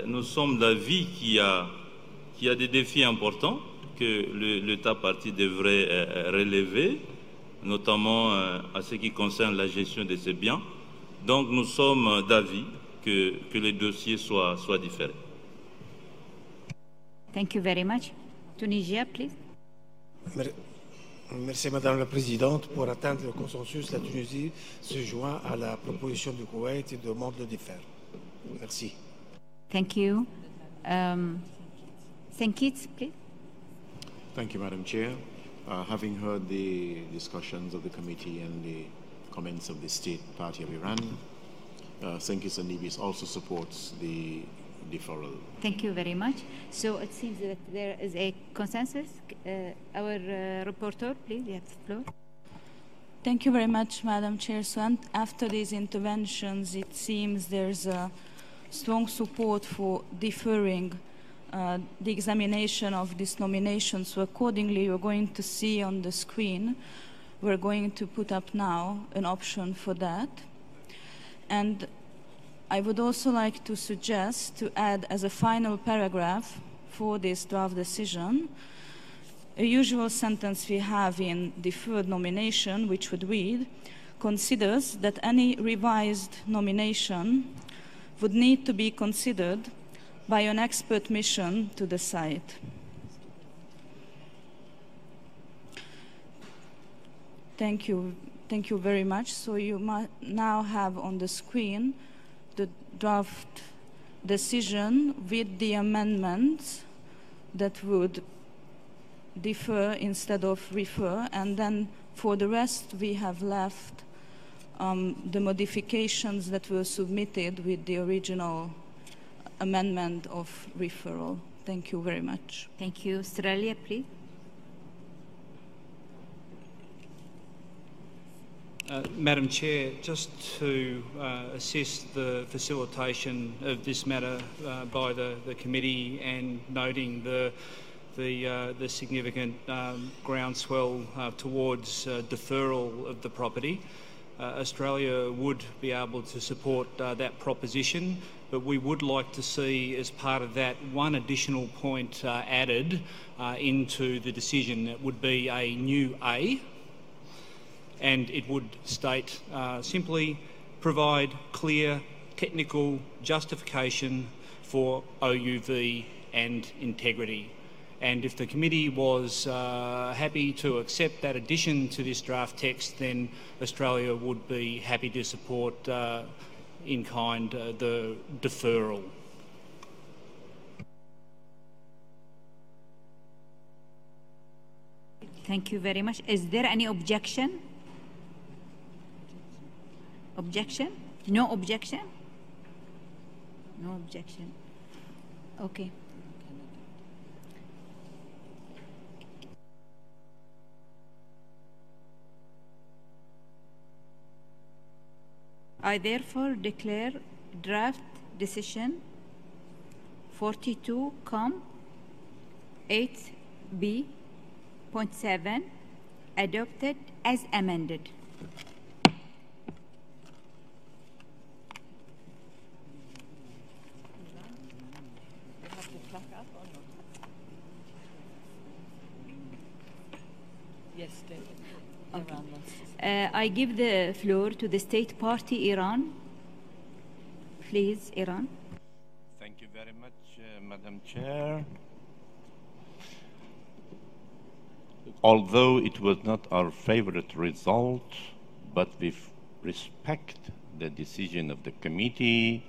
nous sommes d'avis qu'il y a des défis importants que l'État parti devrait relever, notamment à ce qui concerne la gestion de ces biens. Donc nous sommes d'avis que les dossiers soient différés. Thank you very much. Tunisia, please. Merci Madame la Présidente. Pour atteindre le consensus, la Tunisie se joint à la proposition du Koweït et demande le défer. Merci. Thank you. St. Kitts, please. Thank you, Madam Chair. Having heard the discussions of the committee and the comments of the State Party of Iran, Kitts and Nevis also supports the deferral. Thank you very much. So it seems that there is a consensus. Our reporter, please, you have the floor. Thank you very much, Madam Chair. So after these interventions, it seems there's a strong support for deferring the examination of this nomination. So accordingly, you're going to see on the screen, we're going to put up now an option for that. And I would also like to suggest to add as a final paragraph for this draft decision, a usual sentence we have in deferred nomination, which would read, considers that any revised nomination would need to be considered by an expert mission to the site. Thank you very much. So you now have on the screen the draft decision with the amendments that would defer instead of refer, and then for the rest we have left the modifications that were submitted with the original amendment of referral. Thank you very much. Thank you. Australia, please. Madam Chair, just to assist the facilitation of this matter by the committee and noting the significant groundswell towards deferral of the property, Australia would be able to support that proposition, but we would like to see as part of that one additional point added into the decision. That would be a new A, and it would state simply provide clear technical justification for OUV and integrity. And if the committee was happy to accept that addition to this draft text, then Australia would be happy to support in kind the deferral. Thank you very much. Is there any objection? Objection? No objection? No objection. Okay. I therefore declare draft decision 42.8b.7 adopted as amended. Yes, David. Okay. I give the floor to the state party, Iran. Please, Iran. Thank you very much, Madam Chair. Although it was not our favorite result, but we respect the decision of the committee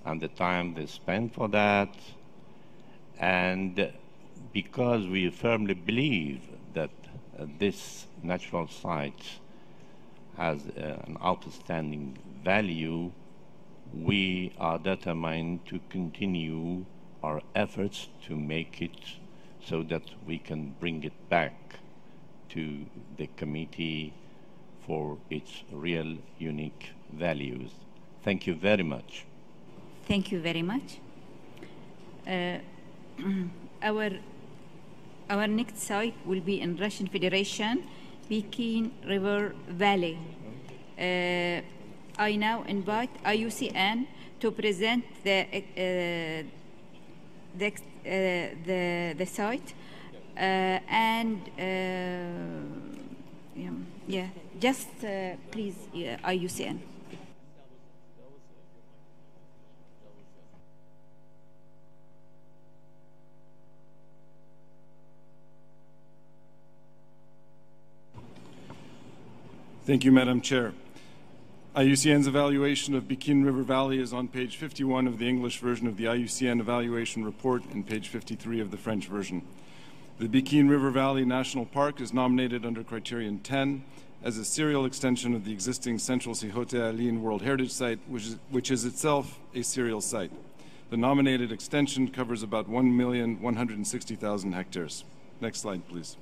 and the time they spent for that, and because we firmly believe that this natural site has an outstanding value, we are determined to continue our efforts to make it so that we can bring it back to the committee for its real unique values. Thank you very much. Thank you very much. Our next site will be in Russian Federation, Bikini River Valley. I now invite IUCN to present the site just please, IUCN. Thank you, Madam Chair. IUCN's evaluation of Bikini River Valley is on page 51 of the English version of the IUCN Evaluation Report and page 53 of the French version. The Bikini River Valley National Park is nominated under Criterion 10 as a serial extension of the existing Central Sihote-Alin World Heritage Site, which is itself a serial site. The nominated extension covers about 1,160,000 hectares. Next slide, please.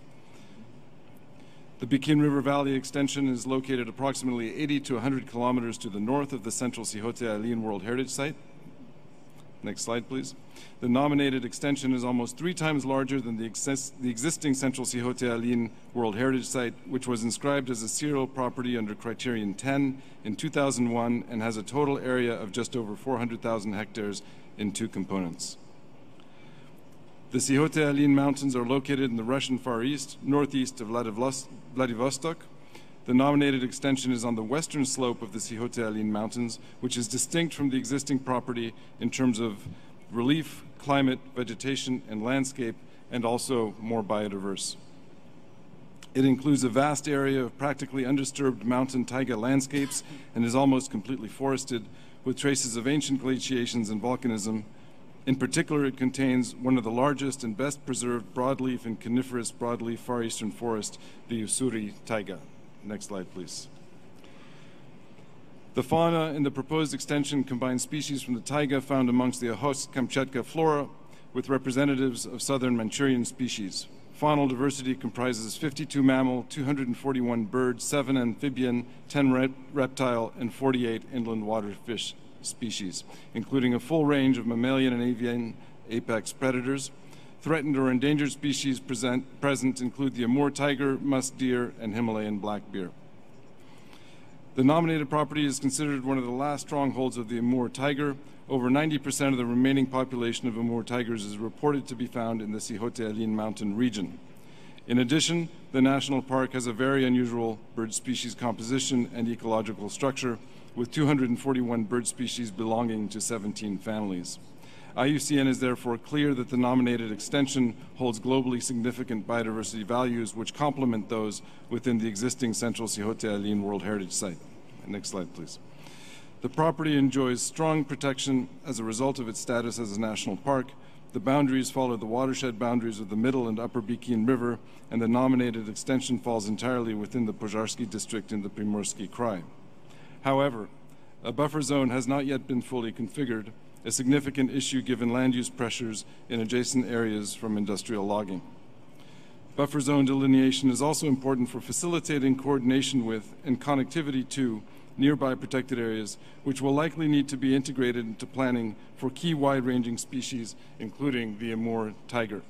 The Bikini River Valley extension is located approximately 80 to 100 kilometers to the north of the Central Sihote-Alin World Heritage Site. Next slide, please. The nominated extension is almost 3 times larger than the existing Central Sihote-Alin World Heritage Site, which was inscribed as a serial property under Criterion 10 in 2001 and has a total area of just over 400,000 hectares in 2 components. The Sihote-Alin Mountains are located in the Russian Far East, northeast of Vladivostok. The nominated extension is on the western slope of the Sihote-Alin Mountains, which is distinct from the existing property in terms of relief, climate, vegetation, and landscape, and also more biodiverse. It includes a vast area of practically undisturbed mountain taiga landscapes and is almost completely forested, with traces of ancient glaciations and volcanism. In particular, it contains one of the largest and best preserved broadleaf and coniferous broadleaf Far Eastern forest, the Ussuri taiga. Next slide, please. The fauna in the proposed extension combines species from the taiga found amongst the Ahos-Kamchatka flora with representatives of southern Manchurian species. Faunal diversity comprises 52 mammal, 241 bird, 7 amphibian, 10 reptile, and 48 inland waterfish species, including a full range of mammalian and avian apex predators. Threatened or endangered species present include the Amur tiger, musk deer, and Himalayan black bear. The nominated property is considered one of the last strongholds of the Amur tiger. Over 90% of the remaining population of Amur tigers is reported to be found in the Sihote-Alin mountain region. In addition, the national park has a very unusual bird species composition and ecological structure, with 241 bird species belonging to 17 families. IUCN is therefore clear that the nominated extension holds globally significant biodiversity values which complement those within the existing Central Sihote-Alin World Heritage Site. Next slide, please. The property enjoys strong protection as a result of its status as a national park. The boundaries follow the watershed boundaries of the Middle and Upper Bikini River, and the nominated extension falls entirely within the Pozharsky district in the Primorsky Krai. However, a buffer zone has not yet been fully configured, a significant issue given land use pressures in adjacent areas from industrial logging. Buffer zone delineation is also important for facilitating coordination with and connectivity to nearby protected areas, which will likely need to be integrated into planning for key wide-ranging species, including the Amur tiger.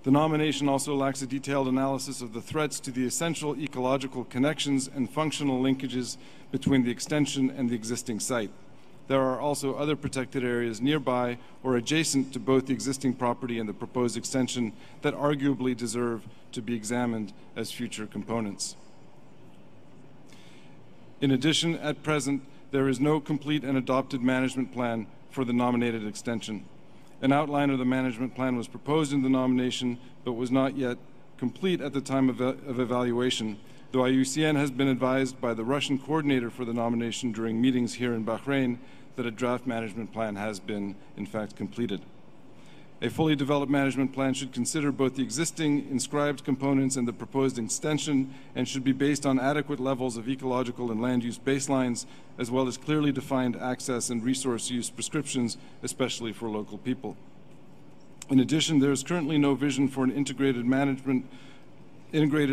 The nomination also lacks a detailed analysis of the threats to the essential ecological connections and functional linkages between the extension and the existing site. There are also other protected areas nearby or adjacent to both the existing property and the proposed extension that arguably deserve to be examined as future components. In addition, at present, there is no complete and adopted management plan for the nominated extension. An outline of the management plan was proposed in the nomination, but was not yet complete at the time of evaluation, though IUCN has been advised by the Russian coordinator for the nomination during meetings here in Bahrain that a draft management plan has been, in fact, completed. A fully developed management plan should consider both the existing inscribed components and the proposed extension, and should be based on adequate levels of ecological and land use baselines, as well as clearly defined access and resource use prescriptions, especially for local people. In addition, there is currently no vision for an integrated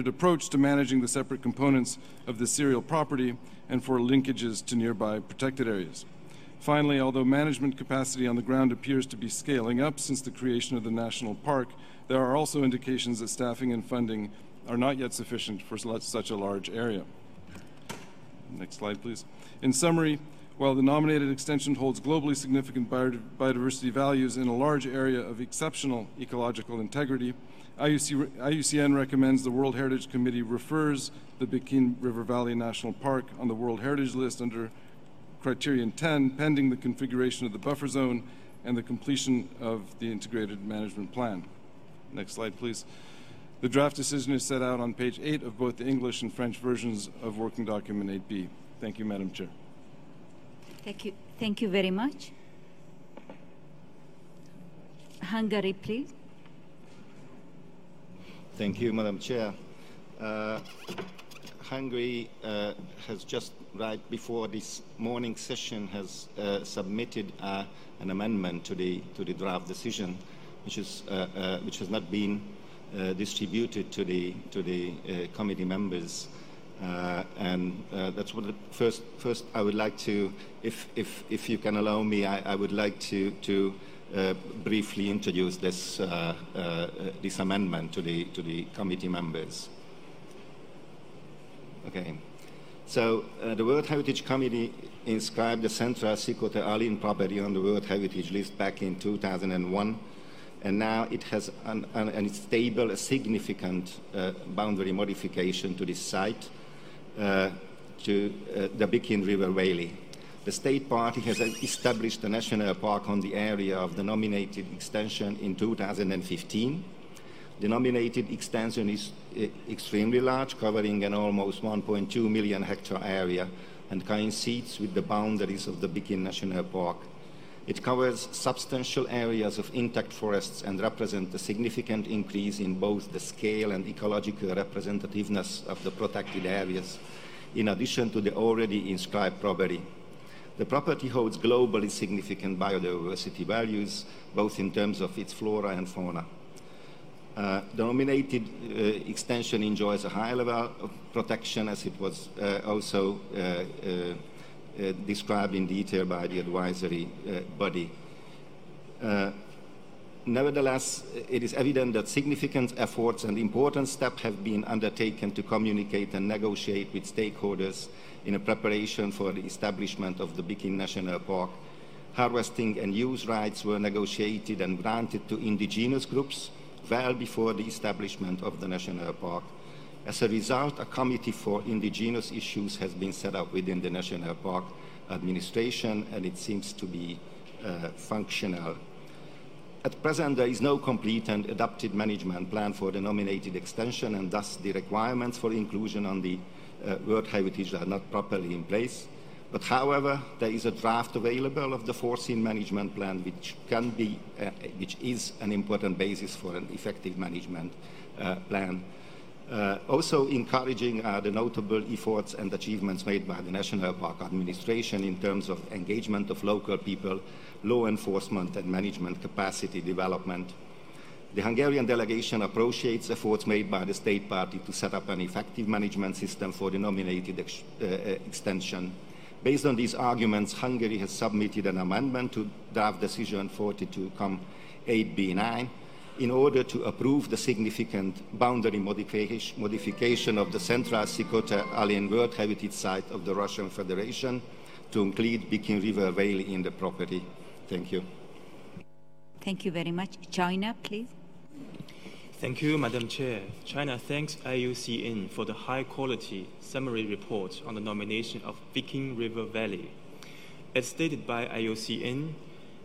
approach to managing the separate components of the serial property and for linkages to nearby protected areas. Finally, although management capacity on the ground appears to be scaling up since the creation of the national park, there are also indications that staffing and funding are not yet sufficient for such a large area. Next slide, please. In summary, while the nominated extension holds globally significant biodiversity values in a large area of exceptional ecological integrity, IUCN recommends the World Heritage Committee refers the Bikini River Valley National Park on the World Heritage List under Criterion 10, pending the configuration of the buffer zone and the completion of the integrated management plan. Next slide, please. The draft decision is set out on page 8 of both the English and French versions of Working Document 8B. Thank you, Madam Chair. Thank you very much. Hungary, please. Thank you, Madam Chair. Hungary has just right before this morning session has submitted an amendment to the draft decision, which has not been distributed to the committee members. And that's what first I would like to, if you can allow me, I would like to briefly introduce this this amendment to the committee members. Okay. So the World Heritage Committee inscribed the Central Sikhote Alin property on the World Heritage List back in 2001, and now it has and it's tabled a significant boundary modification to this site, to the Bikini River Valley. The state party has established a national park on the area of the nominated extension in 2015. The nominated extension is extremely large, covering an almost 1.2 million hectare area, and coincides with the boundaries of the Bikini National Park. It covers substantial areas of intact forests and represents a significant increase in both the scale and ecological representativeness of the protected areas, in addition to the already inscribed property. The property holds globally significant biodiversity values, both in terms of its flora and fauna. The nominated extension enjoys a high level of protection, as it was also described in detail by the advisory body. Nevertheless, it is evident that significant efforts and important steps have been undertaken to communicate and negotiate with stakeholders in a preparation for the establishment of the Bikini National Park. Harvesting and use rights were negotiated and granted to indigenous groups well before the establishment of the national park. As a result, a committee for indigenous issues has been set up within the National Park administration, and it seems to be functional. At present, there is no complete and adapted management plan for the nominated extension, and thus the requirements for inclusion on the World Heritage are not properly in place. But however, there is a draft available of the foreseen management plan, which is an important basis for an effective management plan. Also encouraging are the notable efforts and achievements made by the National Park Administration in terms of engagement of local people, law enforcement and management capacity development. The Hungarian delegation appreciates efforts made by the state party to set up an effective management system for the nominated extension. Based on these arguments, Hungary has submitted an amendment to draft decision 42-8B9 in order to approve the significant boundary modification of the Central Sikhote Alin World Heritage Site of the Russian Federation to include Bikini River Valley in the property. Thank you. Thank you very much. China, please. Thank you, Madam Chair. China thanks Iucn for the high-quality summary report on the nomination of Bikini River Valley. As stated by Iucn,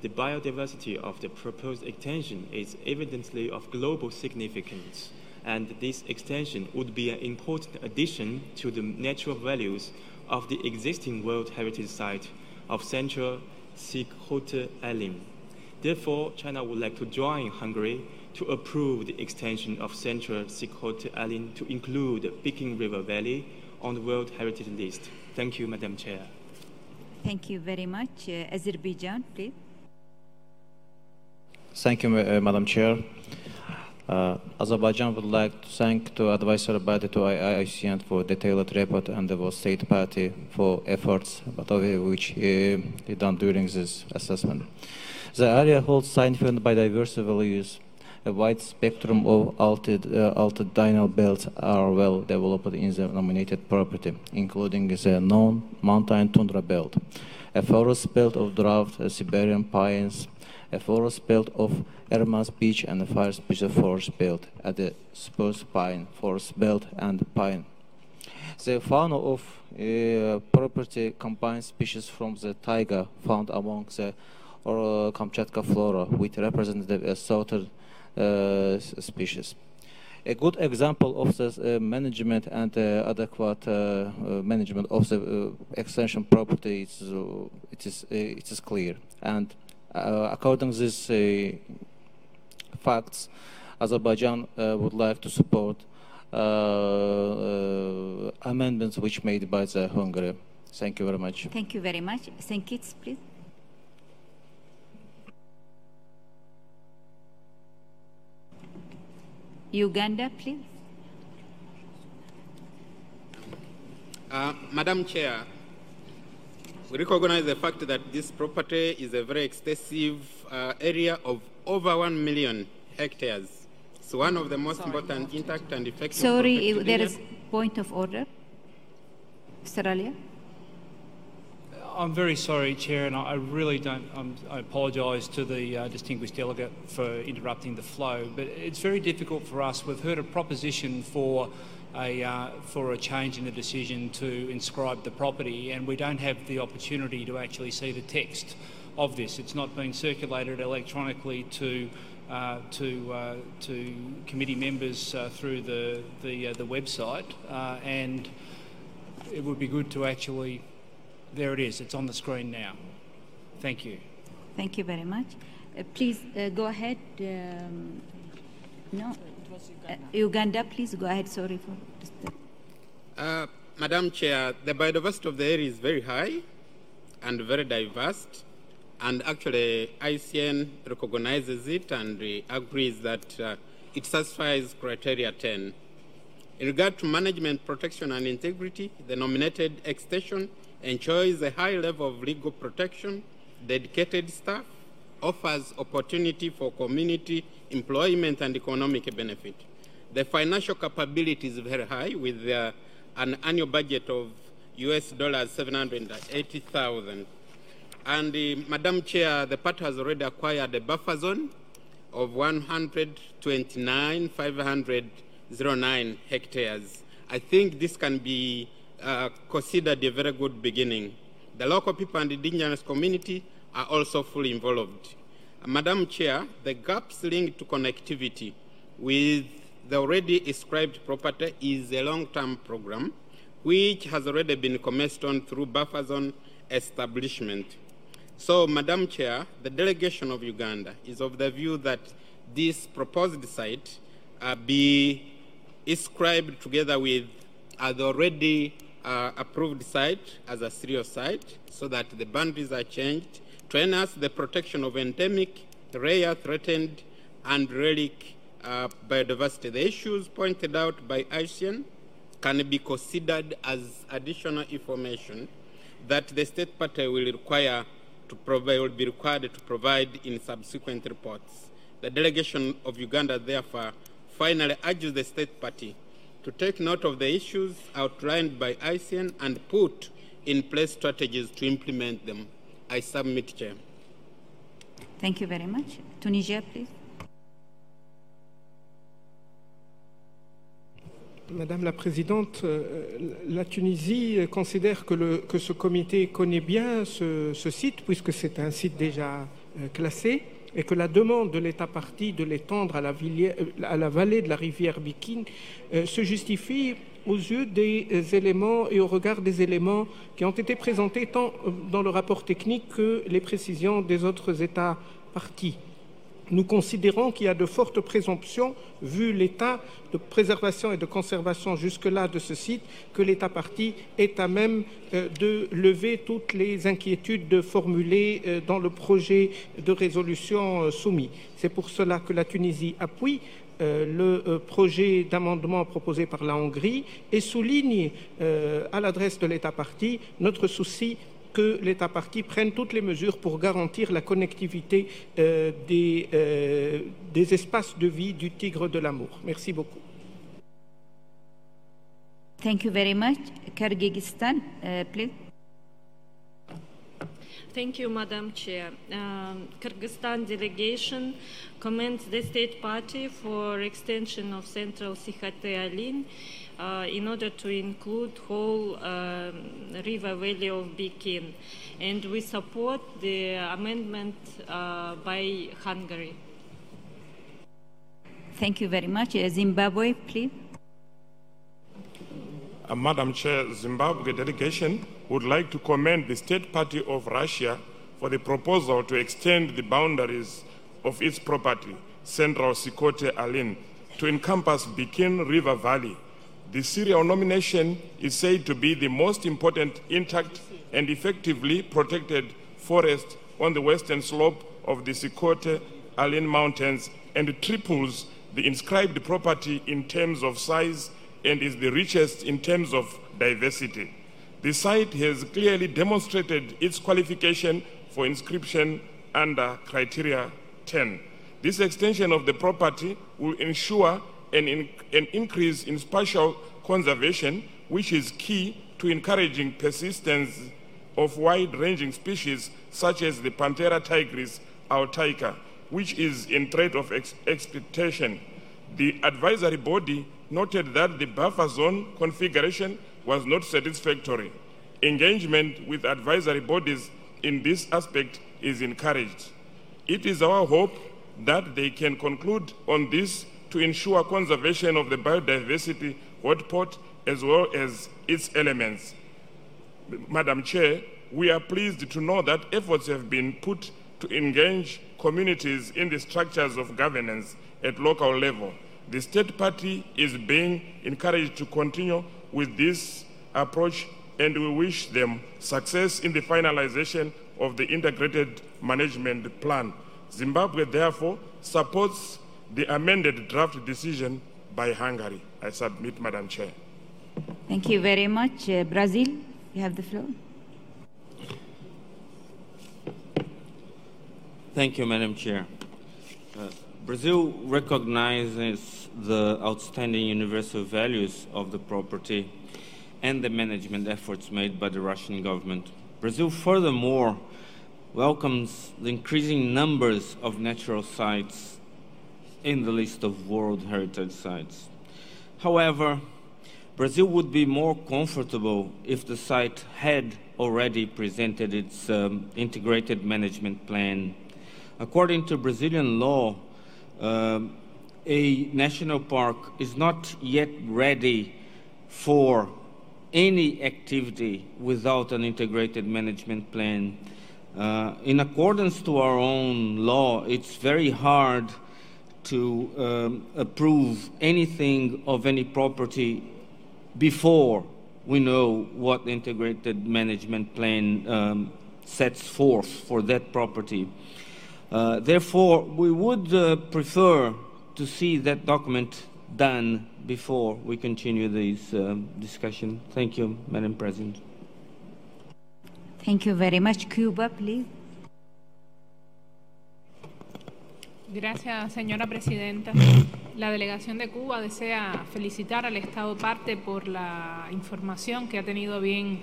the biodiversity of the proposed extension is evidently of global significance, and this extension would be an important addition to the natural values of the existing World Heritage Site of Central Sikhote Alin. Therefore, China would like to join Hungary to approve the extension of Central Sikhote Alin to include the Bikini River Valley on the World Heritage List. Thank you, Madam Chair. Thank you very much. Azerbaijan, please. Thank you, Madam Chair. Azerbaijan would like to thank the advisory body to Iucn for detailed report and the state party for efforts which done during this assessment. The area holds significant biodiversity values. A wide spectrum of altitudinal belts are well developed in the nominated property, including the known mountain tundra belt, a forest belt of dwarf Siberian pines, a forest belt of Ermans beech and a fire species forest belt, at the spruce pine forest belt and pine. The fauna of property combines species from the taiga found among the Kamchatka flora with representative southern species. A good example of the management and adequate management of the extension property is clear. And according to these facts, Azerbaijan would like to support amendments which made by the Hungary. Thank you very much. Thank you very much. St. Kitts, please. Uganda, please. Madam Chair, we recognize the fact that this property is a very extensive area of over 1 million hectares. It's one of the most important intact and effective. Sorry, there is point of order. Mr. Alia? I'm very sorry, Chair, and I really don't, I apologise to the distinguished delegate for interrupting the flow, but it's very difficult for us. We've heard a proposition for a change in the decision to inscribe the property, and we don't have the opportunity to actually see the text of this. It's not been circulated electronically to committee members through the website, and it would be good to actually. There it is. It's on the screen now. Thank you. Thank you very much. Please go ahead. No. Uganda, please go ahead. Sorry for this. Madam Chair, the biodiversity of the area is very high and very diverse. And actually, Iucn recognizes it and agrees that it satisfies criteria 10. In regard to management, protection, and integrity, the nominated extension ensures a high level of legal protection, dedicated staff, offers opportunity for community employment and economic benefit. The financial capability is very high with an annual budget of US $780,000. And Madam Chair, the party has already acquired a buffer zone of 129,509 hectares. I think this can be considered a very good beginning. The local people and indigenous community are also fully involved. Madam Chair, the gaps linked to connectivity with the already inscribed property is a long-term program which has already been commenced on through buffer zone establishment. So, Madam Chair, the delegation of Uganda is of the view that this proposed site be inscribed together with the already approved site as a serious site so that the boundaries are changed to enhance the protection of endemic, rare, threatened, and relic biodiversity. The issues pointed out by Iucn can be considered as additional information that the state party will be required to provide in subsequent reports. The delegation of Uganda, therefore, finally urges the state party to take note of the issues outlined by Iucn and put in place strategies to implement them. I submit, Chair. Thank you very much. Tunisia, please. Madame la Présidente, la Tunisie considère que ce comité connaît bien ce site, puisque c'est un site déjà classé, et que la demande de l'État partie de l'étendre à la vallée de la rivière Bikini se justifie aux yeux des éléments et au regard des éléments qui ont été présentés tant dans le rapport technique que les précisions des autres États parties. Nous considérons qu'il y a de fortes présomptions, vu l'état de préservation et de conservation jusque-là de ce site, que l'État partie est à même de lever toutes les inquiétudes formulées dans le projet de résolution soumis. C'est pour cela que la Tunisie appuie le projet d'amendement proposé par la Hongrie et souligne à l'adresse de l'État partie notre souci que l'État partie prenne toutes les mesures pour garantir la connectivité des espaces de vie du tigre de l'amour. Merci beaucoup. Thank you very much. Kyrgyzstan, please. Thank you, Madam Chair. Kyrgyzstan delegation commends the state party for extension of Central Sikhaty-Alin in order to include whole river valley of Bikini, and we support the amendment by Hungary. Thank you very much. Zimbabwe, please. Madam Chair, Zimbabwe delegation would like to commend the state party of Russia for the proposal to extend the boundaries of its property, Central Sikhaty-Alin, to encompass Bikini River Valley. The serial nomination is said to be the most important intact and effectively protected forest on the western slope of the Sikote Alin Mountains and triples the inscribed property in terms of size and is the richest in terms of diversity. The site has clearly demonstrated its qualification for inscription under Criteria 10. This extension of the property will ensure an increase in spatial conservation, which is key to encouraging persistence of wide-ranging species such as the Panthera tigris altaica, which is in threat of extinction. The advisory body noted that the buffer zone configuration was not satisfactory. Engagement with advisory bodies in this aspect is encouraged. It is our hope that they can conclude on this to ensure conservation of the biodiversity hotspot as well as its elements. Madam Chair, we are pleased to know that efforts have been put to engage communities in the structures of governance at local level. The state party is being encouraged to continue with this approach, and we wish them success in the finalization of the integrated management plan. Zimbabwe, therefore, supports the amended draft decision by Hungary. I submit, Madam Chair. Thank you very much. Brazil, you have the floor. Thank you, Madam Chair. Brazil recognizes the outstanding universal values of the property and the management efforts made by the Russian government. Brazil, furthermore, welcomes the increasing numbers of natural sites in the list of World Heritage Sites. However, Brazil would be more comfortable if the site had already presented its integrated management plan. According to Brazilian law, a national park is not yet ready for any activity without an integrated management plan. In accordance to our own law, it's very hard to approve anything of any property before we know what the integrated management plan sets forth for that property. Therefore, we would prefer to see that document done before we continue this discussion. Thank you, Madam President. Thank you very much. Cuba, please. Gracias, señora presidenta. La delegación de Cuba desea felicitar al Estado parte por la información que ha tenido bien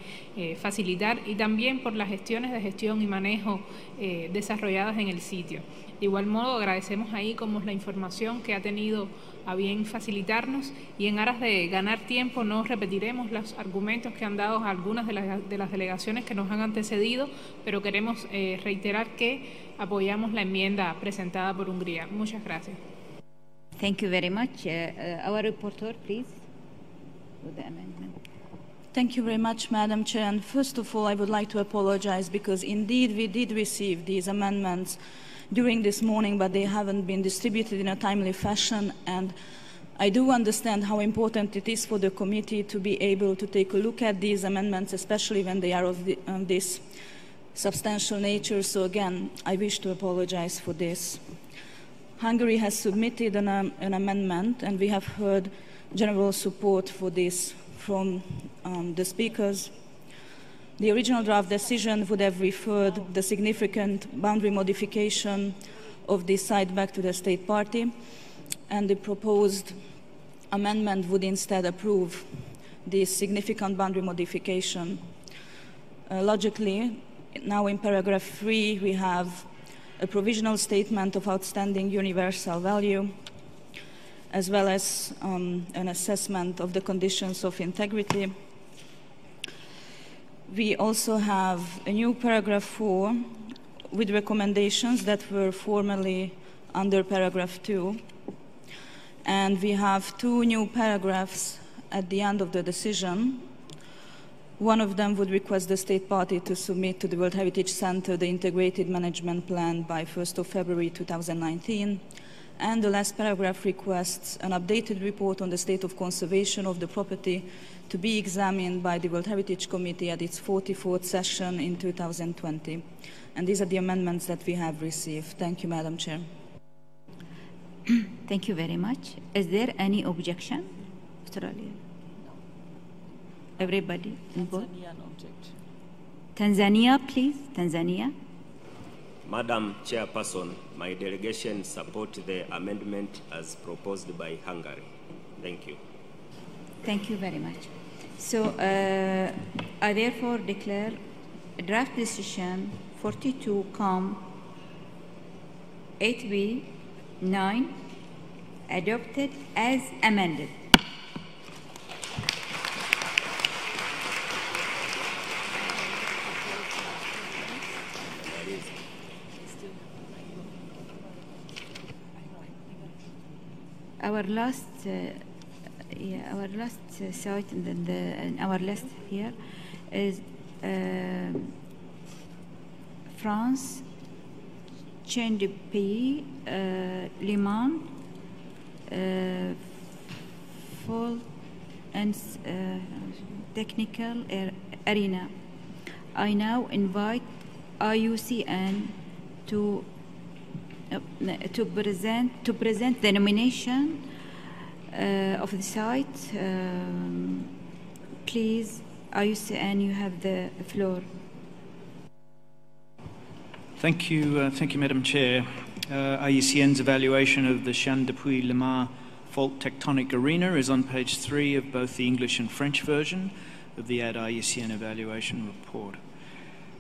facilitar y también por las gestiones de gestión y manejo desarrolladas en el sitio. De igual modo, agradecemos ahí como la información que ha tenido a bien facilitarnos y en aras de ganar tiempo no repetiremos los argumentos que han dado algunas de las delegaciones que nos han antecedido, pero queremos reiterar que apoyamos la enmienda presentada por Hungría. Muchas gracias. Thank you very much. Our reporter, please, with the amendment. Thank you very much, Madam Chair. And first of all, I would like to apologize because indeed we did receive these amendments during this morning, but they haven't been distributed in a timely fashion. And I do understand how important it is for the committee to be able to take a look at these amendments, especially when they are of this substantial nature. So again, I wish to apologize for this. Hungary has submitted an amendment, and we have heard general support for this from the speakers. The original draft decision would have referred the significant boundary modification of this site back to the state party, and the proposed amendment would instead approve this significant boundary modification. Logically, now in paragraph 3, we have a provisional statement of outstanding universal value, as well as an assessment of the conditions of integrity. We also have a new paragraph 4 with recommendations that were formerly under paragraph 2. And we have 2 new paragraphs at the end of the decision. One of them would request the state party to submit to the World Heritage Center the integrated management plan by 1st of February 2019. And the last paragraph requests an updated report on the state of conservation of the property to be examined by the World Heritage Committee at its 44th session in 2020. And these are the amendments that we have received. Thank you, Madam Chair. Thank you very much. Is there any objection? Australia? Everybody in board? Tanzania, please. Tanzania. Madam Chairperson, my delegation supports the amendment as proposed by Hungary. Thank you. Thank you very much. So I therefore declare draft decision 42 COM 8B 9 adopted as amended. Our last site in our list here is France, Chain de Pays, Le Mans, Fault and Technical Arena. I now invite IUCN to present the nomination of the site. Please, IUCN, you have the floor. Thank you, Madam Chair. IUCN's evaluation of the Chain de Pays Le Mans fault tectonic arena is on page 3 of both the English and French version of the IUCN evaluation report.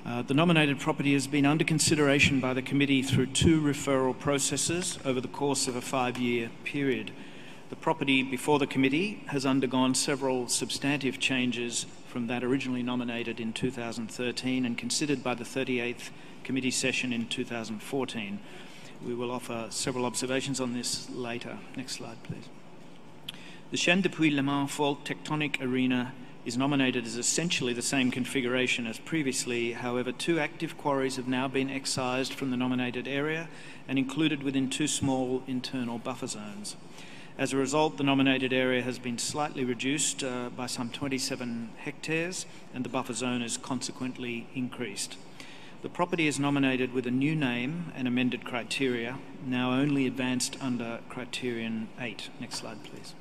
The nominated property has been under consideration by the committee through 2 referral processes over the course of a 5-year period. The property before the committee has undergone several substantive changes from that originally nominated in 2013 and considered by the 38th committee session in 2014. We will offer several observations on this later. Next slide, please. The Chain de Pays Le Mans fault tectonic arena is nominated as essentially the same configuration as previously. However, 2 active quarries have now been excised from the nominated area and included within 2 small internal buffer zones. As a result, the nominated area has been slightly reduced by some 27 hectares, and the buffer zone is consequently increased. The property is nominated with a new name and amended criteria, now only advanced under Criterion 8. Next slide, please.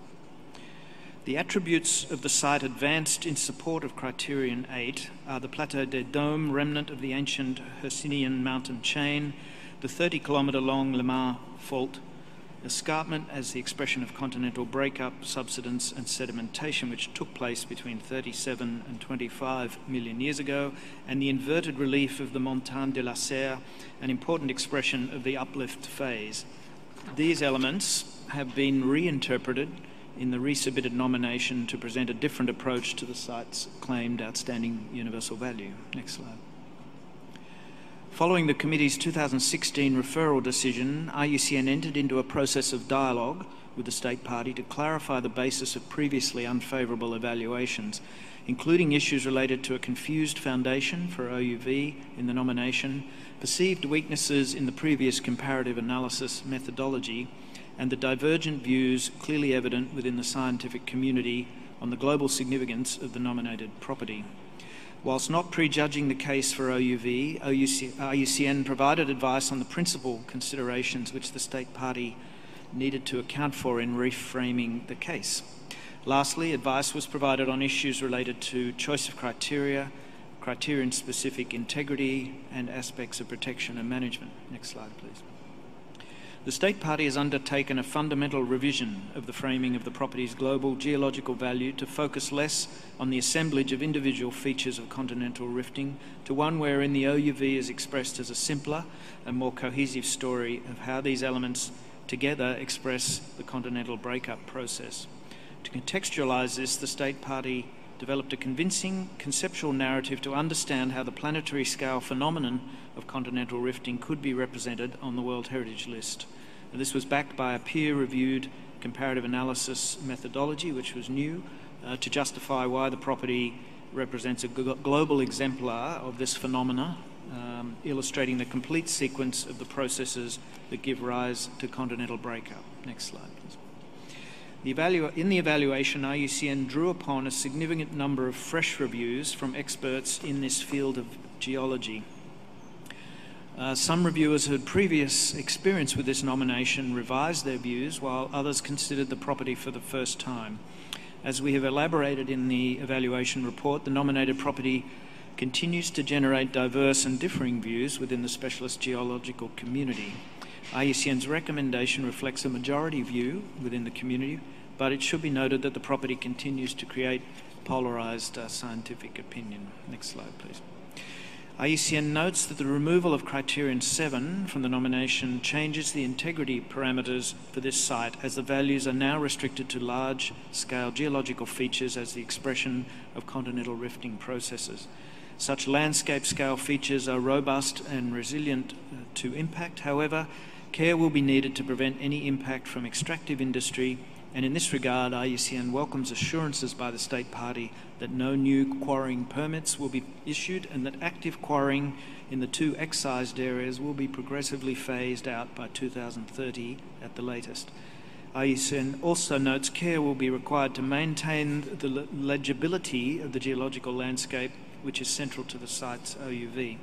The attributes of the site advanced in support of Criterion 8 are the Plateau des Dômes, remnant of the ancient Hercynian mountain chain, the 30-kilometre-long Le Mans fault, escarpment as the expression of continental breakup, subsidence and sedimentation which took place between 37 and 25 million years ago, and the inverted relief of the Montagne de la Serre, an important expression of the uplift phase. These elements have been reinterpreted in the resubmitted nomination to present a different approach to the site's claimed outstanding universal value. Next slide. Following the committee's 2016 referral decision, IUCN entered into a process of dialogue with the state party to clarify the basis of previously unfavourable evaluations, including issues related to a confused foundation for OUV in the nomination, perceived weaknesses in the previous comparative analysis methodology, and the divergent views clearly evident within the scientific community on the global significance of the nominated property. Whilst not prejudging the case for OUV, IUCN provided advice on the principal considerations which the state party needed to account for in reframing the case. Lastly, advice was provided on issues related to choice of criteria, criterion-specific integrity, and aspects of protection and management. Next slide, please. The state party has undertaken a fundamental revision of the framing of the property's global geological value to focus less on the assemblage of individual features of continental rifting to one wherein the OUV is expressed as a simpler and more cohesive story of how these elements together express the continental breakup process. To contextualise this, the state party developed a convincing conceptual narrative to understand how the planetary scale phenomenon of continental rifting could be represented on the World Heritage List. And this was backed by a peer-reviewed comparative analysis methodology, which was new, to justify why the property represents a global exemplar of this phenomena illustrating the complete sequence of the processes that give rise to continental breakup. Next slide, please. In the evaluation, IUCN drew upon a significant number of fresh reviews from experts in this field of geology. Some reviewers who had previous experience with this nomination revised their views, while others considered the property for the first time. As we have elaborated in the evaluation report, the nominated property continues to generate diverse and differing views within the specialist geological community. IUCN's recommendation reflects a majority view within the community, but it should be noted that the property continues to create polarized scientific opinion. Next slide, please. IUCN notes that the removal of Criterion 7 from the nomination changes the integrity parameters for this site, as the values are now restricted to large-scale geological features as the expression of continental rifting processes. Such landscape-scale features are robust and resilient to impact. However, care will be needed to prevent any impact from extractive industry, and in this regard, IUCN welcomes assurances by the state party that no new quarrying permits will be issued and that active quarrying in the two excised areas will be progressively phased out by 2030 at the latest. IUCN also notes care will be required to maintain the legibility of the geological landscape, which is central to the site's OUV.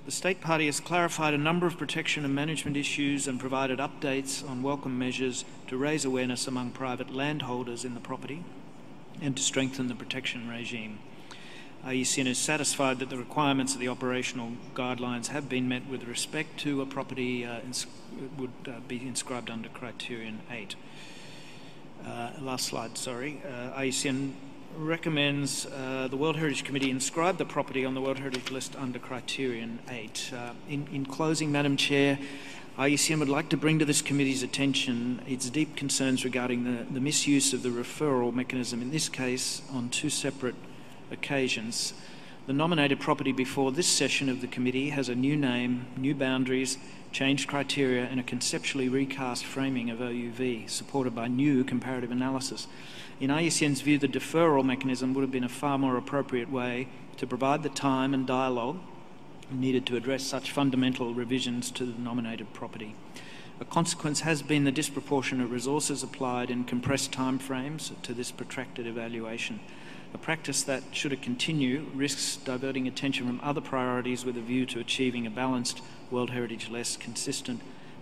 The state party has clarified a number of protection and management issues and provided updates on welcome measures to raise awareness among private landholders in the property and to strengthen the protection regime. IUCN is satisfied that the requirements of the operational guidelines have been met with respect to a property would be inscribed under Criterion 8. Last slide, sorry. IUCN recommends the World Heritage Committee inscribe the property on the World Heritage List under Criterion 8. In closing, Madam Chair, IUCN would like to bring to this committee's attention its deep concerns regarding the misuse of the referral mechanism, in this case on two separate occasions. The nominated property before this session of the committee has a new name, new boundaries, changed criteria and a conceptually recast framing of OUV, supported by new comparative analysis. In IUCN's view, the deferral mechanism would have been a far more appropriate way to provide the time and dialogue needed to address such fundamental revisions to the nominated property. A consequence has been the disproportionate resources applied in compressed timeframes to this protracted evaluation. A practice that, should it continue, risks diverting attention from other priorities with a view to achieving a balanced World Heritage List consistent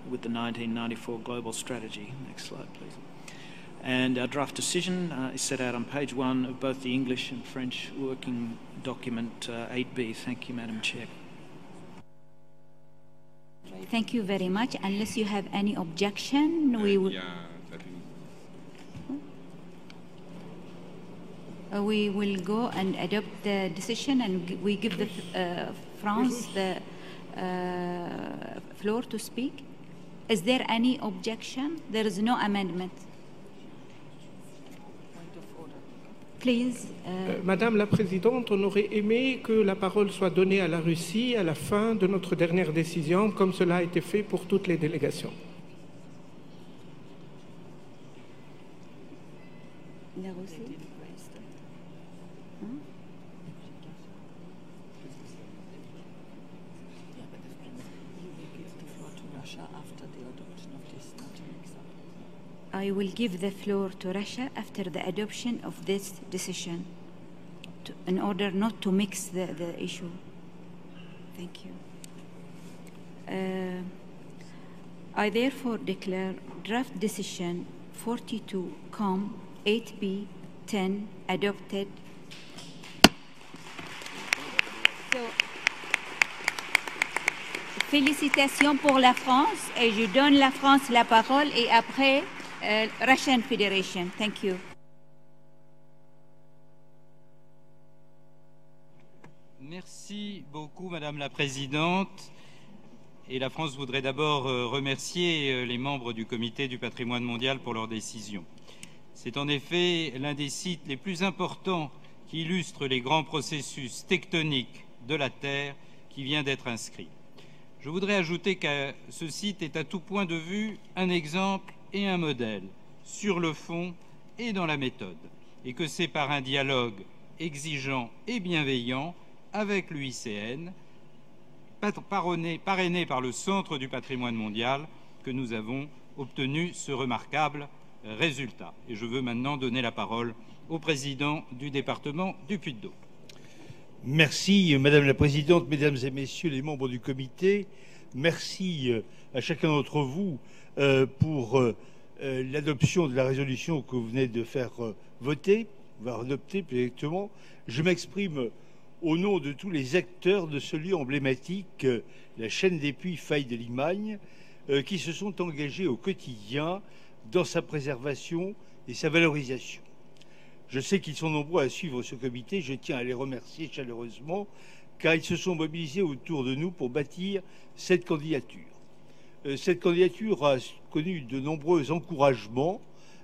with the 1994 Global Strategy. Next slide, please. And our draft decision is set out on page 1 of both the English and French working document 8B. Thank you, Madam Chair. Thank you very much. Unless you have any objection, we will... we will go and adopt the decision, and we give the France the floor to speak. Is there any objection? There is no amendment. Please. Madame la Présidente, on aurait aimé que la parole soit donnée à la Russie à la fin de notre dernière décision, comme cela a été fait pour toutes les délégations. La Russie. I will give the floor to Russia after the adoption of this decision, in order not to mix the issue. Thank you. I therefore declare draft decision 42-8B-10 adopted. So, félicitations pour la France, et je donne la France la parole, et après Russian Federation. Thank you. Merci beaucoup, Madame la Présidente. Et la France voudrait d'abord remercier les membres du Comité du patrimoine mondial pour leur décision. C'est en effet l'un des sites les plus importants qui illustre les grands processus tectoniques de la Terre qui vient d'être inscrit. Je voudrais ajouter que ce site est à tout point de vue un exemple et un modèle sur le fond et dans la méthode, et que c'est par un dialogue exigeant et bienveillant avec l'Iucn parrainé par le Centre du patrimoine mondial, que nous avons obtenu ce remarquable résultat. Et je veux maintenant donner la parole au président du département du Puy-de-Dôme. Merci Madame la Présidente, Mesdames et Messieurs les membres du comité. Merci à chacun d'entre vous pour l'adoption de la résolution que vous venez de faire voter, voire adopter plus exactement. Je m'exprime au nom de tous les acteurs de ce lieu emblématique, la chaîne des puits Faille de Limagne, qui se sont engagés au quotidien dans sa préservation et sa valorisation. Je sais qu'ils sont nombreux à suivre ce comité, je tiens à les remercier chaleureusement, car ils se sont mobilisés autour de nous pour bâtir cette candidature. Cette candidature a connu de nombreux encouragements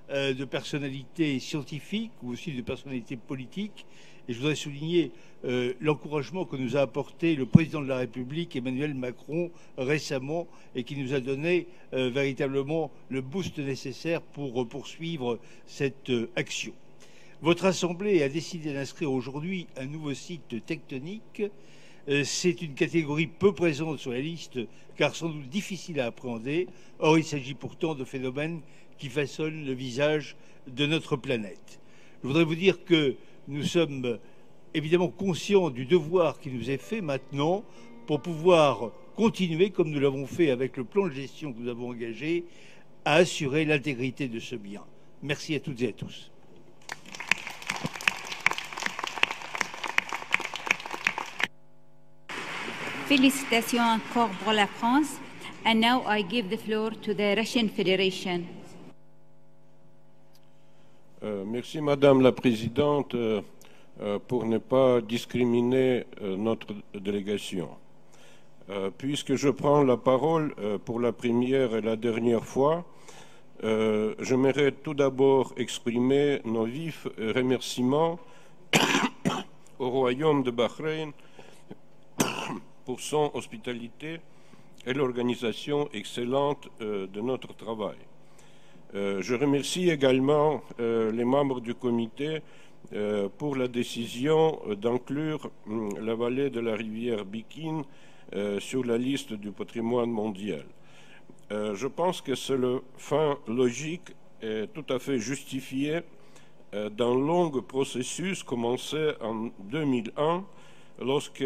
de personnalités scientifiques ou aussi de personnalités politiques. Et je voudrais souligner l'encouragement que nous a apporté le président de la République, Emmanuel Macron, récemment, et qui nous a donné véritablement le boost nécessaire pour poursuivre cette action. Votre Assemblée a décidé d'inscrire aujourd'hui un nouveau site tectonique. C'est une catégorie peu présente sur la liste, car sans doute difficile à appréhender. Or, il s'agit pourtant de phénomènes qui façonnent le visage de notre planète. Je voudrais vous dire que nous sommes évidemment conscients du devoir qui nous est fait maintenant pour pouvoir continuer, comme nous l'avons fait avec le plan de gestion que nous avons engagé, à assurer l'intégrité de ce bien. Merci à toutes et à tous. Félicitations encore pour la France. And now I give the floor to the Russian Federation. Merci Madame la Présidente pour ne pas discriminer notre délégation. Puisque je prends la parole pour la première et la dernière fois, j'aimerais tout d'abord exprimer nos vifs remerciements au Royaume de Bahreïn pour son hospitalité et l'organisation excellente de notre travail. Je remercie également les membres du comité pour la décision d'inclure la vallée de la rivière Bikini sur la liste du patrimoine mondial. Je pense que c'est le fin logique et tout à fait justifié d'un long processus commencé en 2001 lorsque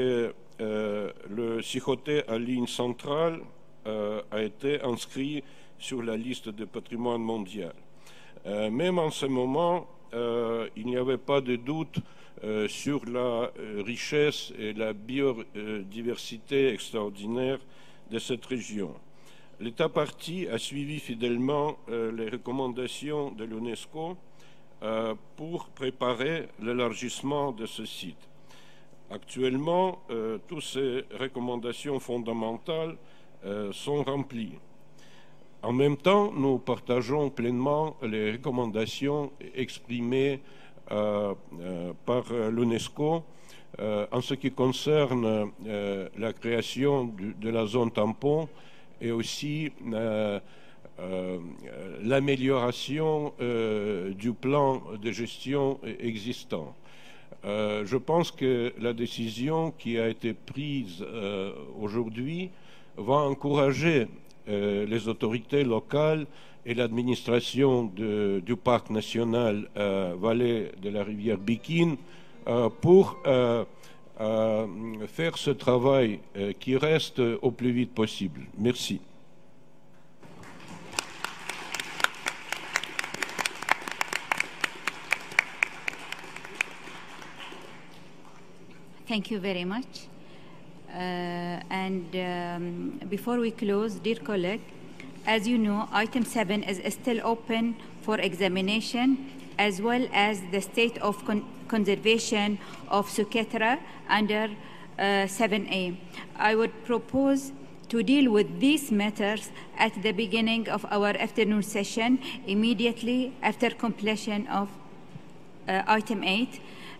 le Sihoté à ligne centrale a été inscrit sur la liste du patrimoine mondial. Même en ce moment, il n'y avait pas de doute sur la richesse et la biodiversité extraordinaire de cette région. L'État partie a suivi fidèlement les recommandations de l'UNESCO pour préparer l'élargissement de ce site. Actuellement, toutes ces recommandations fondamentales sont remplies. En même temps, nous partageons pleinement les recommandations exprimées par l'UNESCO en ce qui concerne la création de la zone tampon et aussi l'amélioration du plan de gestion existant. Je pense que la décision qui a été prise aujourd'hui va encourager les autorités locales et l'administration du parc national Vallée de la rivière Bikini pour faire ce travail qui reste au plus vite possible. Merci. Thank you very much. Before we close, dear colleague, as you know, item 7 is still open for examination, as well as the state of conservation of Socotra under 7A. I would propose to deal with these matters at the beginning of our afternoon session, immediately after completion of item 8,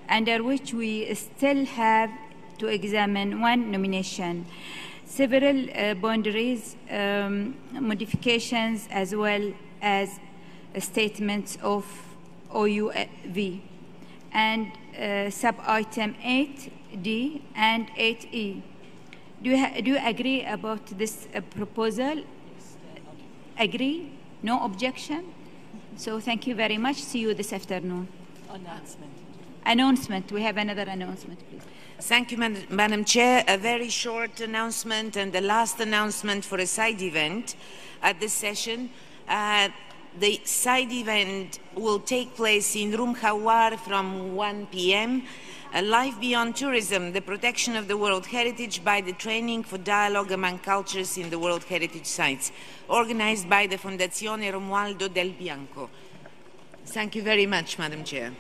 under which we still have to examine one nomination, several boundaries modifications, as well as statements of OUV, and sub-item 8D and 8E. Do you agree about this proposal? Agree? No objection? So thank you very much. See you this afternoon. Announcement. Announcement. We have another announcement, please. Thank you, Madam Chair. A very short announcement and the last announcement for a side event at this session. The side event will take place in Room Hawar from 1 p.m. Life Beyond Tourism, the Protection of the World Heritage by the Training for Dialogue Among Cultures in the World Heritage Sites, organized by the Fondazione Romualdo Del Bianco. Thank you very much, Madam Chair.